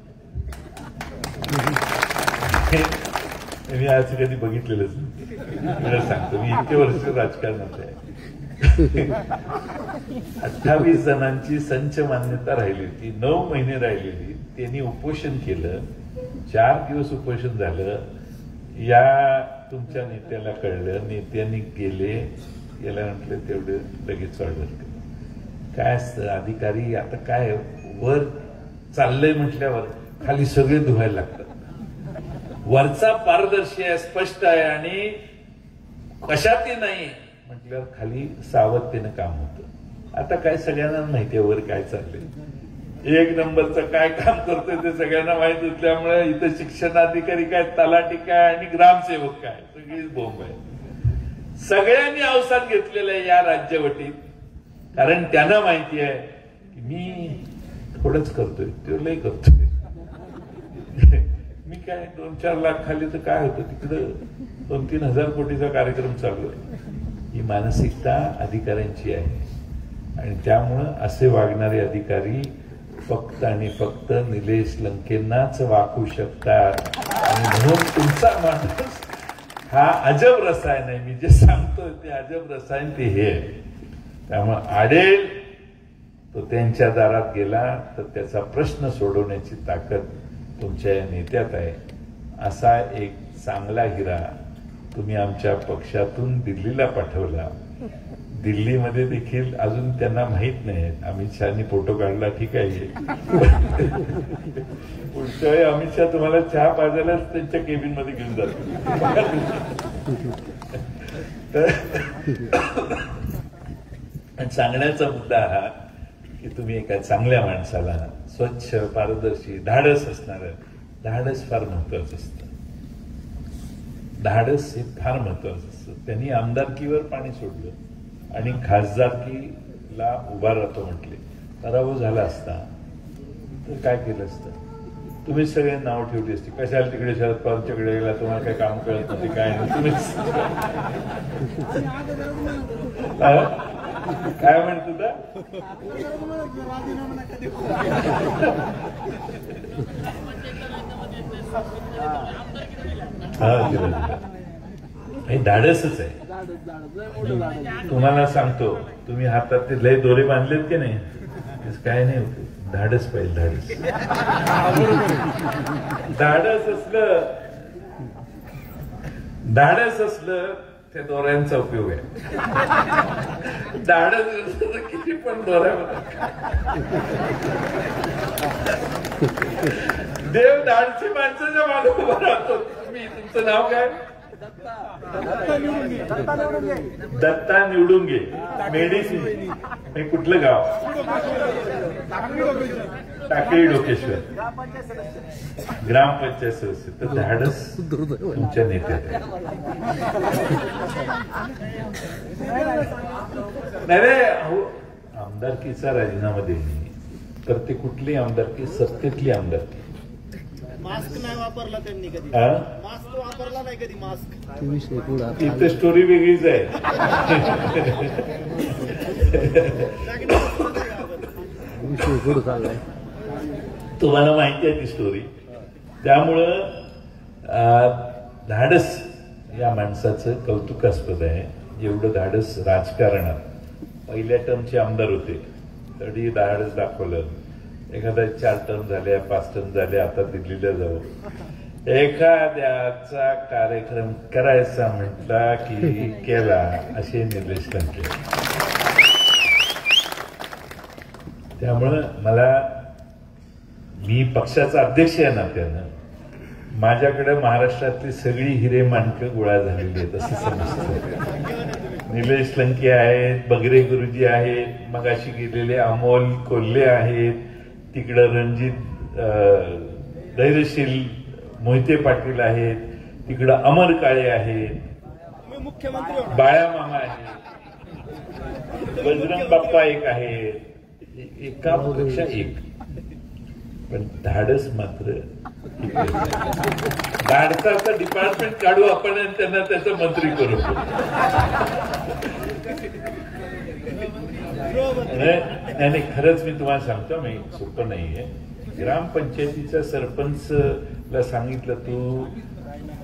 मी आज कधी बघितलेलंच नाही. मला सांगतो, मी इतके वर्ष राजकारणात आहे. 28 जणांची संच मान्यता राहिली होती, 9 महिने राहिलेली. त्यांनी उपोषण केलं, 4 दिवस उपोषण झालं. या तुमच्या नेत्याला कळलं, नेत्यांनी गेले, याला म्हटलं तेवढं लगेच ऑर्डर केलं. काय असतं अधिकारी, आता काय वर चाललंय म्हटल्यावर खाली सगळे धुवायला लागतात. वरचा पारदर्शी आहे, स्पष्ट आहे आणि कशातही नाही म्हटल्यावर खाली सावधतेनं काम होतं. आता काय सगळ्यांना माहिती आहे वर काय चाललंय, 1 नंबरचं काय काम करतोय ते सगळ्यांना माहित असल्यामुळे इथं शिक्षणाधिकारी काय, तलाठी काय आणि ग्रामसेवक काय, सगळीच बोंब आहे. सगळ्यांनी अवसान घेतलेलं आहे या राज्यवटीत, कारण त्यांना माहिती आहे की मी थोडंच करतोय, तो लय करतोय. मी काय 2-4 लाख खाली तर काय होतं, तिकडं 2-3 हजार कोटीचा कार्यक्रम चालू आहे. ही मानसिकता अधिकाऱ्यांची आहे आणि त्यामुळं असे वागणारे अधिकारी फक्त आणि फक्त निलेश लंकेंनाच वाकू शकतात. आणि म्हणून तुमचा माणूस हा अजब रसायन आहे. मी जे सांगतोय ते अजब रसायन ते हे आहे. त्यामुळे आडेल तो त्यांच्या दारात गेला तर त्याचा प्रश्न सोडवण्याची ताकद तुमच्या या नेत्यात आहे. असा एक चांगला हिरा तुम्ही आमच्या पक्षातून दिल्लीला पाठवला. दिल्लीमध्ये देखील अजून त्यांना माहित नाही. अमित शहानी फोटो काढला, ठीक आहे. पुढच्या वेळी अमित शहा तुम्हाला चहा पाजायलाच त्यांच्या केबिन मध्ये घेऊन जातो. सांगण्याचा मुद्दा हा की तुम्ही एका चांगल्या माणसाला, स्वच्छ, पारदर्शी, धाडस असणारं, धाडस फार महत्वाचं असतं. धाडस हे फार महत्वाचं असतं. त्यांनी आमदारकीवर पाणी सोडलं आणि खासदारकीला उभा राहतो म्हटले. पराभव झाला असता तर काय केलं असतं? तुम्ही सगळे नाव ठेवली असती. कशाला तिकडे शरद पवारच्याकडे गेला, तुम्हाला काही काम कळत नव्हते, काय नाही. तुम्हीच काय म्हणतो का? हे धाडसच आहे. तुम्हाला सांगतो, तुम्ही हातात ते लय दोरे बांधलेत की नाही, काय नाही होते. धाडस पाहिजे, धाडस. धाडस असलं त्या दोऱ्यांचा उपयोग आहे. धाडस असलं तर किती पण दोऱ्यावर. देव धाडसी माणसाच्या मागे उभा राहतो. तुम्ही, तुमचं नाव काय? दत्ता निवडुंगे. मेडिसिन हे कुठलं गाव? टाकळी डोकेश्वर, ग्रामपंचायत सदस्य. तर धाडस तुमच्या नेत्यात आहे. नाही रे, आमदारकीचा राजीनामा देणे तर ते कुठली आमदारकी? सत्तेतली आमदारकी. मास्क नाही वापरला त्यांनी कधी. मास्क वापरला नाही कधी. मास्क इथं स्टोरी वेगळीच आहे. तुम्हाला माहिती आहे ती स्टोरी. त्यामुळं धाडस या माणसाचं कौतुकास्पद आहे. एवढं धाडस राजकारणात. पहिल्या टर्मचे आमदार होते तरी धाडस दाखवलं. एखाद्या 4 टर्म झाल्या, 5 टर्म झाल्या, आता दिल्लीला जाऊ. एखाद्याचा कार्यक्रम करायचा म्हटला की केला, असे निलेश लंके. त्यामुळं मी पक्षाचा अध्यक्ष या नात्यानं माझ्याकडे महाराष्ट्रातली सगळी हिरे माणकं गोळा झालेली आहेत असं समजतं. निलेश लंके आहेत, बगरे गुरुजी आहेत, मगाशी गेलेले अमोल कोल्हे आहेत, तिकडं रणजित धैर्यशील मोहिते पाटील आहेत, तिकडं अमर काळे आहेत, मुख्यमंत्री बाळामामा आहेत, बजरंग बाप्पा एक आहेत, एकापेक्षा एक. पण धाडस मात्र धाडसाचं डिपार्टमेंट काढू आपण आणि त्यांना त्याचं मंत्री करू. नाही, खरंच मी तुम्हाला सांगतो, मी सोपं नाहीये. ग्रामपंचायतीच्या सरपंचला सांगितलं तू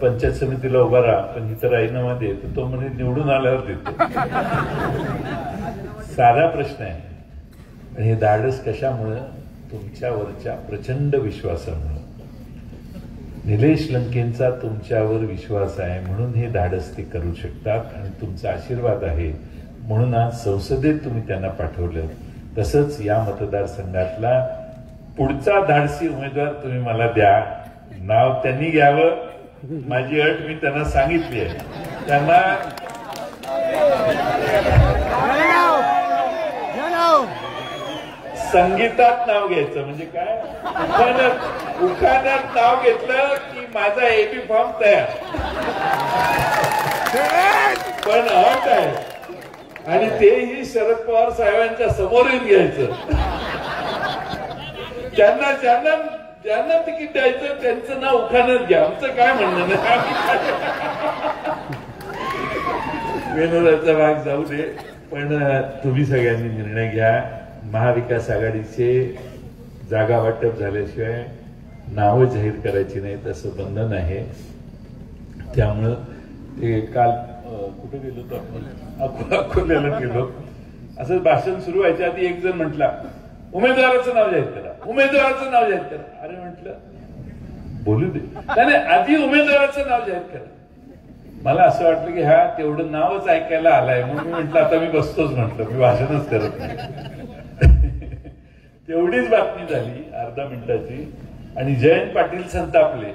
पंचायत समितीला उभा राहा, पण इथं राजीनामा दे, तर तो म्हणे निवडून आल्यावर देतो. साधा प्रश्न आहे. आणि हे धाडस कशामुळं? तुमच्यावरच्या प्रचंड विश्वासामुळे. निलेश लंकेंचा तुमच्यावर विश्वास आहे म्हणून हे धाडस ते करू शकतात आणि तुमचा आशीर्वाद आहे म्हणून आज संसदेत तुम्ही त्यांना पाठवलं. तसंच या मतदारसंघातला पुढचा धाडसी उमेदवार तुम्ही मला द्या. नाव त्यांनी घ्यावं, माझी अट मी त्यांना सांगितली आहे. त्यांना संगीतात नाव घ्यायचं म्हणजे काय, उखाण्यात नाव घेतलं की माझा एबी फॉर्म तयार. पण अट आहे आणि तेही शरद पवार साहेबांच्या समोर येऊन घ्यायचं. ज्यांना ज्यांना ज्यांना तिकीट द्यायचं त्यांचं नाव उखाण्यात घ्या. आमचं काय म्हणणं नाही. विनोदाचा भाग जाऊ दे, पण तुम्ही सगळ्यांनी निर्णय घ्या. महाविकास आघाडीचे जागा वाटप झाल्याशिवाय नावं जाहीर करायची नाहीत असं बंधन आहे. त्यामुळं ते काल कुठे गेलो तर आपण अकोल्याला गेलो. असं भाषण सुरू व्हायच्या आधी एक जण म्हटला उमेदवाराचं नाव जाहीर करा, उमेदवाराचं नाव जाहीर करा. अरे म्हटलं बोलू दे, नाही आधी उमेदवाराचं नाव जाहीर करा. मला असं वाटलं की हा तेवढं नावच ऐकायला आलाय म्हणून म्हटलं आता मी बसतोच, म्हटलं मी भाषणच करत नाही. तेवढीच बातमी झाली अर्धा मिनिटाची आणि जयंत पाटील संतापले.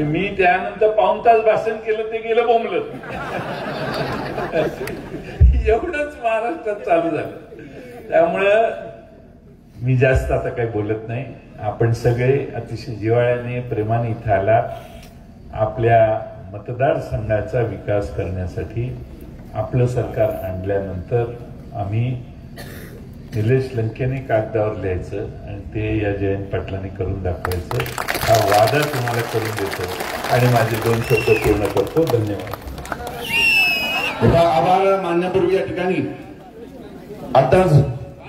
मी त्यानंतर पाऊण तास भाषण केलं, ते गेलं बोंबलं. एवढंच महाराष्ट्रात चालू झालं. त्यामुळं मी जास्त आता काही बोलत नाही. आपण सगळे अतिशय जिव्हाळ्याने प्रेमाने इथं आला. आपल्या मतदारसंघाचा विकास करण्यासाठी आपलं सरकार आणल्यानंतर आम्ही निलेश लंकेने कागदावर लिहायचं आणि ते या जयंत पाटलांनी करून दाखवायचं, हा वादा तुम्हाला करून देतो आणि माझे 2 शब्द पूर्ण करतो. धन्यवाद. आभार मान्यपूर्वी. या ठिकाणी आताच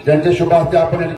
ज्यांच्या शुभ हस्ते आपण